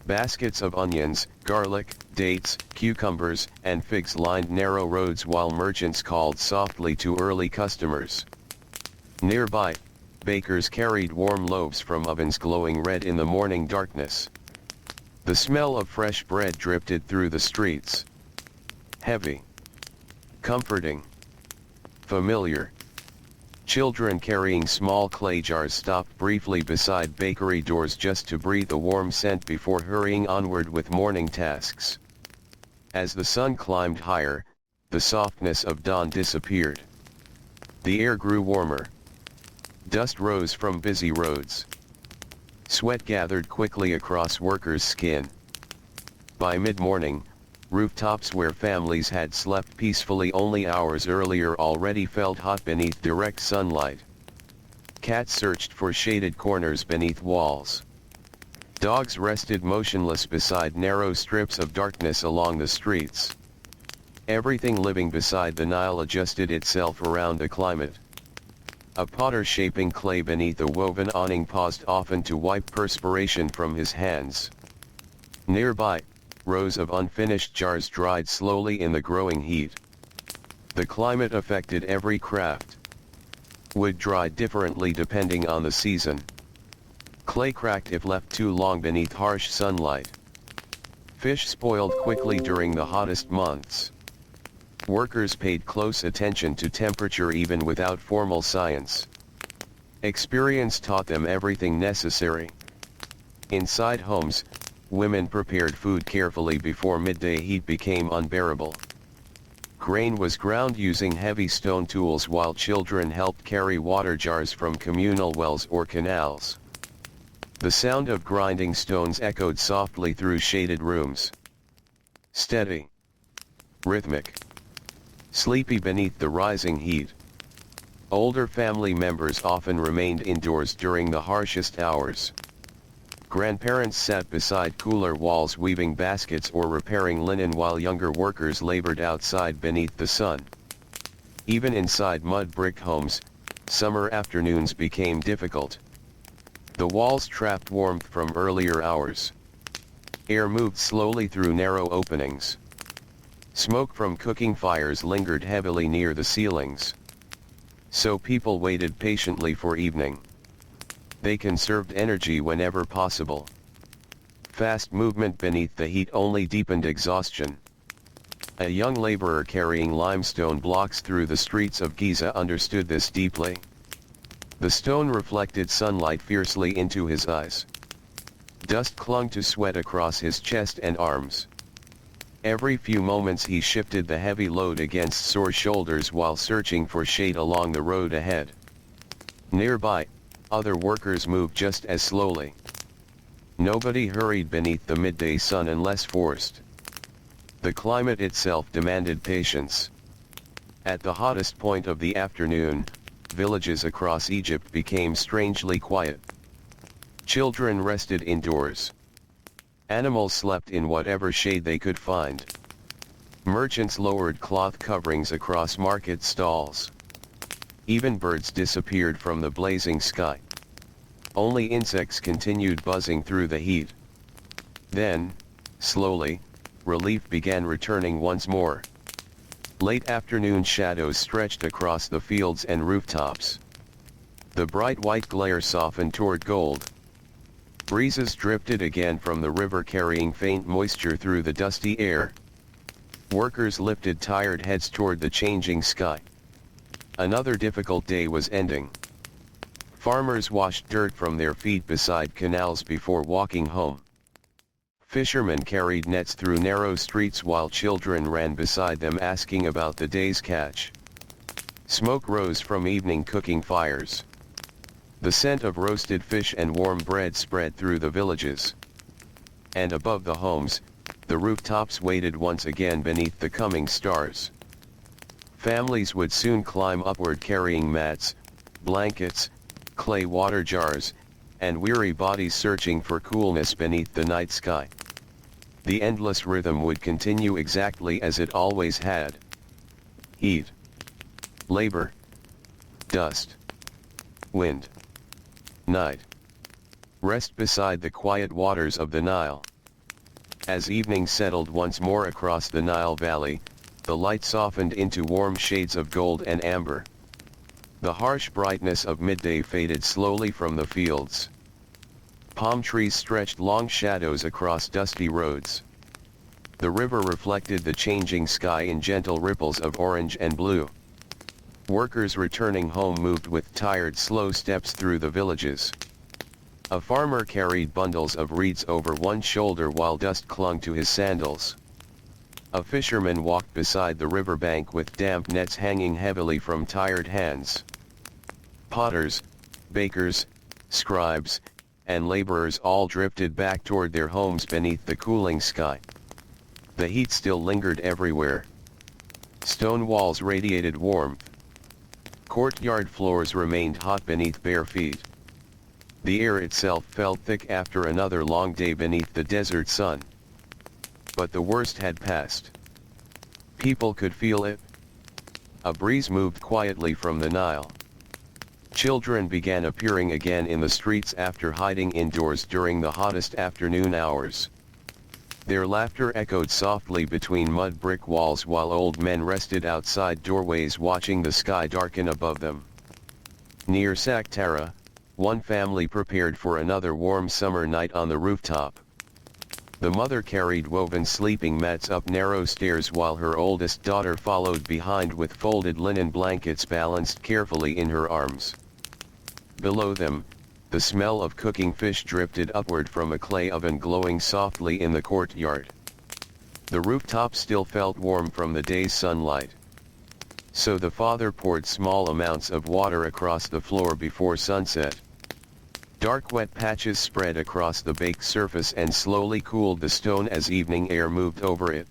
Baskets of onions, garlic, dates, cucumbers, and figs lined narrow roads while merchants called softly to early customers. Nearby, bakers carried warm loaves from ovens glowing red in the morning darkness. The smell of fresh bread drifted through the streets. Heavy, comforting, familiar. Children carrying small clay jars stopped briefly beside bakery doors just to breathe the warm scent before hurrying onward with morning tasks. As the sun climbed higher, the softness of dawn disappeared. The air grew warmer. Dust rose from busy roads. Sweat gathered quickly across workers' skin. By mid-morning, rooftops where families had slept peacefully only hours earlier already felt hot beneath direct sunlight. Cats searched for shaded corners beneath walls. Dogs rested motionless beside narrow strips of darkness along the streets. Everything living beside the Nile adjusted itself around the climate. A potter shaping clay beneath a woven awning paused often to wipe perspiration from his hands. Nearby, rows of unfinished jars dried slowly in the growing heat. The climate affected every craft. Wood dried differently depending on the season. Clay cracked if left too long beneath harsh sunlight. Fish spoiled quickly during the hottest months. Workers paid close attention to temperature even without formal science. Experience taught them everything necessary. Inside homes, women prepared food carefully before midday heat became unbearable. Grain was ground using heavy stone tools while children helped carry water jars from communal wells or canals. The sound of grinding stones echoed softly through shaded rooms. Steady, rhythmic, sleepy beneath the rising heat. Older family members often remained indoors during the harshest hours. Grandparents sat beside cooler walls weaving baskets or repairing linen while younger workers labored outside beneath the sun. Even inside mud brick homes, summer afternoons became difficult. The walls trapped warmth from earlier hours. Air moved slowly through narrow openings. Smoke from cooking fires lingered heavily near the ceilings. So people waited patiently for evening. They conserved energy whenever possible. Fast movement beneath the heat only deepened exhaustion. A young laborer carrying limestone blocks through the streets of Giza understood this deeply. The stone reflected sunlight fiercely into his eyes. Dust clung to sweat across his chest and arms. Every few moments he shifted the heavy load against sore shoulders while searching for shade along the road ahead. Nearby, other workers moved just as slowly. Nobody hurried beneath the midday sun unless forced. The climate itself demanded patience. At the hottest point of the afternoon, villages across Egypt became strangely quiet. Children rested indoors. Animals slept in whatever shade they could find. Merchants lowered cloth coverings across market stalls. Even birds disappeared from the blazing sky. Only insects continued buzzing through the heat. Then, slowly, relief began returning once more. Late afternoon shadows stretched across the fields and rooftops. The bright white glare softened toward gold. Breezes drifted again from the river carrying faint moisture through the dusty air. Workers lifted tired heads toward the changing sky. Another difficult day was ending. Farmers washed dirt from their feet beside canals before walking home. Fishermen carried nets through narrow streets while children ran beside them asking about the day's catch. Smoke rose from evening cooking fires. The scent of roasted fish and warm bread spread through the villages. And above the homes, the rooftops waited once again beneath the coming stars. Families would soon climb upward carrying mats, blankets, clay water jars, and weary bodies searching for coolness beneath the night sky. The endless rhythm would continue exactly as it always had. Heat, labor, dust, wind, night. Rest beside the quiet waters of the Nile. As evening settled once more across the Nile Valley, the light softened into warm shades of gold and amber. The harsh brightness of midday faded slowly from the fields. Palm trees stretched long shadows across dusty roads. The river reflected the changing sky in gentle ripples of orange and blue. Workers returning home moved with tired, slow steps through the villages. A farmer carried bundles of reeds over one shoulder while dust clung to his sandals. A fisherman walked beside the riverbank with damp nets hanging heavily from tired hands. Potters, bakers, scribes, and laborers all drifted back toward their homes beneath the cooling sky. The heat still lingered everywhere. Stone walls radiated warmth. Courtyard floors remained hot beneath bare feet. The air itself felt thick after another long day beneath the desert sun. But the worst had passed. People could feel it. A breeze moved quietly from the Nile. Children began appearing again in the streets after hiding indoors during the hottest afternoon hours. Their laughter echoed softly between mud brick walls while old men rested outside doorways watching the sky darken above them. Near Saktara, one family prepared for another warm summer night on the rooftop. The mother carried woven sleeping mats up narrow stairs while her oldest daughter followed behind with folded linen blankets balanced carefully in her arms. Below them, the smell of cooking fish drifted upward from a clay oven glowing softly in the courtyard. The rooftop still felt warm from the day's sunlight. So the father poured small amounts of water across the floor before sunset. Dark wet patches spread across the baked surface and slowly cooled the stone as evening air moved over it.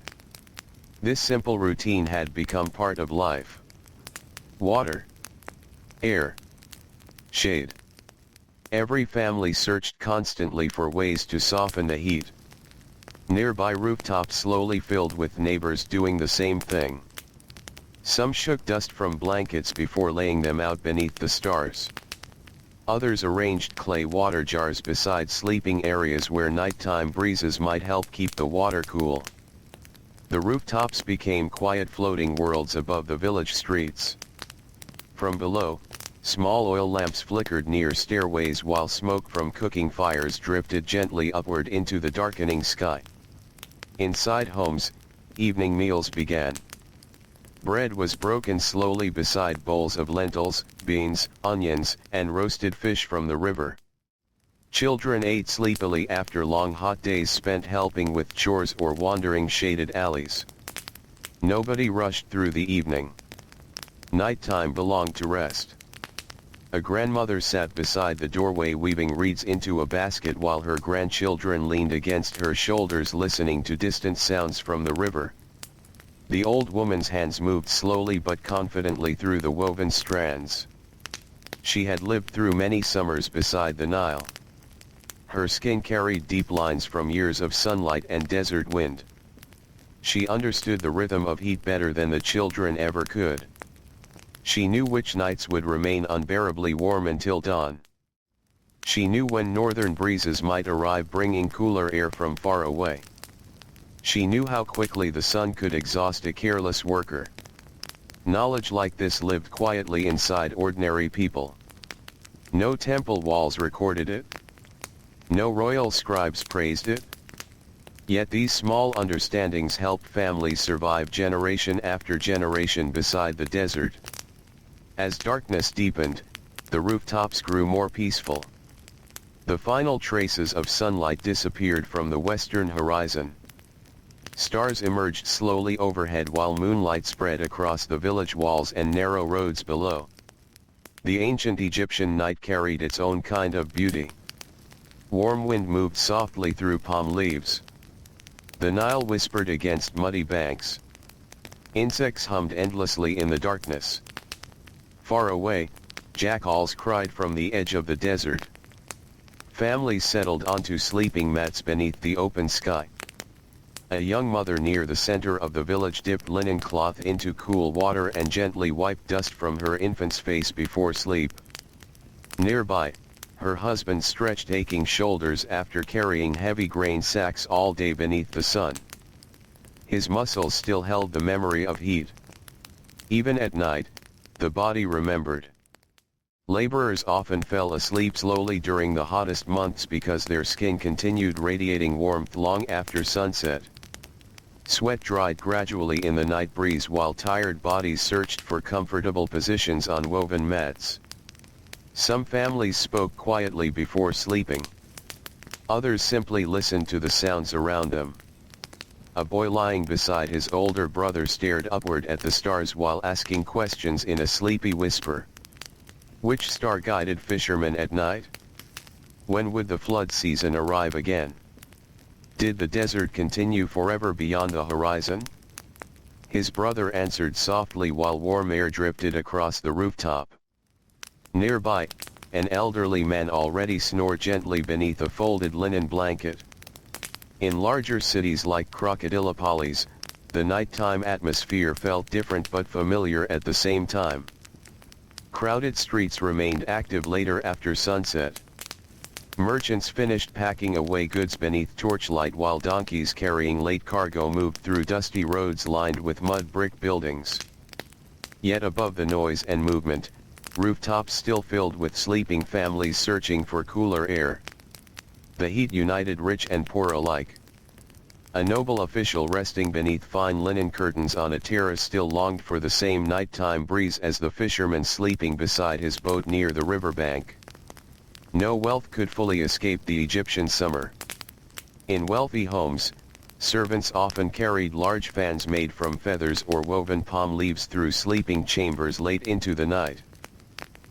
This simple routine had become part of life. Water, air, shade. Every family searched constantly for ways to soften the heat. Nearby rooftops slowly filled with neighbors doing the same thing. Some shook dust from blankets before laying them out beneath the stars. Others arranged clay water jars beside sleeping areas where nighttime breezes might help keep the water cool. The rooftops became quiet floating worlds above the village streets. From below, small oil lamps flickered near stairways while smoke from cooking fires drifted gently upward into the darkening sky. Inside homes, evening meals began. Bread was broken slowly beside bowls of lentils, beans, onions, and roasted fish from the river. Children ate sleepily after long hot days spent helping with chores or wandering shaded alleys. Nobody rushed through the evening. Nighttime belonged to rest. A grandmother sat beside the doorway weaving reeds into a basket while her grandchildren leaned against her shoulders listening to distant sounds from the river. The old woman's hands moved slowly but confidently through the woven strands. She had lived through many summers beside the Nile. Her skin carried deep lines from years of sunlight and desert wind. She understood the rhythm of heat better than the children ever could. She knew which nights would remain unbearably warm until dawn. She knew when northern breezes might arrive bringing cooler air from far away. She knew how quickly the sun could exhaust a careless worker. Knowledge like this lived quietly inside ordinary people. No temple walls recorded it. No royal scribes praised it. Yet these small understandings helped families survive generation after generation beside the desert. As darkness deepened, the rooftops grew more peaceful. The final traces of sunlight disappeared from the western horizon. Stars emerged slowly overhead while moonlight spread across the village walls and narrow roads below. The ancient Egyptian night carried its own kind of beauty. Warm wind moved softly through palm leaves. The Nile whispered against muddy banks. Insects hummed endlessly in the darkness. Far away, jackals cried from the edge of the desert. Families settled onto sleeping mats beneath the open sky. A young mother near the center of the village dipped linen cloth into cool water and gently wiped dust from her infant's face before sleep. Nearby, her husband stretched aching shoulders after carrying heavy grain sacks all day beneath the sun. His muscles still held the memory of heat. Even at night, the body remembered. Laborers often fell asleep slowly during the hottest months because their skin continued radiating warmth long after sunset. Sweat dried gradually in the night breeze while tired bodies searched for comfortable positions on woven mats. Some families spoke quietly before sleeping. Others simply listened to the sounds around them. A boy lying beside his older brother stared upward at the stars while asking questions in a sleepy whisper. Which star guided fishermen at night? When would the flood season arrive again? Did the desert continue forever beyond the horizon? His brother answered softly while warm air drifted across the rooftop. Nearby, an elderly man already snored gently beneath a folded linen blanket. In larger cities like Crocodilopolis, the nighttime atmosphere felt different but familiar at the same time. Crowded streets remained active later after sunset. Merchants finished packing away goods beneath torchlight while donkeys carrying late cargo moved through dusty roads lined with mud brick buildings. Yet above the noise and movement, rooftops still filled with sleeping families searching for cooler air. The heat united rich and poor alike. A noble official resting beneath fine linen curtains on a terrace still longed for the same nighttime breeze as the fisherman sleeping beside his boat near the riverbank. No wealth could fully escape the Egyptian summer. In wealthy homes, servants often carried large fans made from feathers or woven palm leaves through sleeping chambers late into the night.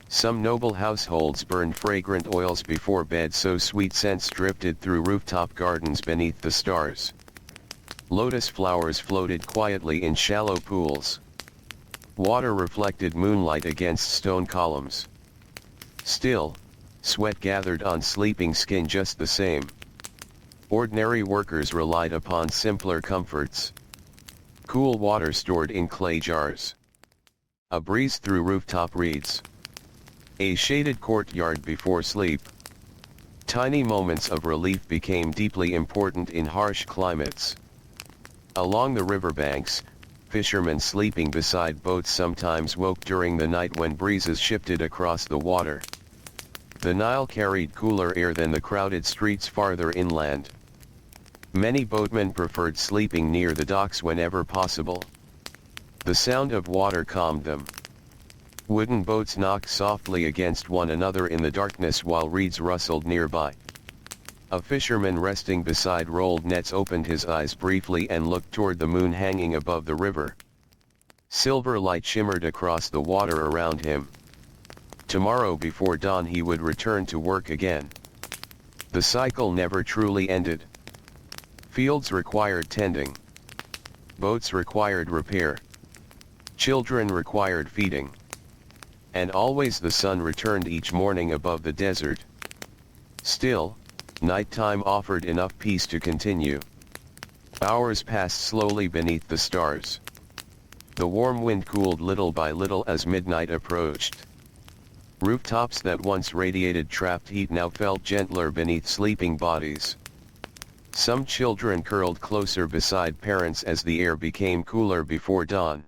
Some noble households burned fragrant oils before bed so sweet scents drifted through rooftop gardens beneath the stars. Lotus flowers floated quietly in shallow pools. Water reflected moonlight against stone columns. Still, sweat gathered on sleeping skin just the same. Ordinary workers relied upon simpler comforts. Cool water stored in clay jars. A breeze through rooftop reeds. A shaded courtyard before sleep. Tiny moments of relief became deeply important in harsh climates. Along the riverbanks, fishermen sleeping beside boats sometimes woke during the night when breezes shifted across the water. The Nile carried cooler air than the crowded streets farther inland. Many boatmen preferred sleeping near the docks whenever possible. The sound of water calmed them. Wooden boats knocked softly against one another in the darkness while reeds rustled nearby. A fisherman resting beside rolled nets opened his eyes briefly and looked toward the moon hanging above the river. Silver light shimmered across the water around him. Tomorrow before dawn he would return to work again. The cycle never truly ended. Fields required tending. Boats required repair. Children required feeding. And always the sun returned each morning above the desert. Still, nighttime offered enough peace to continue. Hours passed slowly beneath the stars. The warm wind cooled little by little as midnight approached. Rooftops that once radiated trapped heat now felt gentler beneath sleeping bodies. Some children curled closer beside parents as the air became cooler before dawn.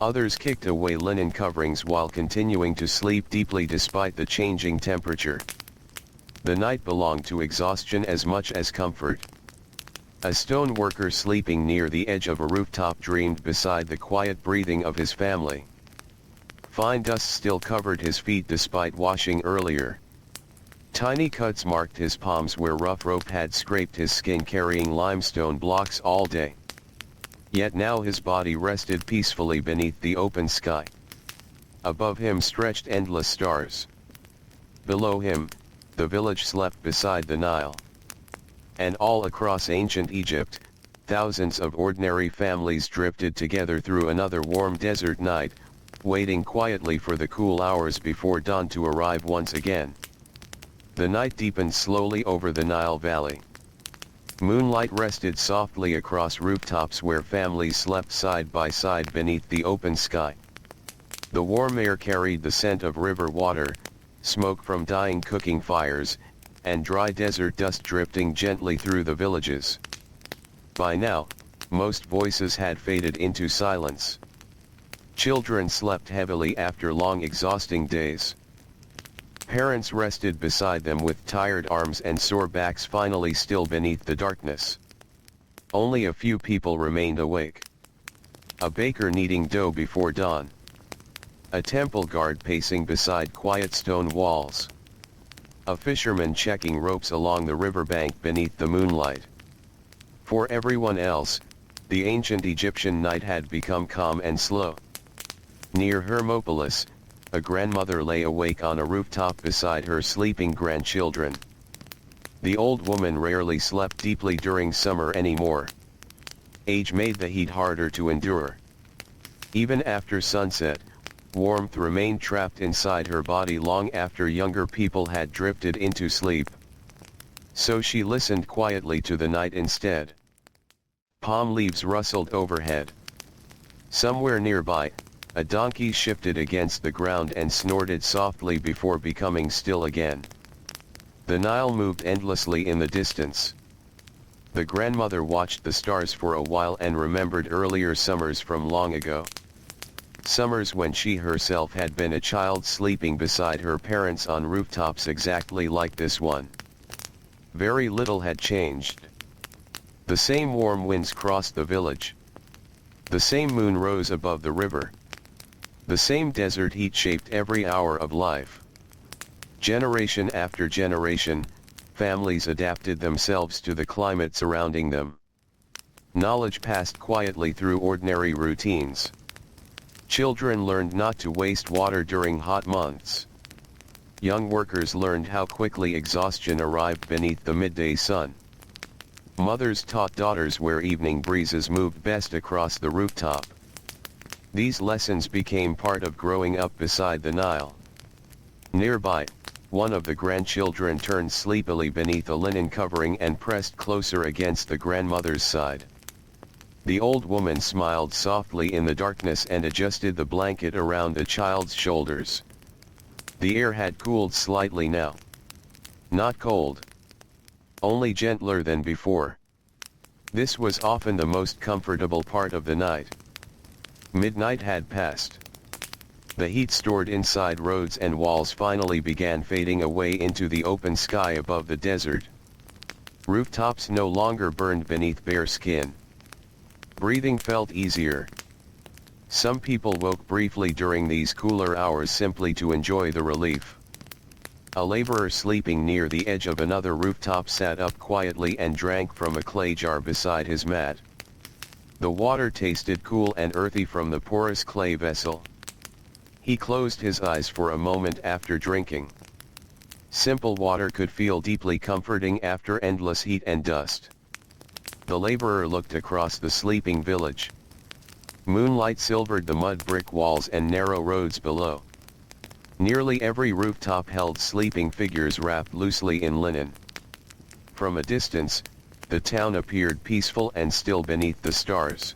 Others kicked away linen coverings while continuing to sleep deeply despite the changing temperature. The night belonged to exhaustion as much as comfort. A stone worker sleeping near the edge of a rooftop dreamed beside the quiet breathing of his family. Fine dust still covered his feet despite washing earlier. Tiny cuts marked his palms where rough rope had scraped his skin carrying limestone blocks all day. Yet now his body rested peacefully beneath the open sky. Above him stretched endless stars. Below him, the village slept beside the Nile. And all across ancient Egypt, thousands of ordinary families drifted together through another warm desert night, waiting quietly for the cool hours before dawn to arrive once again. The night deepened slowly over the Nile Valley. Moonlight rested softly across rooftops where families slept side by side beneath the open sky. The warm air carried the scent of river water, smoke from dying cooking fires, and dry desert dust drifting gently through the villages. By now, most voices had faded into silence. Children slept heavily after long exhausting days. Parents rested beside them with tired arms and sore backs, finally still beneath the darkness. Only a few people remained awake. A baker kneading dough before dawn. A temple guard pacing beside quiet stone walls. A fisherman checking ropes along the riverbank beneath the moonlight. For everyone else, the ancient Egyptian night had become calm and slow. Near Hermopolis, a grandmother lay awake on a rooftop beside her sleeping grandchildren. The old woman rarely slept deeply during summer anymore. Age made the heat harder to endure. Even after sunset, warmth remained trapped inside her body long after younger people had drifted into sleep. So she listened quietly to the night instead. Palm leaves rustled overhead. Somewhere nearby, a donkey shifted against the ground and snorted softly before becoming still again. The Nile moved endlessly in the distance. The grandmother watched the stars for a while and remembered earlier summers from long ago. Summers when she herself had been a child sleeping beside her parents on rooftops exactly like this one. Very little had changed. The same warm winds crossed the village. The same moon rose above the river. The same desert heat shaped every hour of life. Generation after generation, families adapted themselves to the climate surrounding them. Knowledge passed quietly through ordinary routines. Children learned not to waste water during hot months. Young workers learned how quickly exhaustion arrived beneath the midday sun. Mothers taught daughters where evening breezes moved best across the rooftop. These lessons became part of growing up beside the Nile. Nearby, one of the grandchildren turned sleepily beneath a linen covering and pressed closer against the grandmother's side. The old woman smiled softly in the darkness and adjusted the blanket around the child's shoulders. The air had cooled slightly now. Not cold. Only gentler than before. This was often the most comfortable part of the night. Midnight had passed. The heat stored inside roads and walls finally began fading away into the open sky above the desert. Rooftops no longer burned beneath bare skin. Breathing felt easier. Some people woke briefly during these cooler hours simply to enjoy the relief. A laborer sleeping near the edge of another rooftop sat up quietly and drank from a clay jar beside his mat. The water tasted cool and earthy from the porous clay vessel. He closed his eyes for a moment after drinking. Simple water could feel deeply comforting after endless heat and dust. The laborer looked across the sleeping village. Moonlight silvered the mud brick walls and narrow roads below. Nearly every rooftop held sleeping figures wrapped loosely in linen. From a distance, the town appeared peaceful and still beneath the stars.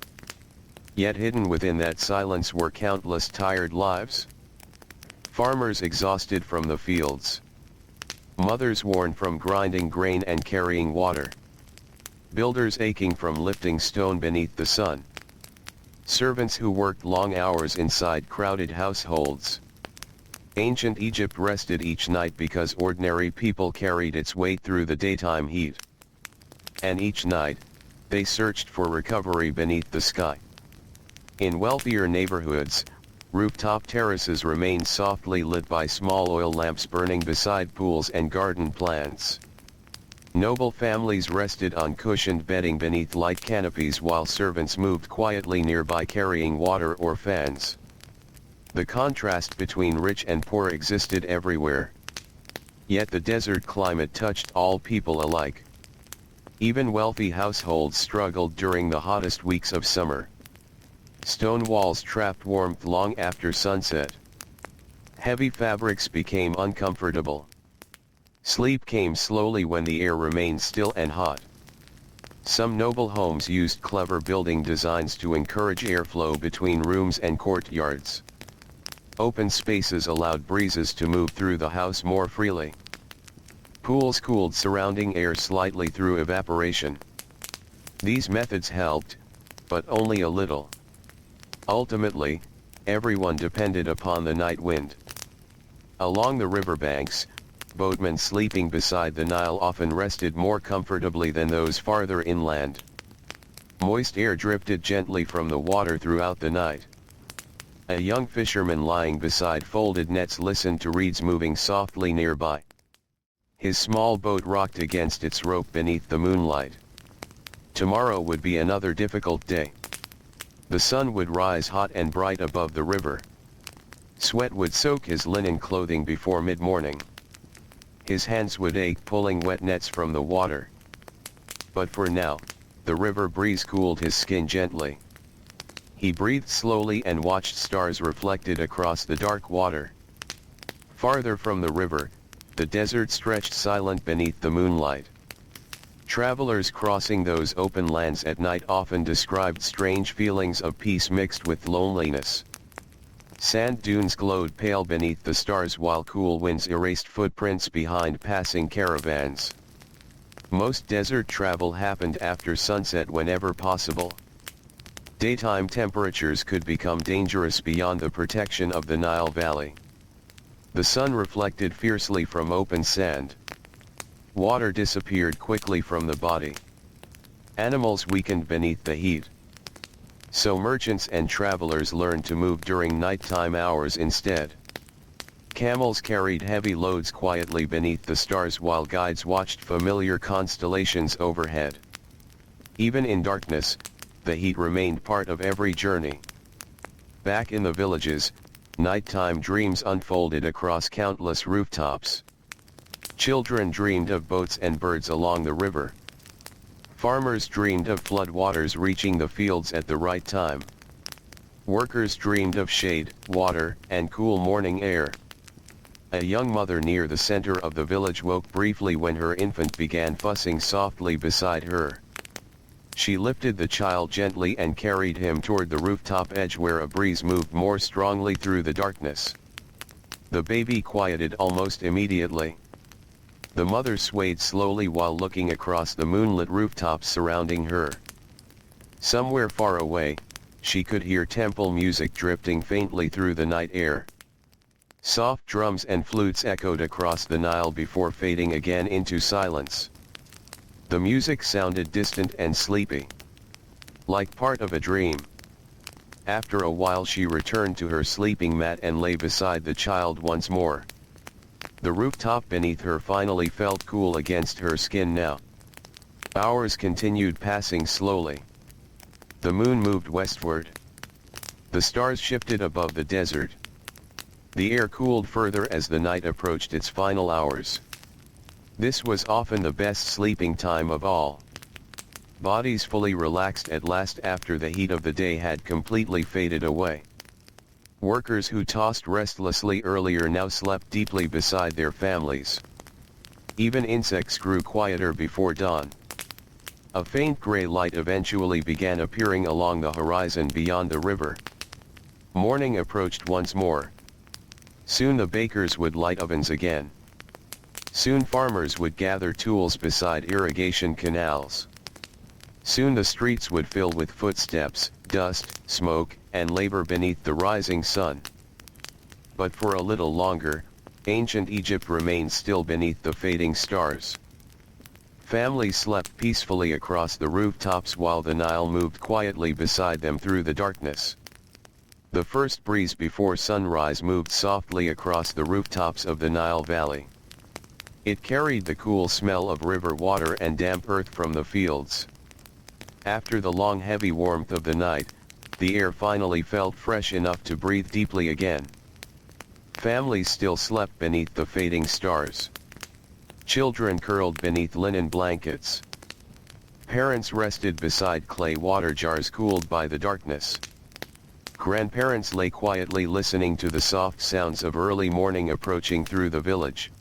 Yet hidden within that silence were countless tired lives. Farmers exhausted from the fields. Mothers worn from grinding grain and carrying water. Builders aching from lifting stone beneath the sun. Servants who worked long hours inside crowded households. Ancient Egypt rested each night because ordinary people carried its weight through the daytime heat. And each night, they searched for recovery beneath the sky. In wealthier neighborhoods, rooftop terraces remained softly lit by small oil lamps burning beside pools and garden plants. Noble families rested on cushioned bedding beneath light canopies while servants moved quietly nearby carrying water or fans. The contrast between rich and poor existed everywhere. Yet the desert climate touched all people alike. Even wealthy households struggled during the hottest weeks of summer. Stone walls trapped warmth long after sunset. Heavy fabrics became uncomfortable. Sleep came slowly when the air remained still and hot. Some noble homes used clever building designs to encourage airflow between rooms and courtyards. Open spaces allowed breezes to move through the house more freely. Pools cooled surrounding air slightly through evaporation. These methods helped, but only a little. Ultimately, everyone depended upon the night wind. Along the riverbanks, boatmen sleeping beside the Nile often rested more comfortably than those farther inland. Moist air drifted gently from the water throughout the night. A young fisherman lying beside folded nets listened to reeds moving softly nearby. His small boat rocked against its rope beneath the moonlight. Tomorrow would be another difficult day. The sun would rise hot and bright above the river. Sweat would soak his linen clothing before mid-morning. His hands would ache pulling wet nets from the water. But for now, the river breeze cooled his skin gently. He breathed slowly and watched stars reflected across the dark water. Farther from the river, the desert stretched silent beneath the moonlight. Travelers crossing those open lands at night often described strange feelings of peace mixed with loneliness. Sand dunes glowed pale beneath the stars while cool winds erased footprints behind passing caravans. Most desert travel happened after sunset whenever possible. Daytime temperatures could become dangerous beyond the protection of the Nile Valley. The sun reflected fiercely from open sand. Water disappeared quickly from the body. Animals weakened beneath the heat. So merchants and travelers learned to move during nighttime hours instead. Camels carried heavy loads quietly beneath the stars while guides watched familiar constellations overhead. Even in darkness, the heat remained part of every journey. Back in the villages, nighttime dreams unfolded across countless rooftops. Children dreamed of boats and birds along the river. Farmers dreamed of floodwaters reaching the fields at the right time. Workers dreamed of shade, water, and cool morning air. A young mother near the center of the village woke briefly when her infant began fussing softly beside her. She lifted the child gently and carried him toward the rooftop edge where a breeze moved more strongly through the darkness. The baby quieted almost immediately. The mother swayed slowly while looking across the moonlit rooftops surrounding her. Somewhere far away, she could hear temple music drifting faintly through the night air. Soft drums and flutes echoed across the Nile before fading again into silence. The music sounded distant and sleepy, like part of a dream. After a while she returned to her sleeping mat and lay beside the child once more. The rooftop beneath her finally felt cool against her skin now. Hours continued passing slowly. The moon moved westward. The stars shifted above the desert. The air cooled further as the night approached its final hours. This was often the best sleeping time of all. Bodies fully relaxed at last after the heat of the day had completely faded away. Workers who tossed restlessly earlier now slept deeply beside their families. Even insects grew quieter before dawn. A faint gray light eventually began appearing along the horizon beyond the river. Morning approached once more. Soon the bakers would light ovens again. Soon farmers would gather tools beside irrigation canals. Soon the streets would fill with footsteps, dust, smoke, and labor beneath the rising sun. But for a little longer, ancient Egypt remained still beneath the fading stars. Families slept peacefully across the rooftops while the Nile moved quietly beside them through the darkness. The first breeze before sunrise moved softly across the rooftops of the Nile Valley. It carried the cool smell of river water and damp earth from the fields. After the long heavy warmth of the night, the air finally felt fresh enough to breathe deeply again. Families still slept beneath the fading stars. Children curled beneath linen blankets. Parents rested beside clay water jars cooled by the darkness. Grandparents lay quietly listening to the soft sounds of early morning approaching through the village.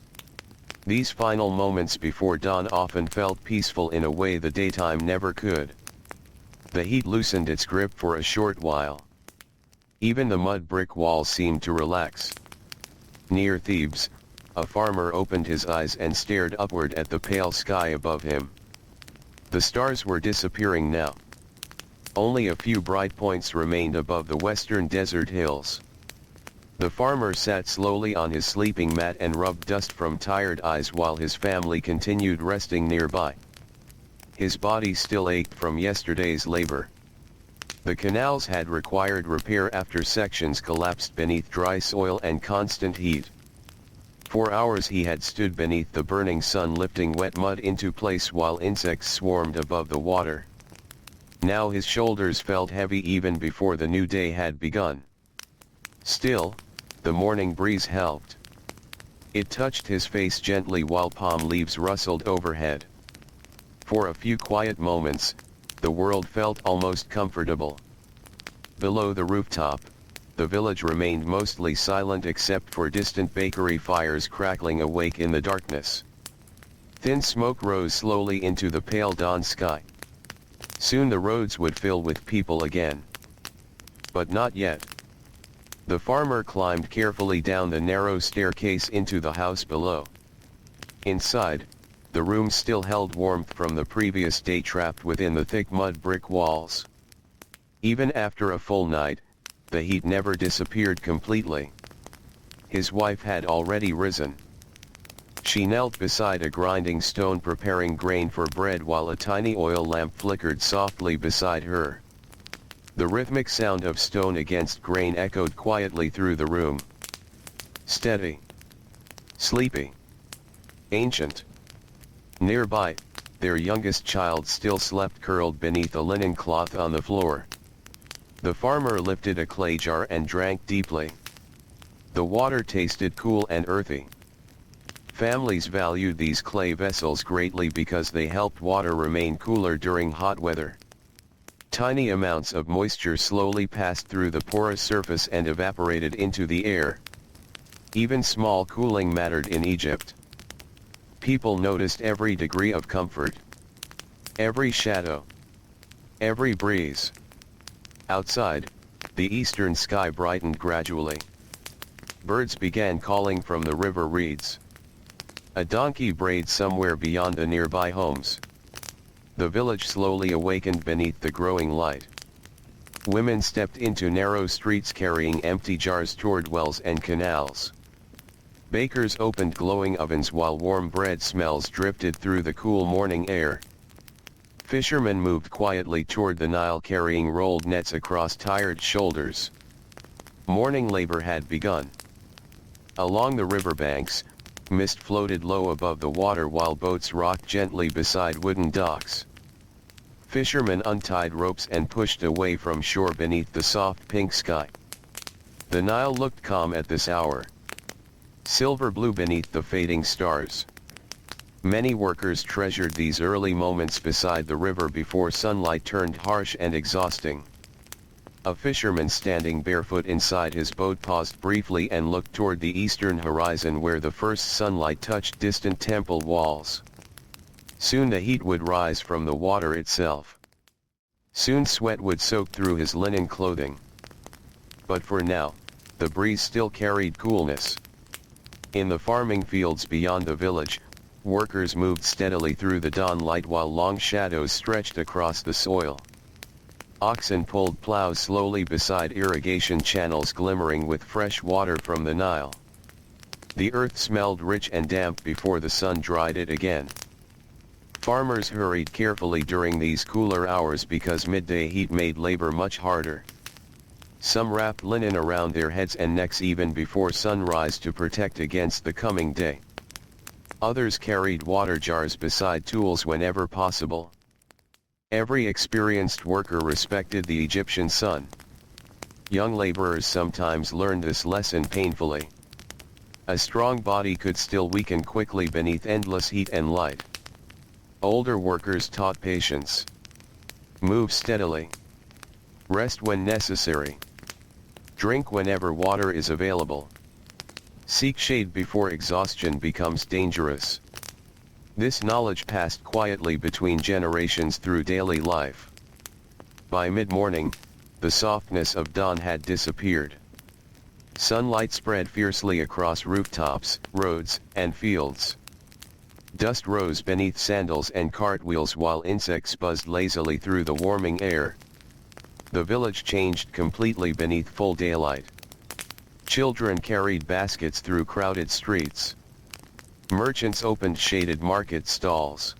These final moments before dawn often felt peaceful in a way the daytime never could. The heat loosened its grip for a short while. Even the mud brick walls seemed to relax. Near Thebes, a farmer opened his eyes and stared upward at the pale sky above him. The stars were disappearing now. Only a few bright points remained above the western desert hills. The farmer sat slowly on his sleeping mat and rubbed dust from tired eyes while his family continued resting nearby. His body still ached from yesterday's labor. The canals had required repair after sections collapsed beneath dry soil and constant heat. For hours he had stood beneath the burning sun lifting wet mud into place while insects swarmed above the water. Now his shoulders felt heavy even before the new day had begun. Still, the morning breeze helped. It touched his face gently while palm leaves rustled overhead. For a few quiet moments, the world felt almost comfortable. Below the rooftop, the village remained mostly silent except for distant bakery fires crackling awake in the darkness. Thin smoke rose slowly into the pale dawn sky. Soon the roads would fill with people again. But not yet. The farmer climbed carefully down the narrow staircase into the house below. Inside, the room still held warmth from the previous day trapped within the thick mud brick walls. Even after a full night, the heat never disappeared completely. His wife had already risen. She knelt beside a grinding stone preparing grain for bread while a tiny oil lamp flickered softly beside her. The rhythmic sound of stone against grain echoed quietly through the room. Steady. Sleepy. Ancient. Nearby, their youngest child still slept curled beneath a linen cloth on the floor. The farmer lifted a clay jar and drank deeply. The water tasted cool and earthy. Families valued these clay vessels greatly because they helped water remain cooler during hot weather. Tiny amounts of moisture slowly passed through the porous surface and evaporated into the air. Even small cooling mattered in Egypt. People noticed every degree of comfort. Every shadow. Every breeze. Outside, the eastern sky brightened gradually. Birds began calling from the river reeds. A donkey brayed somewhere beyond the nearby homes. The village slowly awakened beneath the growing light. Women stepped into narrow streets carrying empty jars toward wells and canals. Bakers opened glowing ovens while warm bread smells drifted through the cool morning air. Fishermen moved quietly toward the Nile carrying rolled nets across tired shoulders. Morning labor had begun. Along the riverbanks, mist floated low above the water while boats rocked gently beside wooden docks. Fishermen untied ropes and pushed away from shore beneath the soft pink sky. The Nile looked calm at this hour. Silver blue beneath the fading stars. Many workers treasured these early moments beside the river before sunlight turned harsh and exhausting. A fisherman standing barefoot inside his boat paused briefly and looked toward the eastern horizon where the first sunlight touched distant temple walls. Soon the heat would rise from the water itself. Soon sweat would soak through his linen clothing. But for now, the breeze still carried coolness. In the farming fields beyond the village, workers moved steadily through the dawn light while long shadows stretched across the soil. Oxen pulled plows slowly beside irrigation channels glimmering with fresh water from the Nile. The earth smelled rich and damp before the sun dried it again. Farmers hurried carefully during these cooler hours because midday heat made labor much harder. Some wrapped linen around their heads and necks even before sunrise to protect against the coming day. Others carried water jars beside tools whenever possible. Every experienced worker respected the Egyptian sun. Young laborers sometimes learned this lesson painfully. A strong body could still weaken quickly beneath endless heat and light. Older workers taught patience. Move steadily. Rest when necessary. Drink whenever water is available. Seek shade before exhaustion becomes dangerous. This knowledge passed quietly between generations through daily life. By mid-morning, the softness of dawn had disappeared. Sunlight spread fiercely across rooftops, roads, and fields. Dust rose beneath sandals and cartwheels while insects buzzed lazily through the warming air. The village changed completely beneath full daylight. Children carried baskets through crowded streets. Merchants opened shaded market stalls.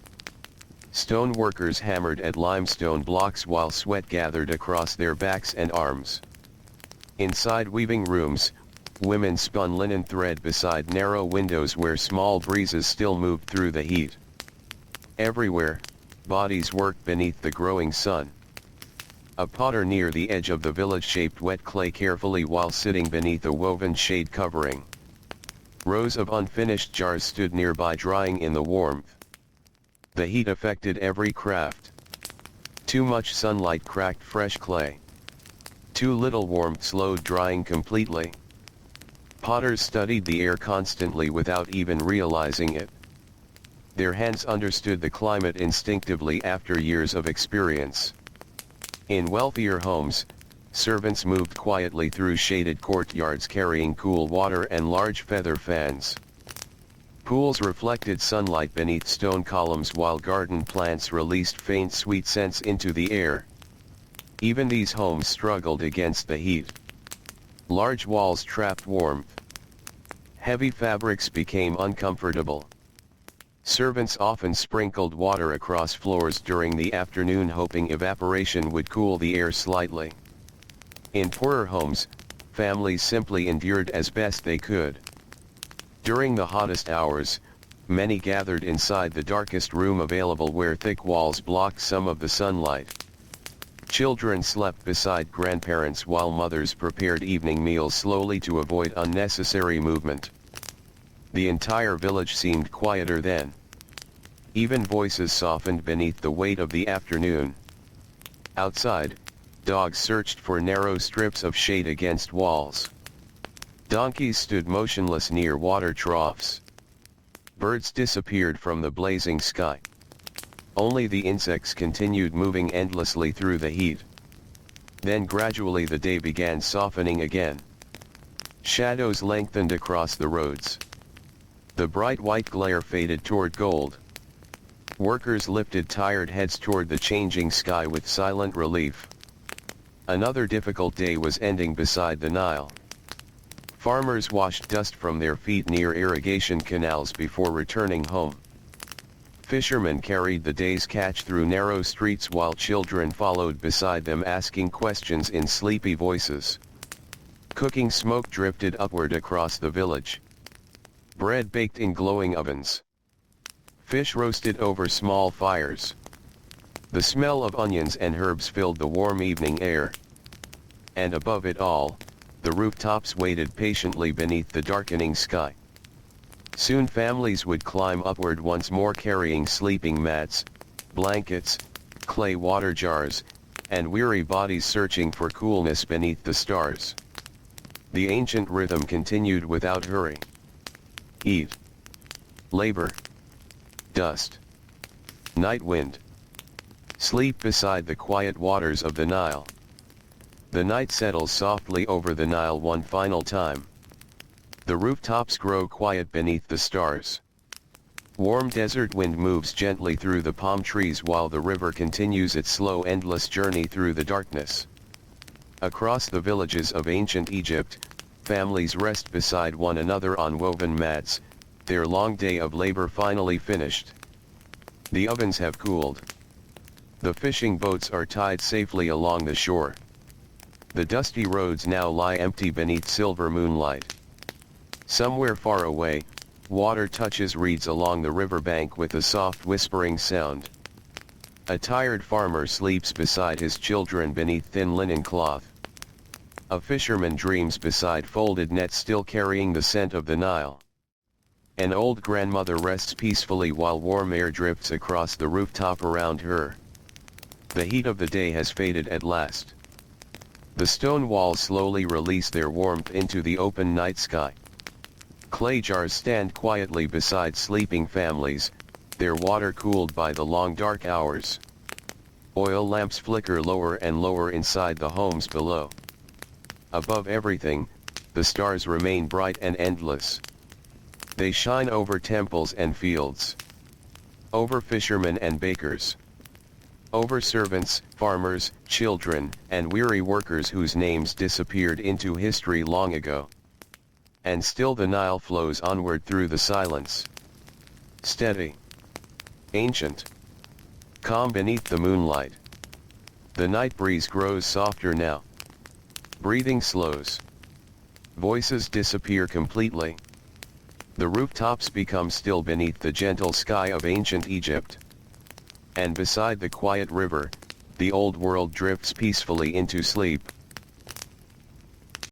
Stone workers hammered at limestone blocks while sweat gathered across their backs and arms. Inside weaving rooms, women spun linen thread beside narrow windows where small breezes still moved through the heat. Everywhere, bodies worked beneath the growing sun. A potter near the edge of the village shaped wet clay carefully while sitting beneath a woven shade covering. Rows of unfinished jars stood nearby drying in the warmth. The heat affected every craft. Too much sunlight cracked fresh clay. Too little warmth slowed drying completely. Potters studied the air constantly without even realizing it. Their hands understood the climate instinctively after years of experience. In wealthier homes, servants moved quietly through shaded courtyards carrying cool water and large feather fans. Pools reflected sunlight beneath stone columns while garden plants released faint sweet scents into the air. Even these homes struggled against the heat. Large walls trapped warmth. Heavy fabrics became uncomfortable. Servants often sprinkled water across floors during the afternoon hoping evaporation would cool the air slightly. In poorer homes, families simply endured as best they could. During the hottest hours, many gathered inside the darkest room available where thick walls blocked some of the sunlight. Children slept beside grandparents while mothers prepared evening meals slowly to avoid unnecessary movement. The entire village seemed quieter then. Even voices softened beneath the weight of the afternoon. Outside, dogs searched for narrow strips of shade against walls. Donkeys stood motionless near water troughs. Birds disappeared from the blazing sky. Only the insects continued moving endlessly through the heat. Then gradually the day began softening again. Shadows lengthened across the roads. The bright white glare faded toward gold. Workers lifted tired heads toward the changing sky with silent relief. Another difficult day was ending beside the Nile. Farmers washed dust from their feet near irrigation canals before returning home. Fishermen carried the day's catch through narrow streets while children followed beside them asking questions in sleepy voices. Cooking smoke drifted upward across the village. Bread baked in glowing ovens. Fish roasted over small fires. The smell of onions and herbs filled the warm evening air. And above it all, the rooftops waited patiently beneath the darkening sky. Soon families would climb upward once more carrying sleeping mats, blankets, clay water jars, and weary bodies searching for coolness beneath the stars. The ancient rhythm continued without hurry. Heat. Labor. Dust. Night wind. Sleep beside the quiet waters of the Nile. The night settles softly over the Nile one final time. The rooftops grow quiet beneath the stars. Warm desert wind moves gently through the palm trees while the river continues its slow endless journey through the darkness. Across the villages of ancient Egypt, families rest beside one another on woven mats, their long day of labor finally finished. The ovens have cooled. The fishing boats are tied safely along the shore. The dusty roads now lie empty beneath silver moonlight. Somewhere far away, water touches reeds along the riverbank with a soft whispering sound. A tired farmer sleeps beside his children beneath thin linen cloth. A fisherman dreams beside folded nets still carrying the scent of the Nile. An old grandmother rests peacefully while warm air drifts across the rooftop around her. The heat of the day has faded at last. The stone walls slowly release their warmth into the open night sky. Clay jars stand quietly beside sleeping families, their water cooled by the long dark hours. Oil lamps flicker lower and lower inside the homes below. Above everything, the stars remain bright and endless. They shine over temples and fields. Over fishermen and bakers. Over servants, farmers, children, and weary workers whose names disappeared into history long ago. And still the Nile flows onward through the silence. Steady. Ancient. Calm beneath the moonlight. The night breeze grows softer now. Breathing slows. Voices disappear completely. The rooftops become still beneath the gentle sky of ancient Egypt. And beside the quiet river, the old world drifts peacefully into sleep.